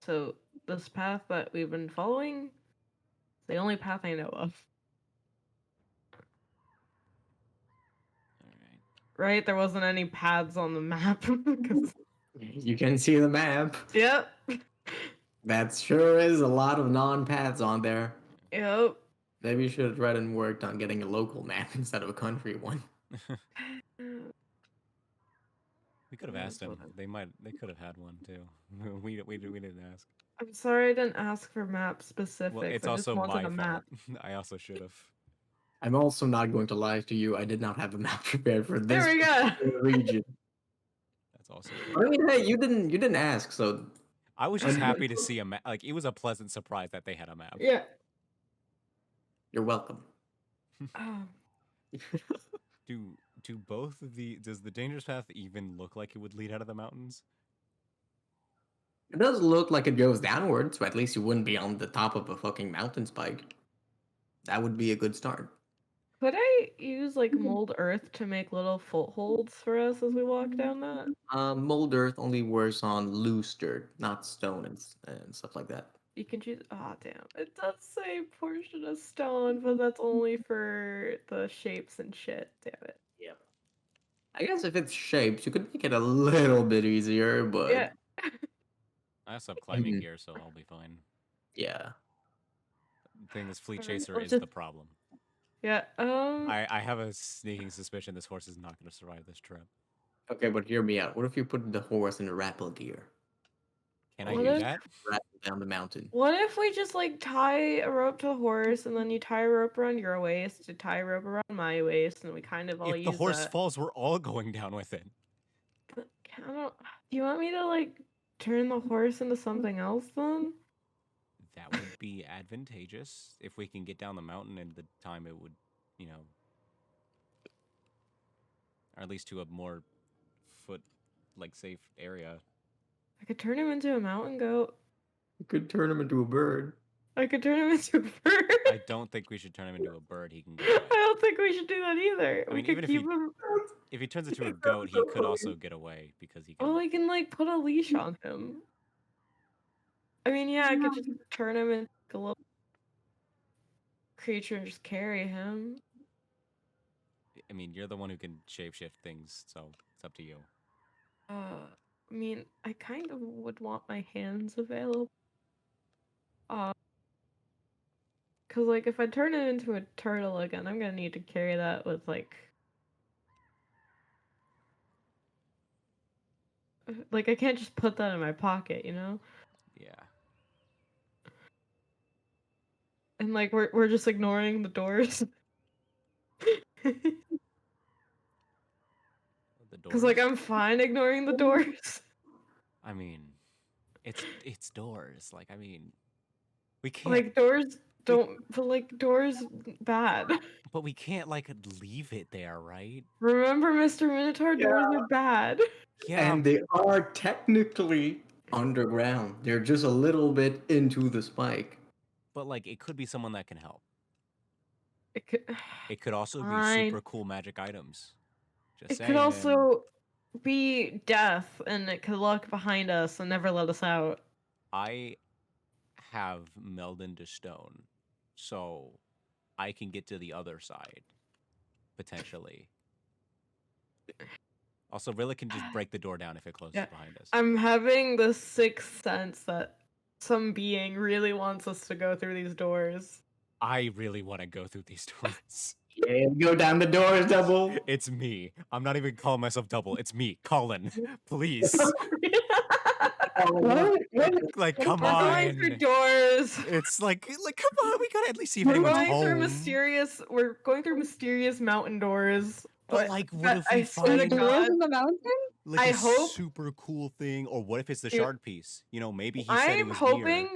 So this path that we've been following is the only path I know of. Right? There wasn't any paths on the map. You can see the map. Yep. That sure is a lot of non-paths on there. Yep. Maybe you should have read and worked on getting a local map instead of a country one. We could have asked them. They could have had one too. we didn't ask. I'm sorry I didn't ask for map specifics. Well, it's I just also wanted my a map. fault. I also should have. I'm also not going to lie to you. I did not have a map prepared for this There we go. region. That's also. I mean, hey, you didn't ask, so I was just happy to see a map. Like, it was a pleasant surprise that they had a map. Yeah. You're welcome. Do both of does the dangerous path even look like it would lead out of the mountains? It does look like it goes downwards, so at least you wouldn't be on the top of a fucking mountain spike. That would be a good start. Could I use like mold earth to make little footholds for us as we walk down that? Mold earth only works on loose dirt, not stone and stuff like that. You can choose. Oh, damn. It does say portion of stone, but that's only for the shapes and shit. Damn it. Yeah. I guess if it's shapes, you could make it a little bit easier, but yeah. I also have climbing gear, so I'll be fine. Yeah. The thing is, Fleet Chaser is the problem. Yeah. I have a sneaking suspicion this horse is not going to survive this trip. Okay, but hear me out. What if you put the horse in a rappel gear? Can I do that? Rappel down the mountain. What if we just like tie a rope to the horse and then you tie a rope around your waist, to tie a rope around my waist, and we kind of all use If the horse that. falls, we're all going down with it. Do you want me to like turn the horse into something else then? That would be advantageous if we can get down the mountain in the time it would, or at least to a more safe area. I could turn him into a mountain goat. You could turn him into a bird. I could turn him into a bird. I don't think we should turn him into a bird. He can get away. I don't think we should do that either. I mean, even if he turns into a goat, he could also get away because he can. Well, we can like put a leash on him. I mean, yeah, I could just turn him into a little creature and just carry him. I mean, you're the one who can shapeshift things, so it's up to you. I mean, I kind of would want my hands available. Cause like if I turn it into a turtle again, I'm gonna need to carry that with like I can't just put that in my pocket, you know? Yeah. And like we're just ignoring the doors. The Cause doors. like I'm fine ignoring the doors. I mean, it's doors. Like I mean, we can't. Like doors don't, but like doors bad. But we can't like leave it there, right? Remember, Mr. Minotaur, doors are bad. Yeah. And they are technically underground. They're just a little bit into the spike. But like, it could be someone that can help. It could, It could also Fine. be super cool magic items. Just It saying. could also be death, and it could look behind us and never let us out. I have melded to stone, so I can get to the other side, potentially. Also, Rilla can just break the door down if it closes behind us. I'm having the sixth sense that some being really wants us to go through these doors. I really want to go through these doors. Yeah, go down the doors, Double. It's me. I'm not even calling myself Double. It's me, Colin. Please. Like, come We're on. going through doors. It's like, come on. We gotta at least see if We're anyone's going home. We're going through mysterious mountain doors. But like, what if we swear to find Doors God, in the mountain? like I a hope- super cool thing? Or what if it's the Dude, shard piece? You know, maybe he said it was here.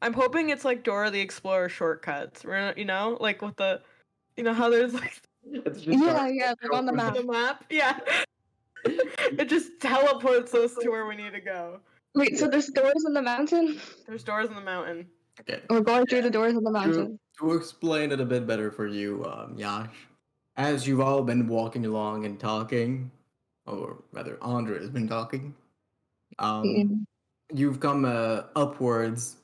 I'm hoping it's like Dora the Explorer shortcuts. You know, like with the, you know how there's like Yeah, like on the map. the map. Yeah, it just teleports us to where we need to go. Wait, so there's doors in the mountain? There's doors in the mountain. Okay. We're going through the doors in the mountain. To explain it a bit better for you, Yash, as you've all been walking along and talking, or rather, Andrei has been talking, you've come upwards,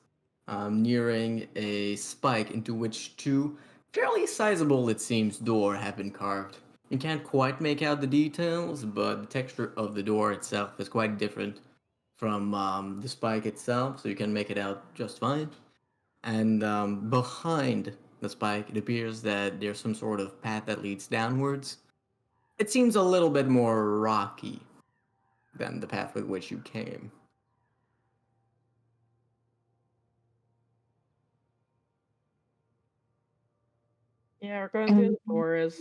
nearing a spike into which two fairly sizable, it seems, door have been carved. You can't quite make out the details, but the texture of the door itself is quite different from the spike itself, so you can make it out just fine. And behind the spike, it appears that there's some sort of path that leads downwards. It seems a little bit more rocky than the path with which you came. Yeah, we're going through the doors.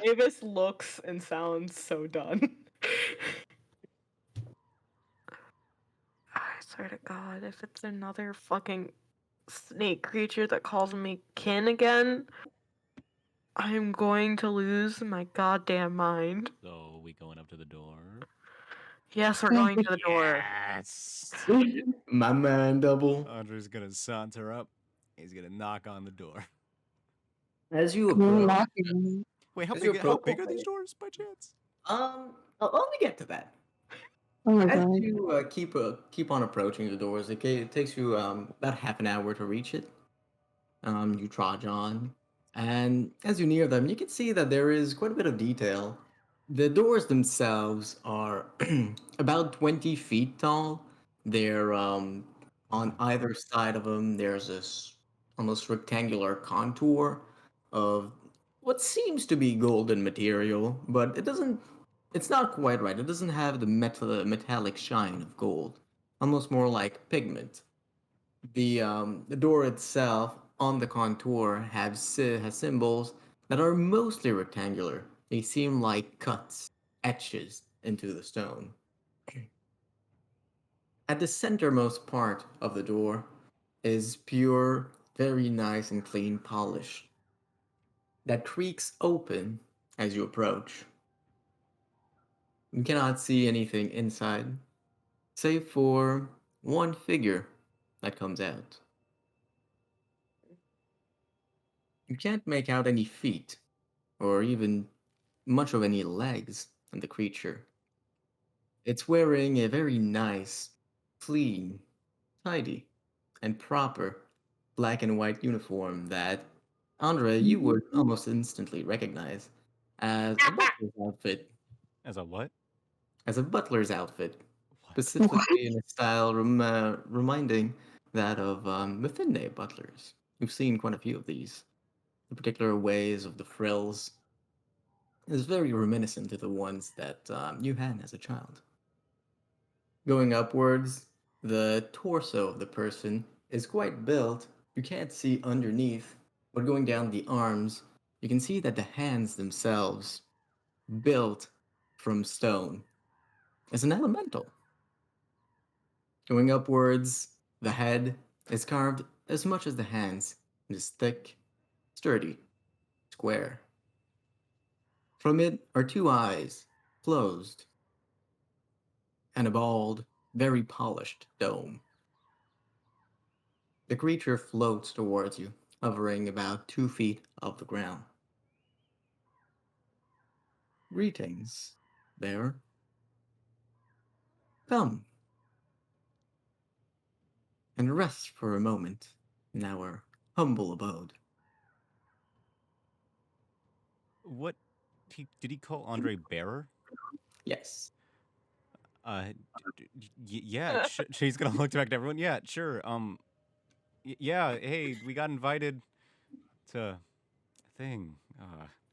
Avis looks and sounds so done. I swear to God, if it's another fucking snake creature that calls me kin again, I'm going to lose my goddamn mind. So, we going up to the door? Yes, we're going to the door. Yes. My man, Double. Andrei's gonna saunter up. He's gonna knock on the door. As you approach, Wait, how As you big approach- are these doors by chance? let me get to that. Oh my As god. you keep on approaching the doors, it takes you about half an hour to reach it. You trudge on, and as you near them, you can see that there is quite a bit of detail. The doors themselves are about 20 feet tall. They're on either side of them. There's this almost rectangular contour of what seems to be golden material, but it doesn't. It's not quite right. It doesn't have the metallic shine of gold. Almost more like pigment. The door itself on the contour has symbols that are mostly rectangular. They seem like cuts, etches into the stone. At the centermost part of the door is pure, very nice and clean polish that creaks open as you approach. You cannot see anything inside, save for one figure that comes out. You can't make out any feet, or even much of any legs on the creature. It's wearing a very nice, clean, tidy, and proper black and white uniform that, Andrei, you would almost instantly recognize as a butler's outfit. As a what? as a butler's outfit, What? specifically in a style reminding that of Mithinde butlers. You've seen quite a few of these. The particular ways of the frills is very reminiscent to the ones that you had as a child. Going upwards, the torso of the person is quite built. You can't see underneath, but going down the arms, you can see that the hands themselves, built from stone, is an elemental. Going upwards, the head is carved as much as the hands. It is thick, sturdy, square. From it are two eyes, closed, and a bald, very polished dome. The creature floats towards you, hovering about 2 feet off the ground. Greetings, there. Come and rest for a moment in our humble abode. What? Did he call Andrei bearer? Yes. Yeah. She's gonna look back to everyone. Yeah, sure. Yeah. Hey, we got invited to a thing.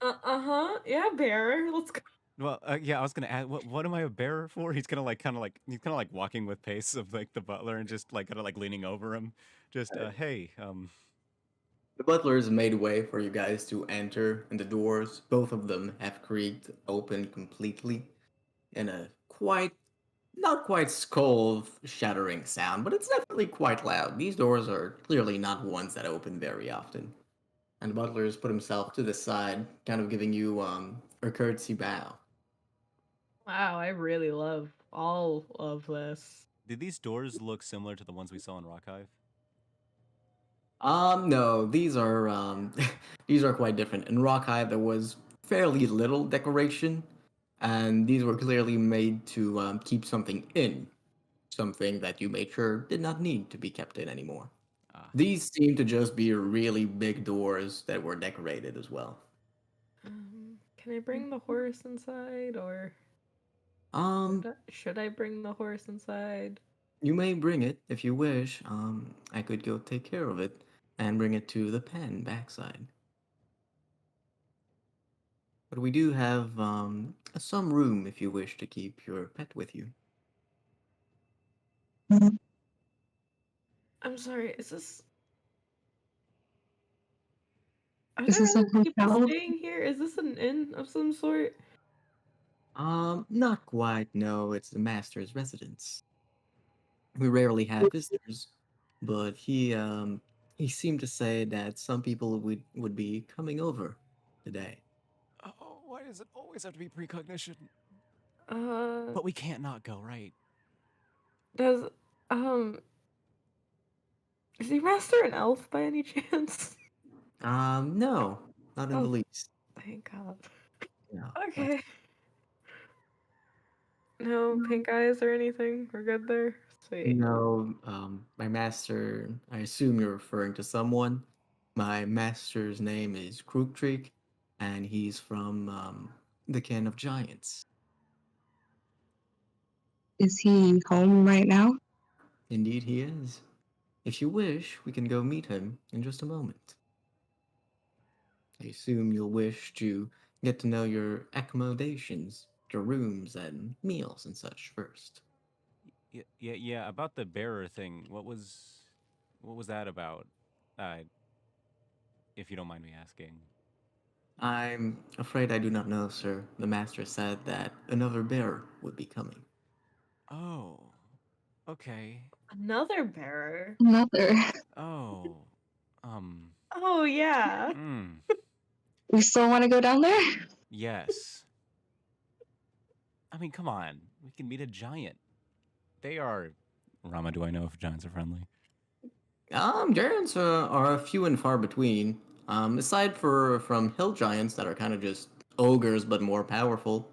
Uh-huh. Yeah, bear. Let's go. Well, yeah, I was gonna ask, what am I a bearer for? He's gonna like, kind of like, he's kind of like walking with pace of like the butler and just like kind of like leaning over him. Just, hey, The butlers made way for you guys to enter, and the doors, both of them, have creaked open completely in a quite, not quite skull shattering sound, but it's definitely quite loud. These doors are clearly not ones that open very often. And the butler's put himself to the side, kind of giving you a courtesy bow. Wow, I really love all of this. did these doors look similar to the ones we saw in Rock Hive? No, these are these are quite different. In Rock Hive, there was fairly little decoration, and these were clearly made to keep something in, something that you made sure did not need to be kept in anymore. Ah, These seem to just be really big doors that were decorated as well. Can I bring the horse inside, or Um, should I bring the horse inside? you may bring it if you wish. I could go take care of it and bring it to the pen backside. But we do have some room if you wish to keep your pet with you. I'm sorry, are Is there this a other people hotel? staying here? Is this an inn of some sort? Not quite. No, it's the master's residence. We rarely have visitors, but he seemed to say that some people would be coming over today. oh, why does it always have to be precognition? Uh, But we can't not go, right? does um is the master an elf by any chance? No, not in the Oh, least. thank God. No. Okay. No pink eyes or anything. We're good there. Sweet. No, my master, I assume you're referring to someone. My master's name is Krugtreek, and he's from the kin of giants. Is he home right now? Indeed, he is. If you wish, we can go meet him in just a moment. I assume you'll wish to get to know your accommodations, your rooms, and meals and such first. Yeah. About the bearer thing, what was that about? Uh, if you don't mind me asking. I'm afraid I do not know, sir. The master said that another bearer would be coming. Oh, okay. Another bearer. Another. Oh, um, Oh yeah. mm, We still want to go down there? yes. I mean, come on. We can meet a giant. They are. Rama, do I know if giants are friendly? Giants are few and far between. Aside from hill giants that are kind of just ogres but more powerful,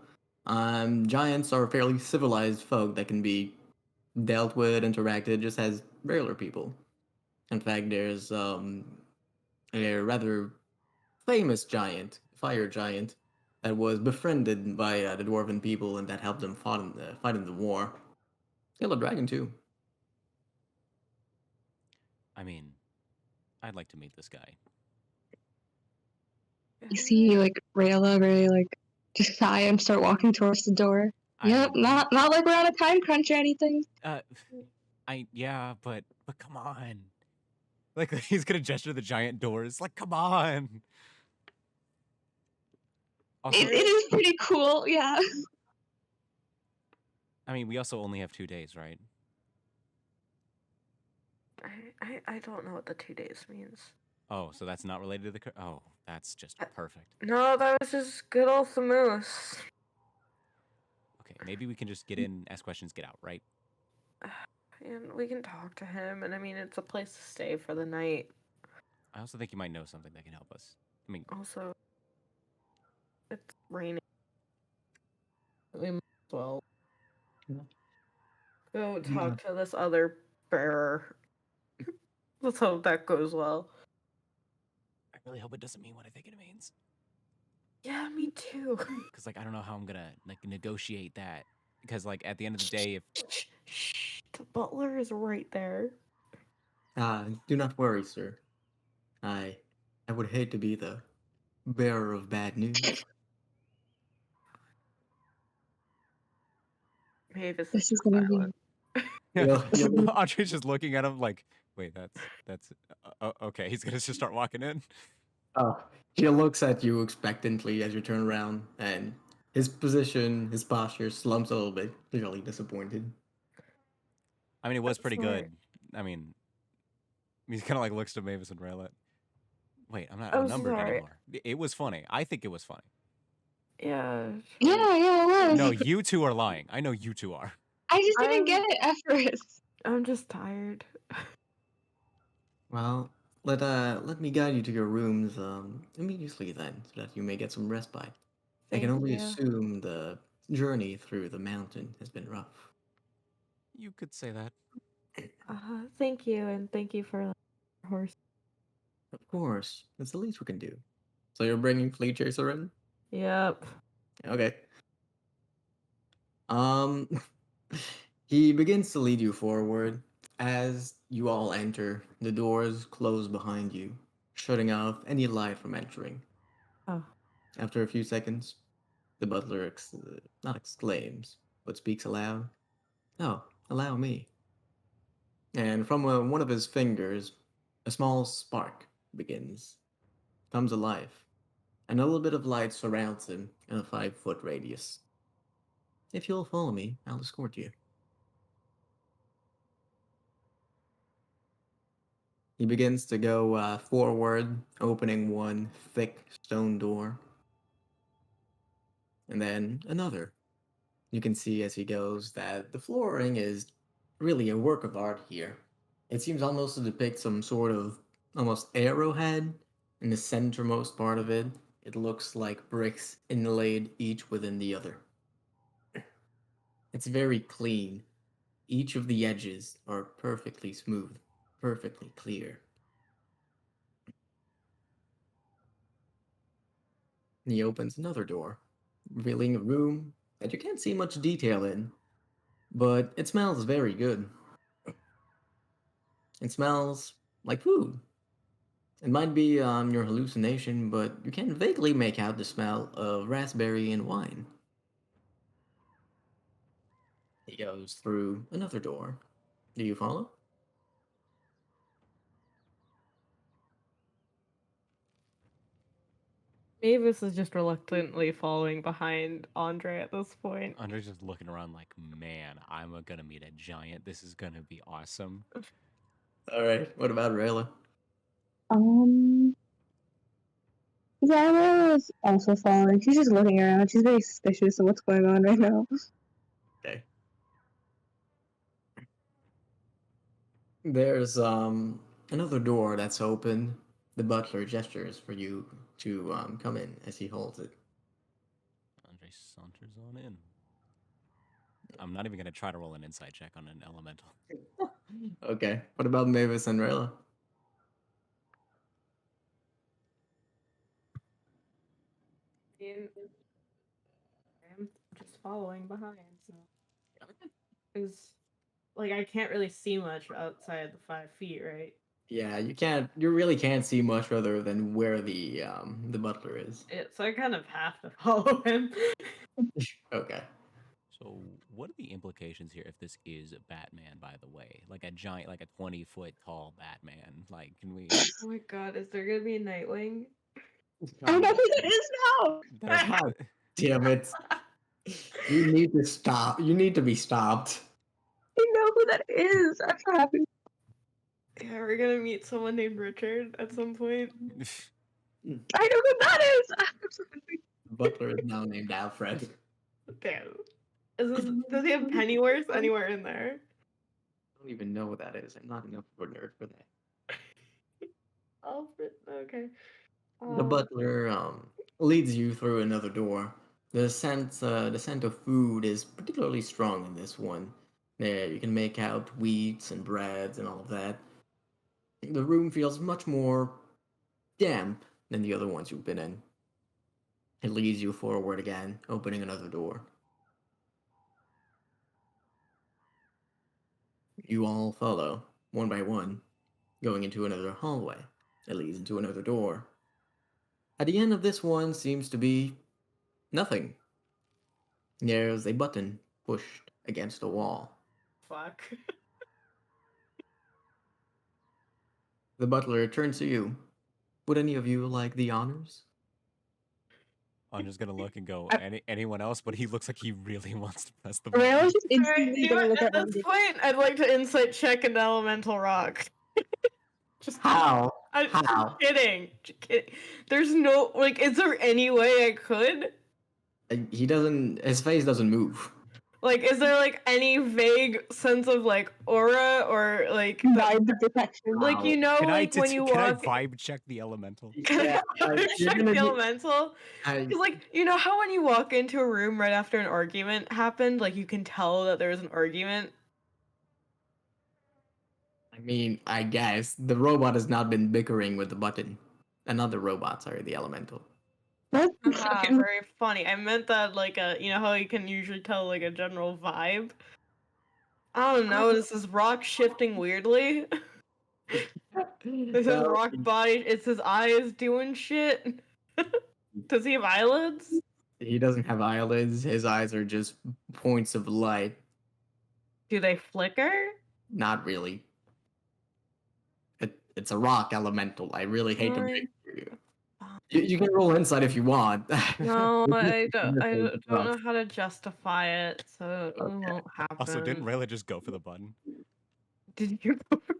giants are fairly civilized folk that can be dealt with, interacted just as regular people. In fact, there's a rather famous giant, fire giant, that was befriended by the dwarven people and that helped them fight in the war. Kill a dragon too. I mean, I'd like to meet this guy. You see, like, Rayla really, like, just sigh and start walking towards the door. Yep, not like we're on a time crunch or anything. Yeah, but come on. Like, he's gonna gesture the giant doors. Like, come on. Also, It is pretty cool, yeah. I mean, we also only have 2 days, right? I don't know what the 2 days means. Oh, so that's not related to the... Oh, that's just perfect. No, that was just good old Samus. Okay, maybe we can just get in, ask questions, get out, right? And we can talk to him, and I mean, it's a place to stay for the night. I also think you might know something that can help us. I mean... Also, it's raining. We might as well go talk to this other bearer. Let's hope that goes well. I really hope it doesn't mean what I think it means. Yeah, me too. Because, like, I don't know how I'm gonna, like, negotiate that. Because, like, at the end of the day, if... Shh, the butler is right there. Do not worry, sir. I would hate to be the bearer of bad news. Mavis This is gonna be... Andrei's just looking at him like, wait, that's okay. He's gonna just start walking in. Oh, he looks at you expectantly as you turn around, and his position, his posture slumps a little bit, clearly disappointed. I mean, it was pretty good. I mean, he kind of like looks to Mavis and Rayla. Wait, I'm not outnumbered anymore. It was funny. I think it was funny. Yeah. Yeah, it was. No, you two are lying. I know you two are. I just didn't get it at first. I'm just tired. Well, let me guide you to your rooms immediately then, so that you may get some respite. I can only assume the journey through the mountain has been rough. You could say that. Thank you, and thank you for the horse. Of course, that's the least we can do. So you're bringing Flea Chaser in? Yep. Okay. He begins to lead you forward. As you all enter, the doors close behind you, shutting off any light from entering. Oh. After a few seconds, the butler not exclaims, but speaks aloud. Oh, allow me. And from one of his fingers, a small spark comes alive, and a little bit of light surrounds him in a 5-foot radius. If you'll follow me, I'll escort you. He begins to go forward, opening one thick stone door, and then another. You can see as he goes that the flooring is really a work of art here. It seems almost to depict some sort of almost arrowhead in the centermost part of it. It looks like bricks inlaid each within the other. It's very clean. Each of the edges are perfectly smooth, perfectly clear. He opens another door, revealing a room that you can't see much detail in, but it smells very good. It smells like food. It might be your hallucination, but you can vaguely make out the smell of raspberry and wine. He goes through another door. Do you follow? Mavis is just reluctantly following behind Andrei at this point. Andrei's just looking around like, man, I'm gonna meet a giant. This is gonna be awesome. All right. What about Rayla? Yeah, Rayla's also following. She's just looking around. She's very suspicious of what's going on right now. Okay. There's another door that's open. The butler gestures for you to come in as he holds it. Andrei saunters on in. I'm not even gonna try to roll an insight check on an elemental. Okay. What about Mavis and Rayla? following behind, so is like I can't really see much outside the 5 feet, right? Yeah, you really can't see much further than where the butler is. So I kind of have to follow him. Okay. So, what are the implications here if this is Batman, by the way? Like a giant, like a 20-foot tall Batman? Like, can we. Oh my god, is there gonna be a Nightwing? I know who that is now. God damn it. You need to stop. You need to be stopped. I know who that is. I'm so happy. Yeah, we're gonna meet someone named Richard at some point. I know who that is. I'm so happy. The butler is now named Alfred. Damn. Does he have Pennyworth anywhere in there? I don't even know what that is. I'm not enough of a nerd for that. Alfred. Okay. The butler leads you through another door. The scent of food is particularly strong in this one. There, you can make out wheats and breads and all of that. The room feels much more damp than the other ones you've been in. It leads you forward again, opening another door. You all follow, one by one, going into another hallway. It leads into another door. At the end of this one seems to be nothing. There's a button pushed against the wall. Fuck. The butler turns to you. Would any of you like the honors? I'm just gonna look and go, anyone else? But he looks like he really wants to press the I button. was just instantly gonna look At at this Andy. point, I'd like to insight check into Elemental Rock. Just How? I'm How? kidding. Just kidding. There's no like. Is there any way I could? He doesn't. His face doesn't move. Like, is there like any vague sense of like aura or like Vibe the protection. like you know Can like when you can I walk? vibe check the elemental? Yeah, you're Check gonna the need- elemental. I, 'Cause, like, you know how when you walk into a room right after an argument happened, like you can tell that there was an argument. I mean, I guess the robot has not been bickering with the button. Another robot, sorry, the elemental. What? Very funny. I meant that like you know how you can usually tell like a general vibe. I don't know. This is rock shifting weirdly. This is No, rock body. It's his eyes doing shit. Does he have eyelids? he doesn't have eyelids. His eyes are just points of light. Do they flicker? Not really. It's a rock elemental. I really hate to Fine. break it for you. You can roll insight if you want. No, I don't It's rough. know how to justify it, so it won't happen. Also, didn't Rayla just go for the button? Did you?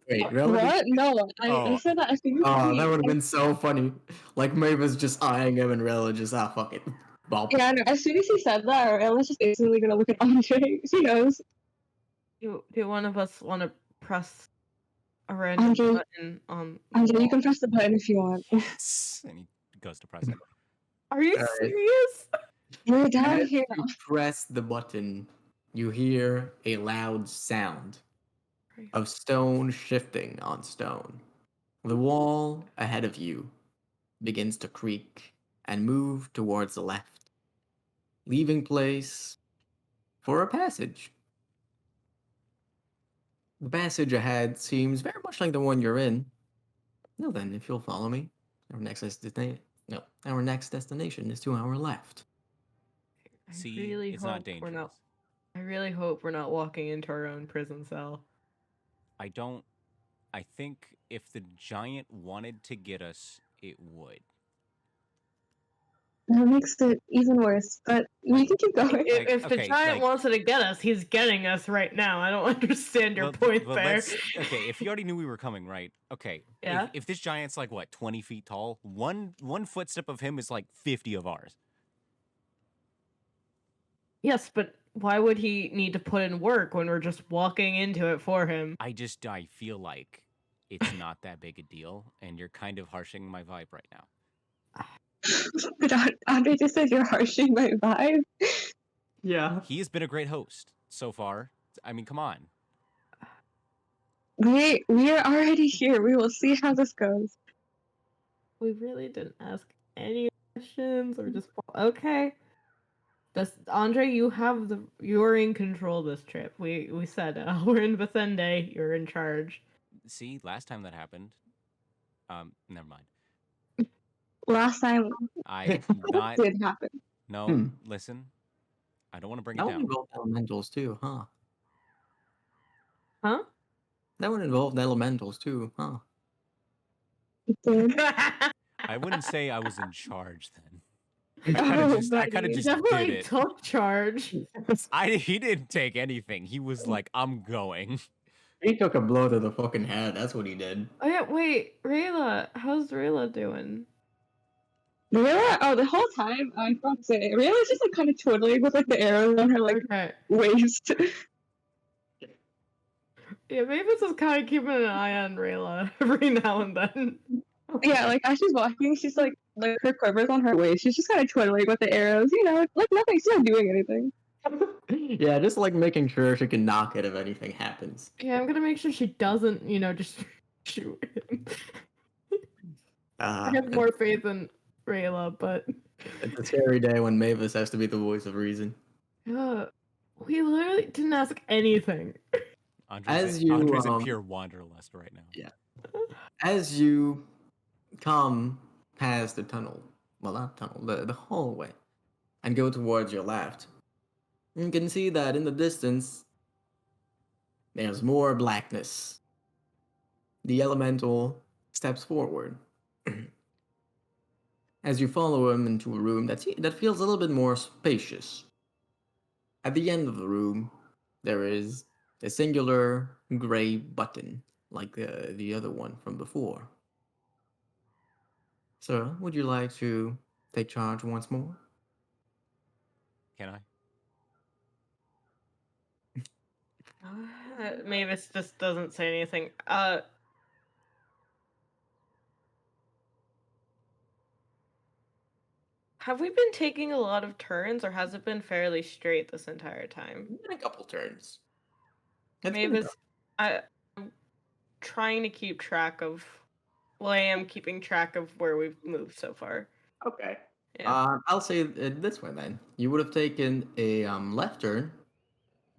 Wait, really? What? No, I Oh. said that. I think Oh, that would have been so funny. Like Mavis just eyeing him and Rella just fuck it. Bop. Yeah, no, as soon as he said that, Ella's just instantly gonna look at Andre. She knows. Do one of us want to press a random Andre- button on? the Andre, you wall? can press the button if you want. Yes. And he goes to press it. Are you Alright. serious? We're down As here. you press the button, you hear a loud sound of stone shifting on stone. The wall ahead of you begins to creak and move towards the left, leaving place for a passage. The passage ahead seems very much like the one you're in. Now then, if you'll follow me, our next destination is to our left. See, really it's not hope we're dangerous. I really hope we're not walking into our own prison cell. I think if the giant wanted to get us, it would. That makes it even worse, but we can keep going. If the okay, giant like- wants to get us, he's getting us right now. I don't understand your Well, point well, there. Okay, if you already knew we were coming, right? Okay. Yeah. If this giant's like what, 20 feet tall, one footstep of him is like 50 of ours. Yes, but why would he need to put in work when we're just walking into it for him? I feel like it's not that big a deal, and you're kind of harshing my vibe right now. But Andre just said you're harshing my vibe. Yeah. He has been a great host so far. I mean, come on. We are already here. We will see how this goes. We really didn't ask any questions or just okay. Andre, you're in control this trip. We said we're in Vicende, you're in charge. See, last time that happened. Never mind. Last time I not did happen. no. Listen, I don't want to bring it That would down. involve elementals too, huh? Huh? That would involve elementals too, huh? It did. I wouldn't say I was in charge then. Oh, I kind of buddy. just Definitely did it. took charge. He didn't take anything. He was like, I'm going. He took a blow to the fucking head. That's what he did. Oh yeah, wait, Rayla, how's Rayla doing? Rayla, oh, the whole time I forgot to say, Rayla's just like kind of twiddling with like the arrows on her like Okay. waist. Yeah, Mavis is kind of keeping an eye on Rayla every now and then. Yeah, like as she's walking, she's like her quiver's on her waist. She's just kind of twiddling with the arrows, you know, like nothing. She's not doing anything. Yeah, just like making sure she can knock it if anything happens. Yeah, I'm gonna make sure she doesn't, just shoot him. I have more faith in Rayla, but It's a scary day when Mavis has to be the voice of reason. we literally didn't ask anything. Andre's in pure wanderlust right now. Yeah. As you come past the tunnel, well, not tunnel, the hallway, and go towards your left, you can see that in the distance, there's more blackness. The elemental steps forward. As you follow him into a room that feels a little bit more spacious. At the end of the room, there is a singular gray button, like the other one from before. Sir, would you like to take charge once more? Can I? Mavis just doesn't say anything. Have we been taking a lot of turns, or has it been fairly straight this entire time? A couple turns. Mavis, I'm trying to keep track of. Well, I am keeping track of where we've moved so far. Okay. Yeah. I'll say it this way then. You would have taken a left turn,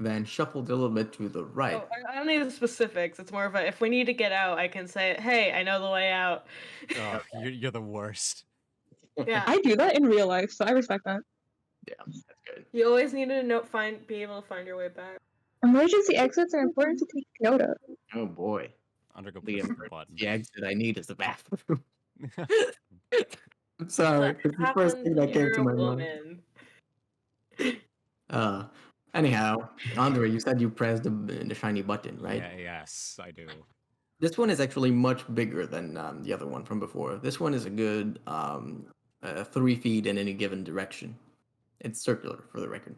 then shuffled a little bit to the right. Oh, I don't need the specifics. It's more of a, if we need to get out, I can say, hey, I know the way out. Oh, you're the worst. Yeah. I do that in real life, so I respect that. Yeah, that's good. You always need to be able to find your way back. Emergency exits are important to take note of. Oh boy. Undergo The press the button. exit I need is the bathroom. I'm sorry. It's the first thing that came to my mind. Anyhow, Andre, you said you pressed the shiny button, right? Yeah, yes, I do. This one is actually much bigger than the other one from before. This one is a good 3 feet in any given direction. It's circular, for the record.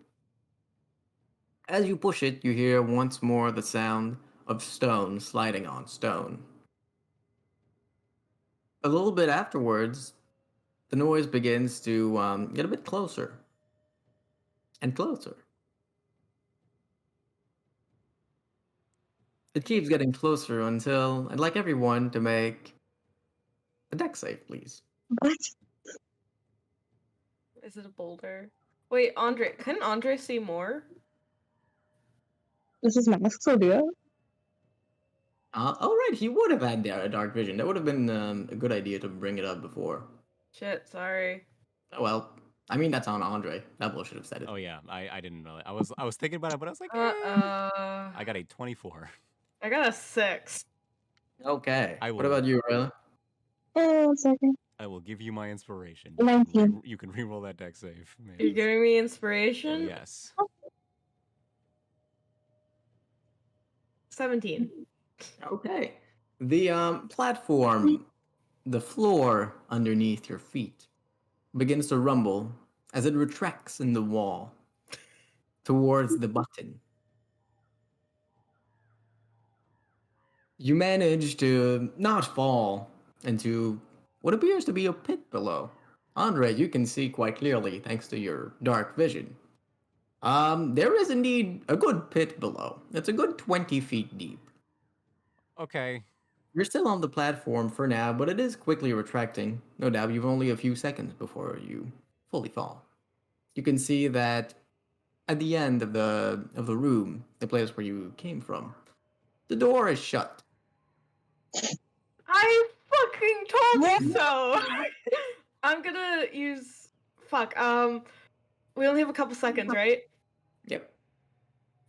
As you push it, you hear once more the sound of stone sliding on stone. A little bit afterwards, the noise begins to get a bit closer and closer. It keeps getting closer until I'd like everyone to make a deck save, please. What? Is it a boulder? Wait, Andre, couldn't Andre see more? This is Mask, so do it. Oh, right, he would have had dark vision. That would have been a good idea to bring it up before. Shit, sorry. Oh, well, I mean, that's on Andre. Double should have said it. Oh yeah, I didn't really. I was thinking about it, but I was like, I got a 24. I got a 6. Okay. I What will. about you, Rayla? 1 second. I will give you my inspiration. 19. You can reroll that deck save. You're giving me inspiration? Yes. 17. Okay. The platform, the floor underneath your feet, begins to rumble as it retracts in the wall towards the button. You manage to not fall into what appears to be a pit below. Andre, you can see quite clearly thanks to your dark vision. There is indeed a good pit below. It's a good 20 feet deep. Okay. You're still on the platform for now, but it is quickly retracting. No doubt you've only a few seconds before you fully fall. you can see that at the end of the room, the place where you came from, the door is shut. I fucking told What? you so. I'm gonna use. Fuck. We only have a couple seconds, right? Yep.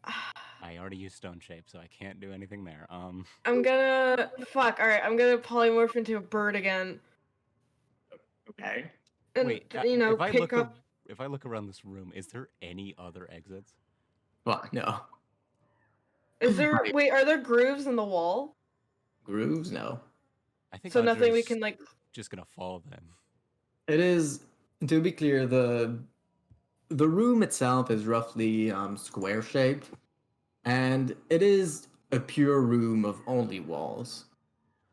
I already used stone shape, so I can't do anything there. I'm gonna. Fuck. All right. I'm gonna polymorph into a bird again. Okay. And Wait, pick up. if I look around this room, is there any other exits? Well, no. Is there? Wait, are there grooves in the wall? Grooves? No. I think So nothing we Andrei's can like. just gonna fall then. It is, to be clear, the room itself is roughly square shaped, and it is a pure room of only walls.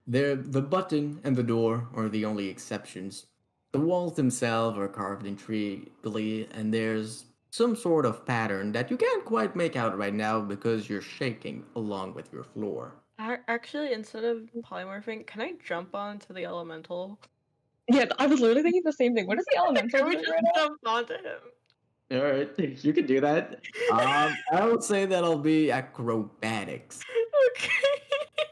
The button and the door are the only exceptions. The walls themselves are carved intricately, and there's some sort of pattern that you can't quite make out right now because you're shaking along with your floor. Actually, instead of polymorphing, can I jump onto the elemental? Yeah, I was literally thinking the same thing. What is the elemental Can we doing just right now? jump onto him? All right, you can do that. I would say that'll be acrobatics. Okay.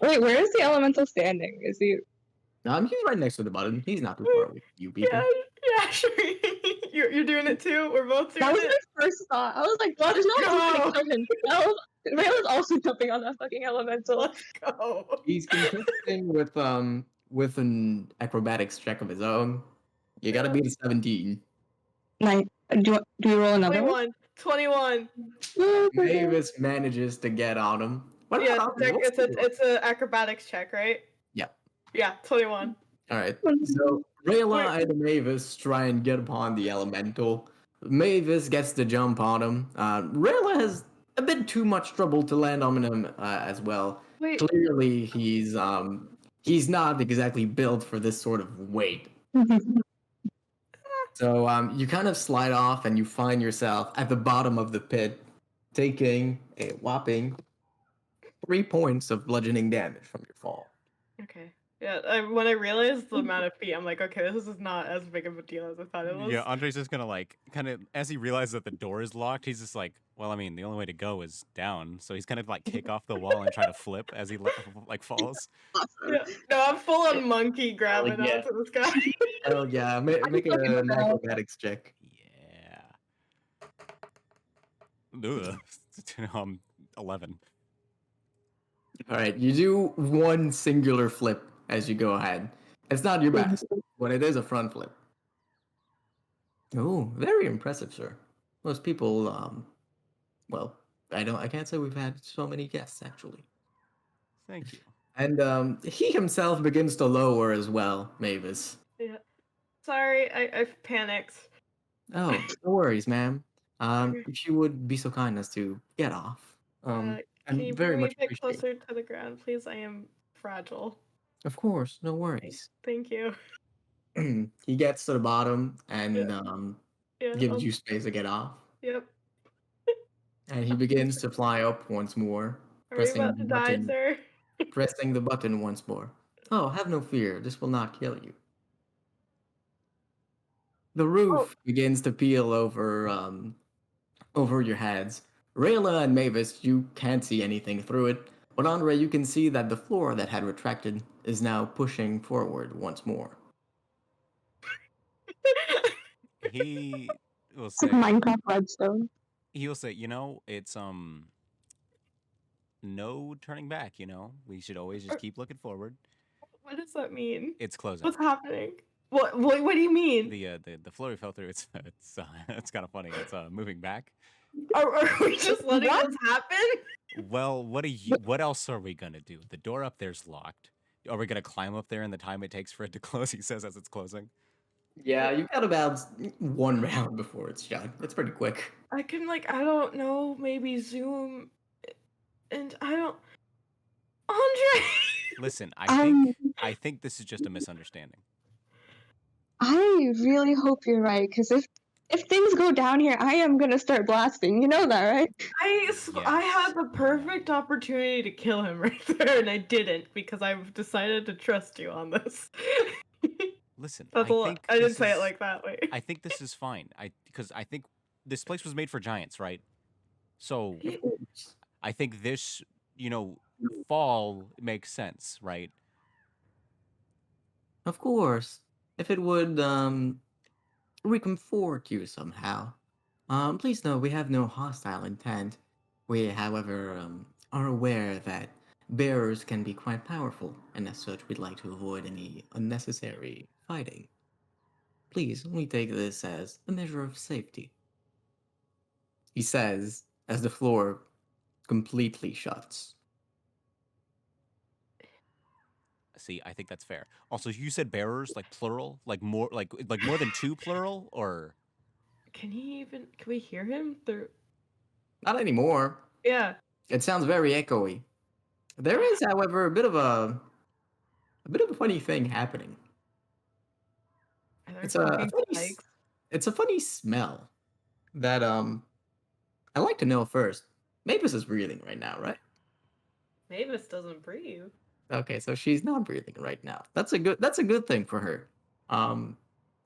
Wait, where is the elemental standing? Is he? He's right next to the button. He's not too far away from you people. Yeah, sure. You're doing it too. We're both doing That was it. my first thought. I was like, Let's there's no way he's go. gonna kill himself. Rayla's also jumping on that fucking elemental. Let's go. He's contesting with an acrobatics check of his own. You gotta beat a 17. Nice. Do you roll another one? 21. Mavis manages to get on him. What Yeah, about the wolf? it's an acrobatics check, right? Yeah. Yeah, 21. All right. So Rayla and Mavis try and get upon the elemental. Mavis gets the jump on him. Rayla has a bit too much trouble to land on him as well. Wait. Clearly, he's not exactly built for this sort of weight. So you kind of slide off and you find yourself at the bottom of the pit, taking a whopping 3 points of bludgeoning damage from your fall. Okay. Yeah, when I realized the amount of feet, I'm like, okay, this is not as big of a deal as I thought it was. Yeah, Andrei's just gonna like kind of as he realizes that the door is locked, he's just like, well, I mean, the only way to go is down. So he's kind of like kick off the wall and try to flip as he like falls. Yeah. No, I'm full on monkey grabbing yeah. onto this guy. Hell yeah, make an acrobatics check. Yeah. Ugh. 11. All right, you do one singular flip as you go ahead. It's not your best, but it is a front flip. Oh, very impressive, sir. Most people, well, I can't say we've had so many guests actually. Thank you. And he himself begins to lower as well, Mavis. Yeah. Sorry, I panicked. Oh, no worries, ma'am. If you would be so kind as to get off. Can you very bring me much a bit appreciate. closer to the ground, please? I am fragile. Of course, no worries. Thank you. He gets to the bottom and gives I'll- you space to get off. Yep. And he begins to fly up once more, Are we about to die, sir? pressing the button once more. Oh, have no fear. This will not kill you. The roof begins to peel over your heads. Rayla and Mavis, you can't see anything through it, but Andrei, you can see that the floor that had retracted is now pushing forward once more. He will say Minecraft redstone. He will say, it's no turning back, We should always just keep looking forward. What does that mean? It's closing. What's happening? What do you mean? The floor we fell through, it's kind of funny. It's moving back. Are we just letting this happen? Well, what else are we gonna do? The door up there's locked. Are we gonna climb up there in the time it takes for it to close? He says as it's closing. Yeah, you got about one round before it's shut. That's pretty quick. I can I don't know, maybe zoom, and I don't. Andrei. Listen, I think this is just a misunderstanding. I really hope you're right, because if things go down here, I am gonna start blasting. You know that, right? I had the perfect opportunity to kill him right there, and I didn't because I've decided to trust you on this. Listen, I didn't say it like that way. I think this is fine. Because I think this place was made for giants, right? So I think this, fall makes sense, right? Of course, if it would reconfort you somehow. Please know we have no hostile intent. We, however, are aware that bearers can be quite powerful, and as such, we'd like to avoid any unnecessary fighting. Please, we take this as a measure of safety. He says, as the floor completely shuts. See, I think that's fair. Also, you said bearers, like plural, like more than two plural, or Can we hear him through? Not anymore. Yeah. It sounds very echoey. There is, however, a bit of a funny thing happening. It's a funny smell that I like to know first. Mavis is breathing right now, right? Mavis doesn't breathe. Okay, so she's not breathing right now. That's a good thing for her.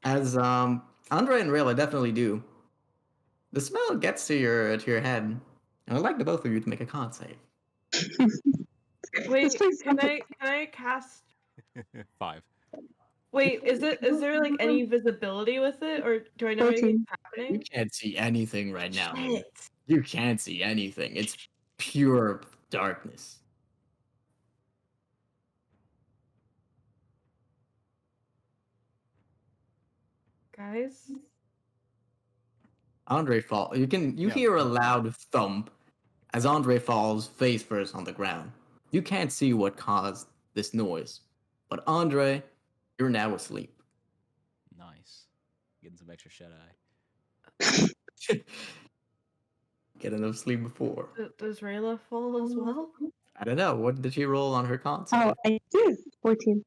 As Andrei and Rayla definitely do. The smell gets to your head, and I'd like the both of you to make a con save. Wait, can I cast? 5. Wait, is there like any visibility with it, or do I know anything's You happening? can't see anything right now. Shit. You can't see anything. It's pure darkness. Guys? Andrei falls. You hear a loud thump as Andrei falls face first on the ground. You can't see what caused this noise, but Andrei, you're now asleep. Nice. Getting some extra shut eye. Get enough sleep before. Does Rayla fall as well? I don't know. What did she roll on her con save? Oh, I did. 14.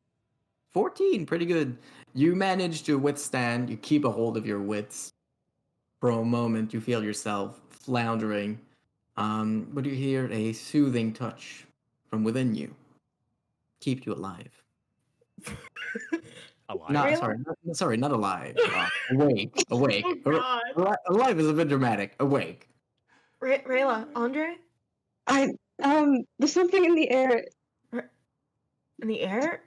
14, pretty good. You manage to withstand. You keep a hold of your wits. For a moment, you feel yourself floundering, but you hear a soothing touch from within you. Keep you alive. Alive? Sorry, not alive. Awake. Oh, God. Alive is a bit dramatic. Awake. Rayla, Andrei? There's something in the air. In the air?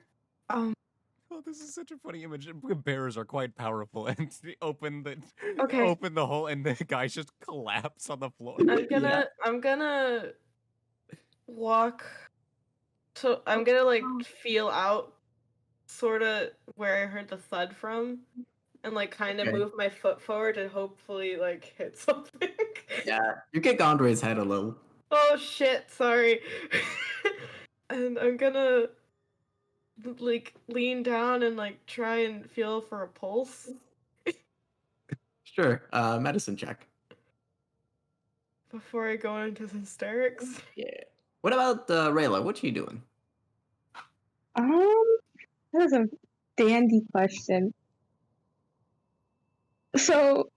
Oh, this is such a funny image. Bearers are quite powerful, and they open the hole, and the guys just collapse on the floor. I'm gonna walk. So I'm gonna like feel out, sort of where I heard the thud from, and like kind of move my foot forward to hopefully like hit something. Yeah, you kick Andrei's head a little. Oh shit! Sorry. And I'm gonna like lean down and like try and feel for a pulse. Sure. Medicine check. Before I go into hysterics. Yeah. What about Rayla? What you doing? That is a dandy question. So,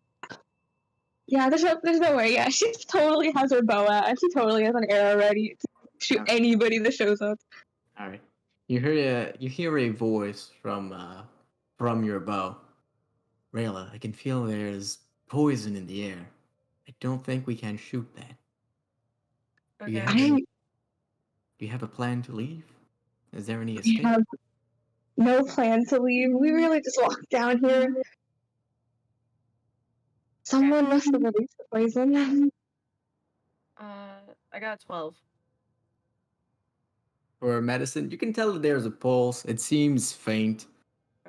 yeah, there's no way. Yeah, she totally has her bow out, and she totally has an arrow ready to shoot anybody that shows up. All right. You hear a voice from your bow. Rayla, I can feel there's poison in the air. I don't think we can shoot that. Okay. Do you have a plan to leave? Is there any escape? We have no plan to leave. We really just walked down here. Someone must have released the poison. I got a 12. For medicine, you can tell that there's a pulse. It seems faint.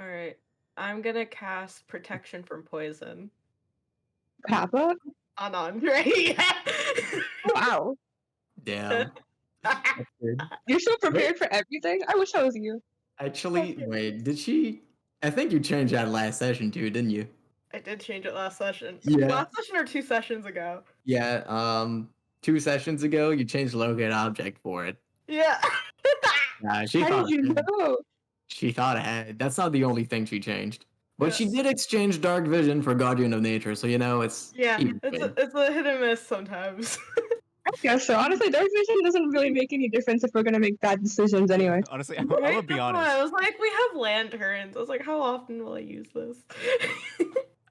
All right. I'm gonna cast protection from poison Papa? on Andrei. Wow. Damn. You're so prepared for everything? I wish I was you. Actually, wait, did she? I think you changed that last session too, didn't you? I did change it last session. Yeah. Last session or 2 sessions ago? Yeah, 2 sessions ago, you changed locate object for it. Yeah. She How thought did you know? She thought ahead. That's not the only thing she changed. But she Yes. did exchange Dark Vision for Guardian of Nature, so it's Yeah, even it's a hit and miss sometimes. I guess so. Honestly, Dark Vision doesn't really make any difference if we're gonna make bad decisions anyway. Honestly, I'm gonna be honest. I was like, we have lanterns. I was like, how often will I use this?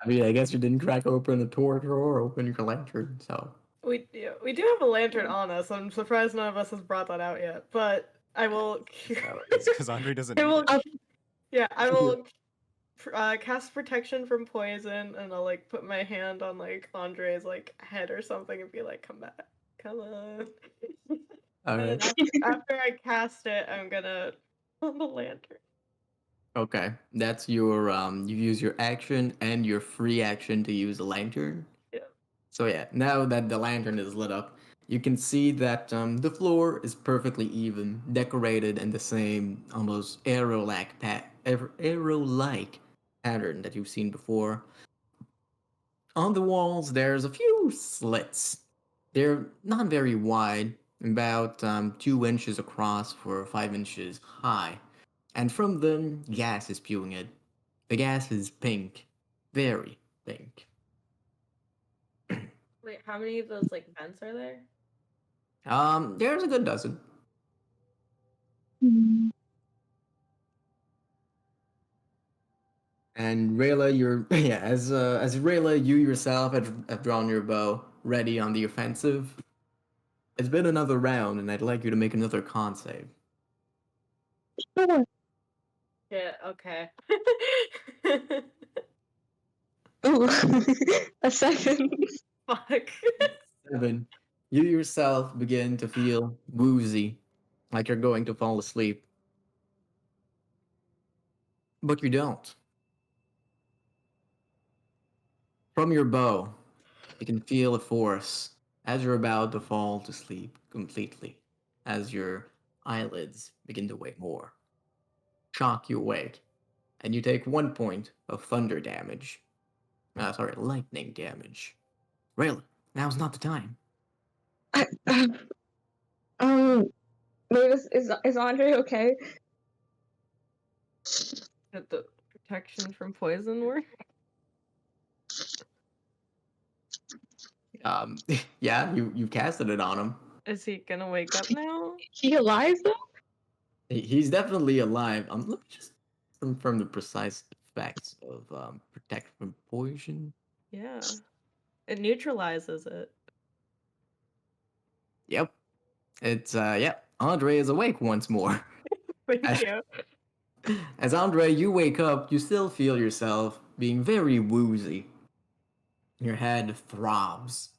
I mean, I guess you didn't crack open the torch or open your lantern, so. We do have a lantern on us. I'm surprised none of us has brought that out yet. But I will. It's because Andrei doesn't I need will. it. Yeah, I will cast protection from poison, and I'll like put my hand on like Andre's like head or something, and be like, "Come back, come on." All And right. then after I cast it, I'm gonna on the lantern. Okay, that's your you use your action and your free action to use the lantern. Yeah. So yeah, now that the lantern is lit up, you can see that the floor is perfectly even, decorated in the same almost arrow-like arrow-like pattern that you've seen before. On the walls, there's a few slits. They're not very wide, about 2 inches across for 5 inches high, and from them, gas is spewing it. The gas is pink, very pink. Wait, how many of those like vents are there? There's a good dozen. Hmm. And Rayla, you're yeah, as Rayla, you yourself have drawn your bow, ready on the offensive. It's been another round, and I'd like you to make another con save. Sure. Yeah. Okay. Ooh, a 7. Fuck. 7. You yourself begin to feel woozy, like you're going to fall asleep. But you don't. From your bow, you can feel a force as you're about to fall to sleep completely, as your eyelids begin to weigh more. Shock you awake, and you take 1 point of thunder damage. Sorry, lightning damage. Rayla, now's not the time. Mavis, is Andre okay? Did the protection from poison work? Yeah, you casted it on him. Is he gonna wake up now? He alive though? He's definitely alive. Let me just confirm the precise effects of protect from poison. Yeah. It neutralizes it. Yep. It's yep. Andre is awake once more. Thank you. As Andre, you wake up, you still feel yourself being very woozy. Your head throbs.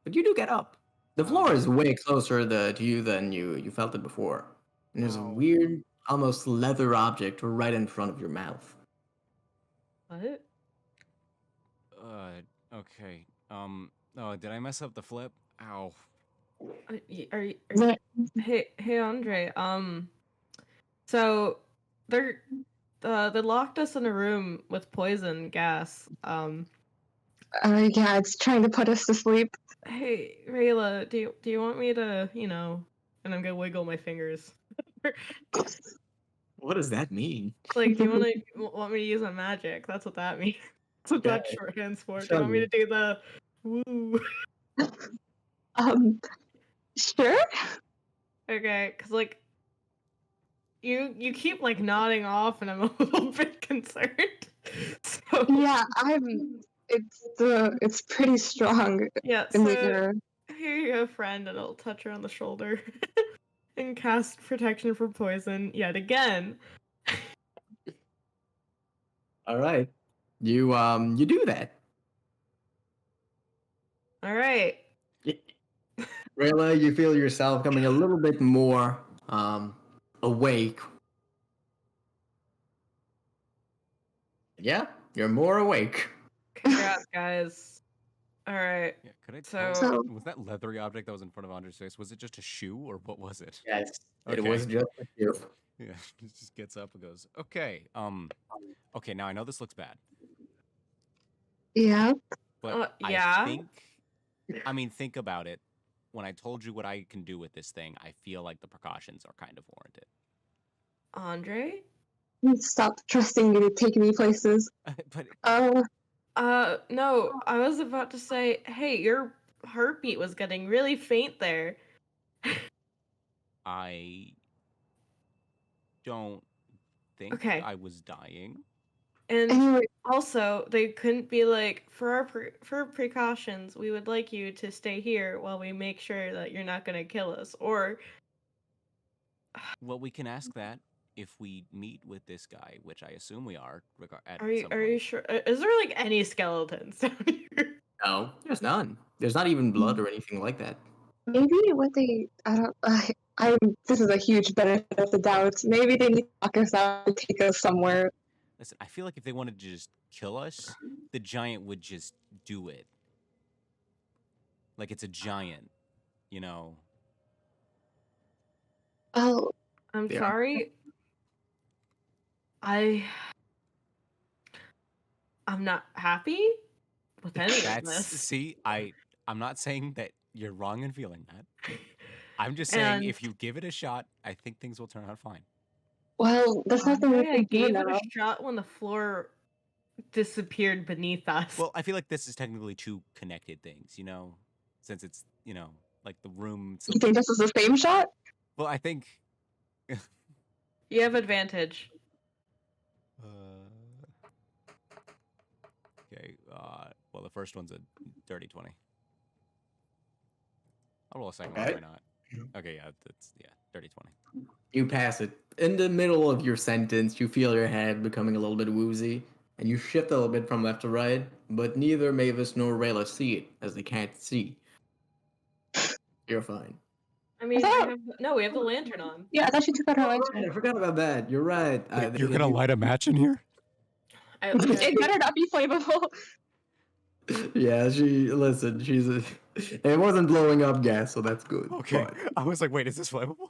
But you do get up. The floor is way closer to you than you felt it before. And there's a weird, almost leather object right in front of your mouth. What? Okay. Oh, did I mess up the flip? Ow. Are you hey Andre, so they locked us in a room with poison gas. Yeah, it's trying to put us to sleep. Hey Rayla, do you want me to, and I'm gonna wiggle my fingers. What does that mean? Like, do you want me to use my magic? That's what that means. That's what that shorthand's for. Do you want me to do the woo? Sure. Okay, cause like you keep like nodding off, and I'm a little bit concerned. So Yeah, it's pretty strong. yeah, in so the air. here you go, friend, and I'll touch her on the shoulder and cast protection from poison yet again. All right. You do that. All right. Rayla, you feel yourself coming a little bit more awake. Yeah, you're more awake. Congrats, guys. All right. Yeah, could I So- tell? Was that leathery object that was in front of Andre's face? Was it just a shoe, or what was it? Yes, it Okay. was just a few. Yeah, he just gets up and goes, "Okay, okay. Now I know this looks bad, Yeah. but yeah. I mean, think about it. When I told you what I can do with this thing, I feel like the precautions are kind of warranted." Andre? Stop trusting me to take me places. But No, I was about to say, hey, your heartbeat was getting really faint there. I don't think Okay. I was dying. And Anyway, also, they couldn't be like, for precautions, we would like you to stay here while we make sure that you're not gonna kill us. Or Well, we can ask that if we meet with this guy, which I assume we are at are you some point. sure? Is there like any skeletons down here? No, there's none. There's not even blood or anything like that. maybe what they, I don't, this is a huge benefit of the doubt. Maybe they need to lock us out to take us somewhere. Listen, I feel like if they wanted to just kill us, the giant would just do it. Like it's a giant, you know. Oh, I'm Yeah. sorry. I'm not happy with any of That's this. see, I'm not saying that you're wrong in feeling that. I'm just saying And if you give it a shot, I think things will turn out fine. well, there's nothing we Andre, I can do gave now. it a shot when the floor disappeared beneath us. Well, I feel like this is technically two connected things, you know, since it's, you know, like the room. You think this is the same shot? Well, I think. You have advantage. Okay. Well, the first one's a dirty 20. I'll roll a second one. Okay. Why not? Okay. Yeah. That's dirty 20. You pass it. In the middle of your sentence, you feel your head becoming a little bit woozy, and you shift a little bit from left to right, but neither Mavis nor Rayla see it, as they can't see. You're fine. I mean, thought- we have the lantern on. Yeah, I thought she took out her Oh, lantern. right, I forgot about that. You're right. You're gonna light a match in here? It better not be flammable. Yeah, she's it wasn't blowing up gas, so that's good. Okay. But I was like, wait, is this flammable?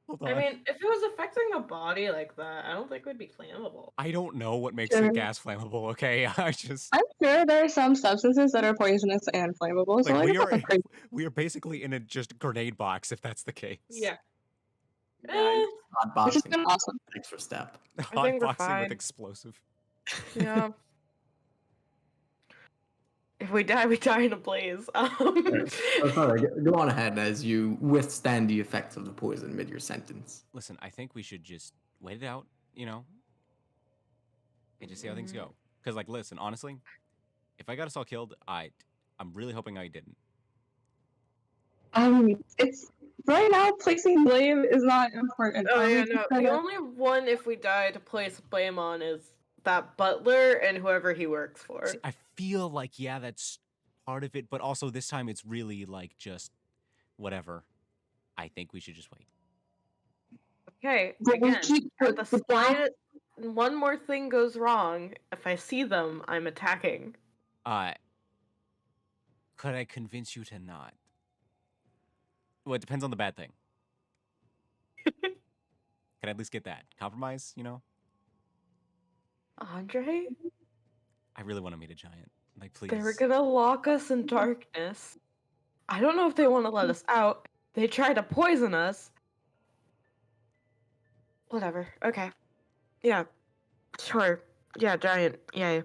Hold on. I mean, if it was affecting the body like that, I don't think it would be flammable. I don't know what makes Sure. a gas flammable. Okay, I just I'm sure there are some substances that are poisonous and flammable, so like I guess that's crazy. we are basically in a just grenade box if that's the case. Yeah. hot Which is boxing, kind of awesome. extra step. Hot think we're boxing with fine. explosive. Yeah. If we die, we die in a blaze. Oh, sorry, go on ahead as you withstand the effects of the poison mid your sentence. Listen, I think we should just wait it out, you know, and just see how things go. Because, like, listen, honestly, if I got us all killed, I'm really hoping I didn't. It's right now placing blame is not important. Oh Are we yeah, just no. gonna- The only one if we die to place blame on is that butler and whoever he works for. See, I feel like, yeah, that's part of it, but also this time it's really like just whatever. I think we should just wait. Okay, But we again, keep at the the black- slightest one more thing goes wrong, if I see them, I'm attacking. Could I convince you to not? Well, it depends on the bad thing. Can I at least get that compromise? You know, Andre, I really want to meet a giant. Like, please. they were gonna lock us in darkness. I don't know if they want to let us out. They tried to poison us. Whatever. Okay. Yeah. Sure. Yeah, giant. Yay.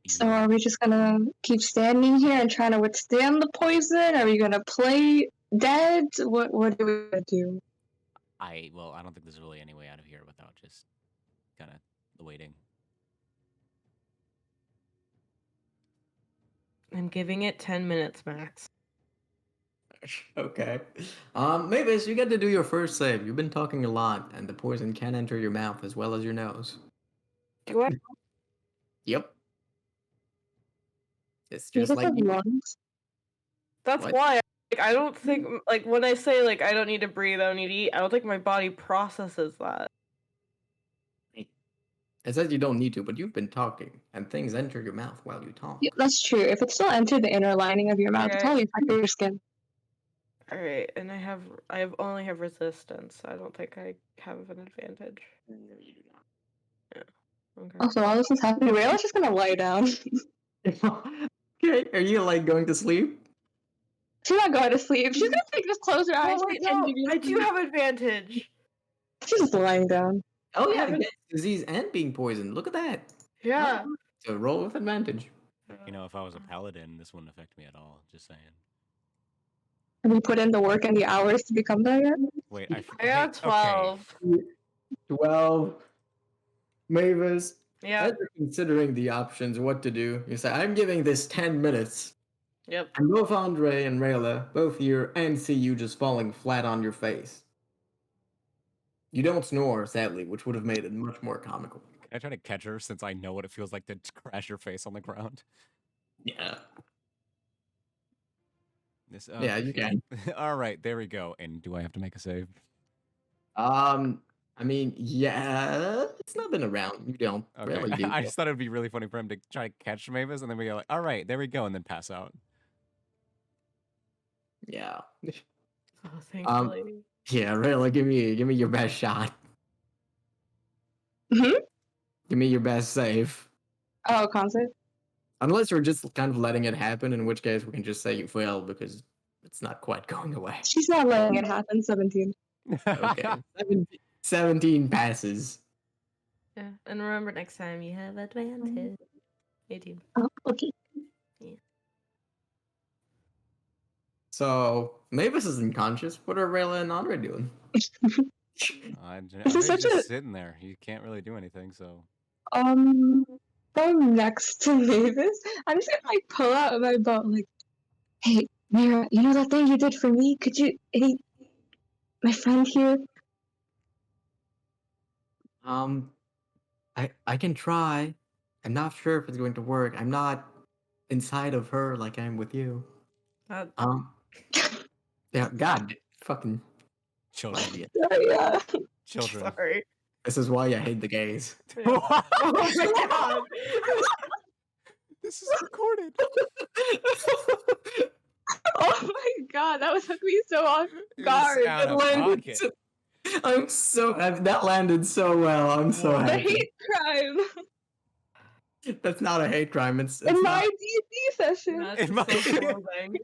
So are we just gonna keep standing here and trying to withstand the poison? Are we gonna play dead? What are we gonna do? I don't think there's really any way out of here without just kind of waiting. I'm giving it 10 minutes max. Okay. Mavis, you get to do your first save. You've been talking a lot, and the poison can enter your mouth as well as your nose. Do I? Yep. It's You just get like the lungs? That's What? why. Like, I don't think, like, when I say, like, I don't need to breathe, I don't need to eat, I don't think my body processes that. it says you don't need to, but you've been talking, and things enter your mouth while you talk. Yeah, that's true. If it still entered the inner lining of your mouth, it's Okay. only affect your skin. Alright, and I only have resistance, so I don't think I have an advantage. No, you do Okay. Also, while this is happening, Rayla's just gonna lie down. not. Okay, are you like going to sleep? She's not going to sleep. She's gonna just close her eyes. Oh, wait, pretend no, to be I do asleep. have advantage. She's just lying down. Oh I yeah, haven't- against disease and being poisoned. Look at that. Yeah. So roll with advantage. You know, if I was a paladin, this wouldn't affect me at all. Just saying. Have you put in the work and the hours to become there yet? Wait, I got 12. 12. Mavis, Yeah. as you're considering the options, what to do, you say, I'm giving this 10 minutes. Yep. And both Andrei and Rayla both hear and see you just falling flat on your face. You don't snore, sadly, which would have made it much more comical. Can I try to catch her since I know what it feels like to crash your face on the ground? Yeah. This, Yeah, you can. All right, there we go. And do I have to make a save? I mean, yeah, it's not been around. You don't Okay. really do. I just thought it'd be really funny for him to try to catch Mavis, and then we go like, all right, there we go, and then pass out. Yeah. Oh, thankfully. Yeah, really, give me your best shot. Mhm. Give me your best save. Oh, concert. Unless you're just kind of letting it happen, in which case we can just say you failed because it's not quite going away. She's not letting it happen. 17. Okay. 17 passes. Yeah. And remember, next time you have advantage. 18. Oh, okay. So Mavis is unconscious. What are Rayla and Andre doing? Andrei's just sitting there. He can't really do anything, so. Going next to Mavis, I'm just gonna like pull out my belt, like, hey, Mira, you know that thing you did for me? Could you, hey, my friend here? I can try. I'm not sure if it's going to work. I'm not inside of her like I'm with you. Yeah, God, fucking children. Yeah. Children. Sorry. This is why I hate the gays. Yeah. Oh my god. This is recorded. Oh my god, that was took me so off guard. Out of pocket. I'm so that landed so well. I'm so The happy. hate crime That's not a hate crime. It's in not. my D&D session. That's In my- so clothing.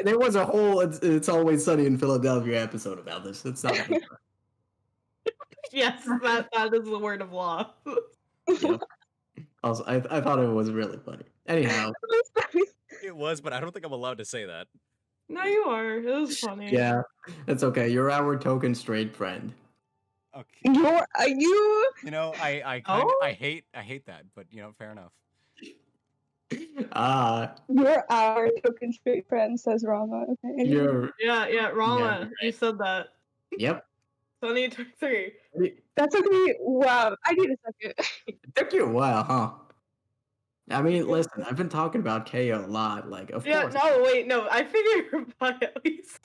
There was a whole It's Always Sunny in Philadelphia episode about this. It's not a hate crime. Yes, that is the word of law. Yep. Also, I thought it was really funny. Anyhow, It was, but I don't think I'm allowed to say that. No, you are. It was funny. yeah, it's okay. You're our token straight friend. Okay. You. You know, I hate that, but you know, fair enough. You're our token straight friend, says Rama. Okay. You're Yeah, Rama, Yeah, you said that. Yep. Sunny took 3. That took me. Wow. I need a second. It took you a while, huh? I mean, listen, I've been talking about KO a lot. Like, of Yeah, course. no, wait, no. I figure by at least.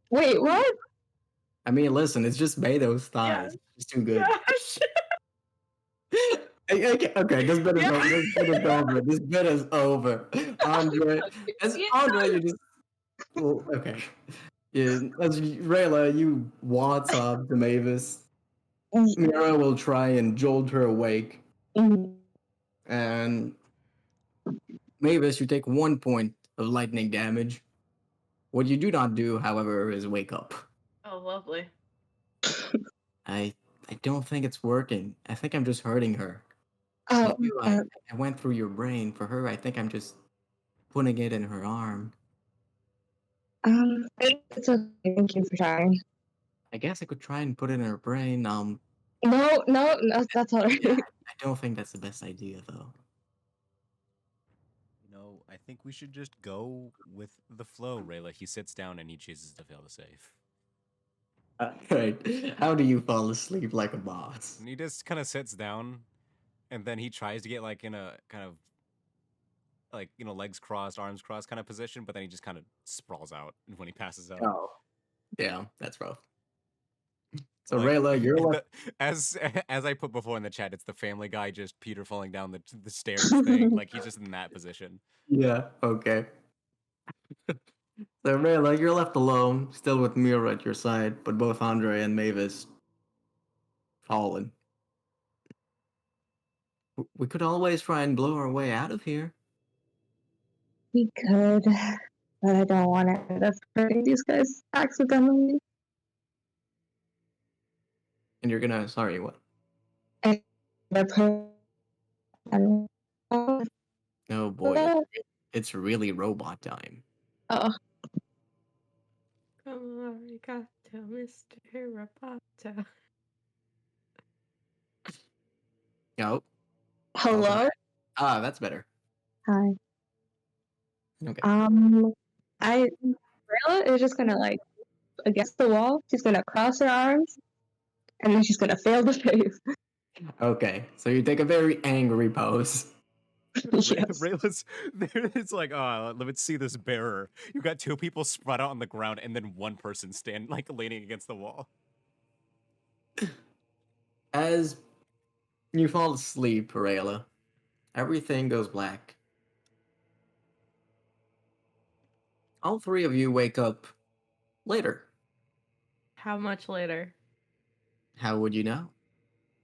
Wait, what? I mean, listen, it's just Beidou's thighs. It's too good. Okay, this bit is over. This bit is over. This bit is over. Andre, you just. Well, okay. Yeah, as Rayla, you waltz up to Mavis. Mira will try and jolt her awake. And Mavis, you take 1 point of lightning damage. What you do not do, however, is wake up. Oh, lovely. I don't think it's working. I think I'm just hurting her. Oh, I went through your brain. For her, I think I'm just putting it in her arm. it's okay. Thank you for trying. I guess I could try and put it in her brain. No, that's all right. Yeah, I don't think that's the best idea, though. You know, I think we should just go with the flow, Rayla. He sits down and he chooses to fail the save. Right. How do you fall asleep like a boss? And he just kind of sits down, and then he tries to get like in a kind of like, you know, legs crossed, arms crossed kind of position, but then he just kind of sprawls out when he passes out. Oh, yeah, that's rough. So like, Rayla, you're like... as I put before in the chat, it's the Family Guy just Peter falling down the stairs thing. Like he's just in that position. Yeah. Okay. So Rayla, you're left alone, still with Mira at your side, but both Andre and Mavis fallen. We could always try and blow our way out of here. We could, but I don't want to end up hurting these guys accidentally. And you're gonna, sorry, what? Oh boy, it's really robot time. Oh. Come on, Mr. Roboto. Oh. Hello? Ah, that's better. Hi. Okay. Rayla is just gonna like against the wall. She's gonna cross her arms, and then she's gonna fail to save. Okay, so you take a very angry pose. Yes. Rayla's there. It's like, oh, let's see this bearer. You got two people spread out on the ground, and then one person like leaning against the wall. As you fall asleep, Rayla, everything goes black. All three of you wake up later. How much later? How would you know?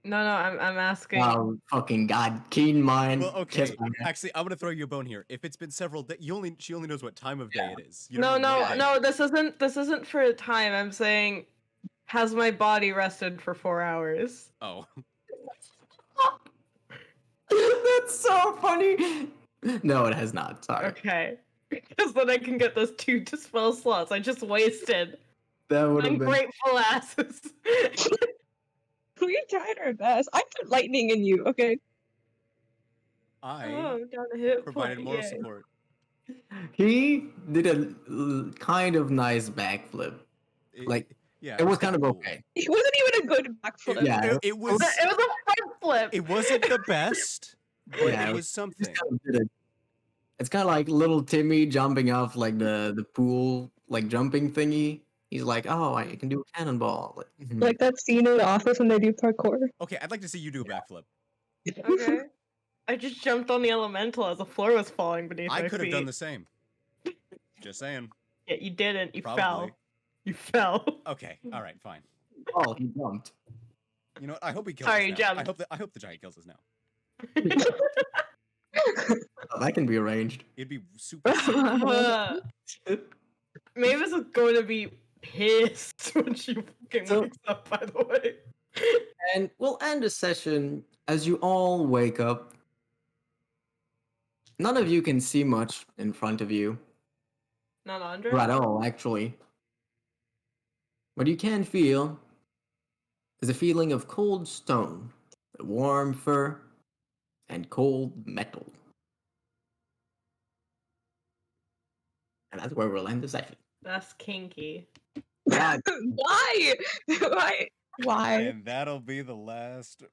No, I'm asking. Oh, fucking God. Keen mind. Well, okay. Actually, I'm gonna throw you a bone here. If it's been several days, she only knows what time of day it is. You don't know what day. This isn't for time. I'm saying, has my body rested for 4 hours? Oh. That's so funny. No, it has not. Sorry. Okay. Because then I can get those 2 dispel slots I just wasted. That would have been Ungrateful asses. We tried our best. I put lightning in you, okay? I down a hit provided point, moral yay. support. He did a kind of nice backflip. It was kind of cool. okay. It wasn't even a good backflip. It was a front flip. It wasn't the best, but it was something. It's kind of like little Timmy jumping off like the pool, like jumping thingy. He's like, oh, I can do a cannonball. Like that scene in The Office when they do parkour. Okay, I'd like to see you do a backflip. Okay. I just jumped on the elemental as the floor was falling beneath my feet. I could have done the same. Just saying. Yeah, you didn't. You Probably. fell. You fell. Okay, all right, fine. Oh, he jumped. You know what? I hope he kills Sorry, us now. jumped. I hope the giant kills us now. That can be arranged. It'd be super sick. Mavis is going to be pissed when she fucking wakes up, by the way. And we'll end the session as you all wake up. None of you can see much in front of you. Not Andrei? Or at all, actually. What you can feel is a feeling of cold stone, warm fur, and cold metal. And that's where we'll end the session. That's kinky. Yeah. Why? Why? And that'll be the last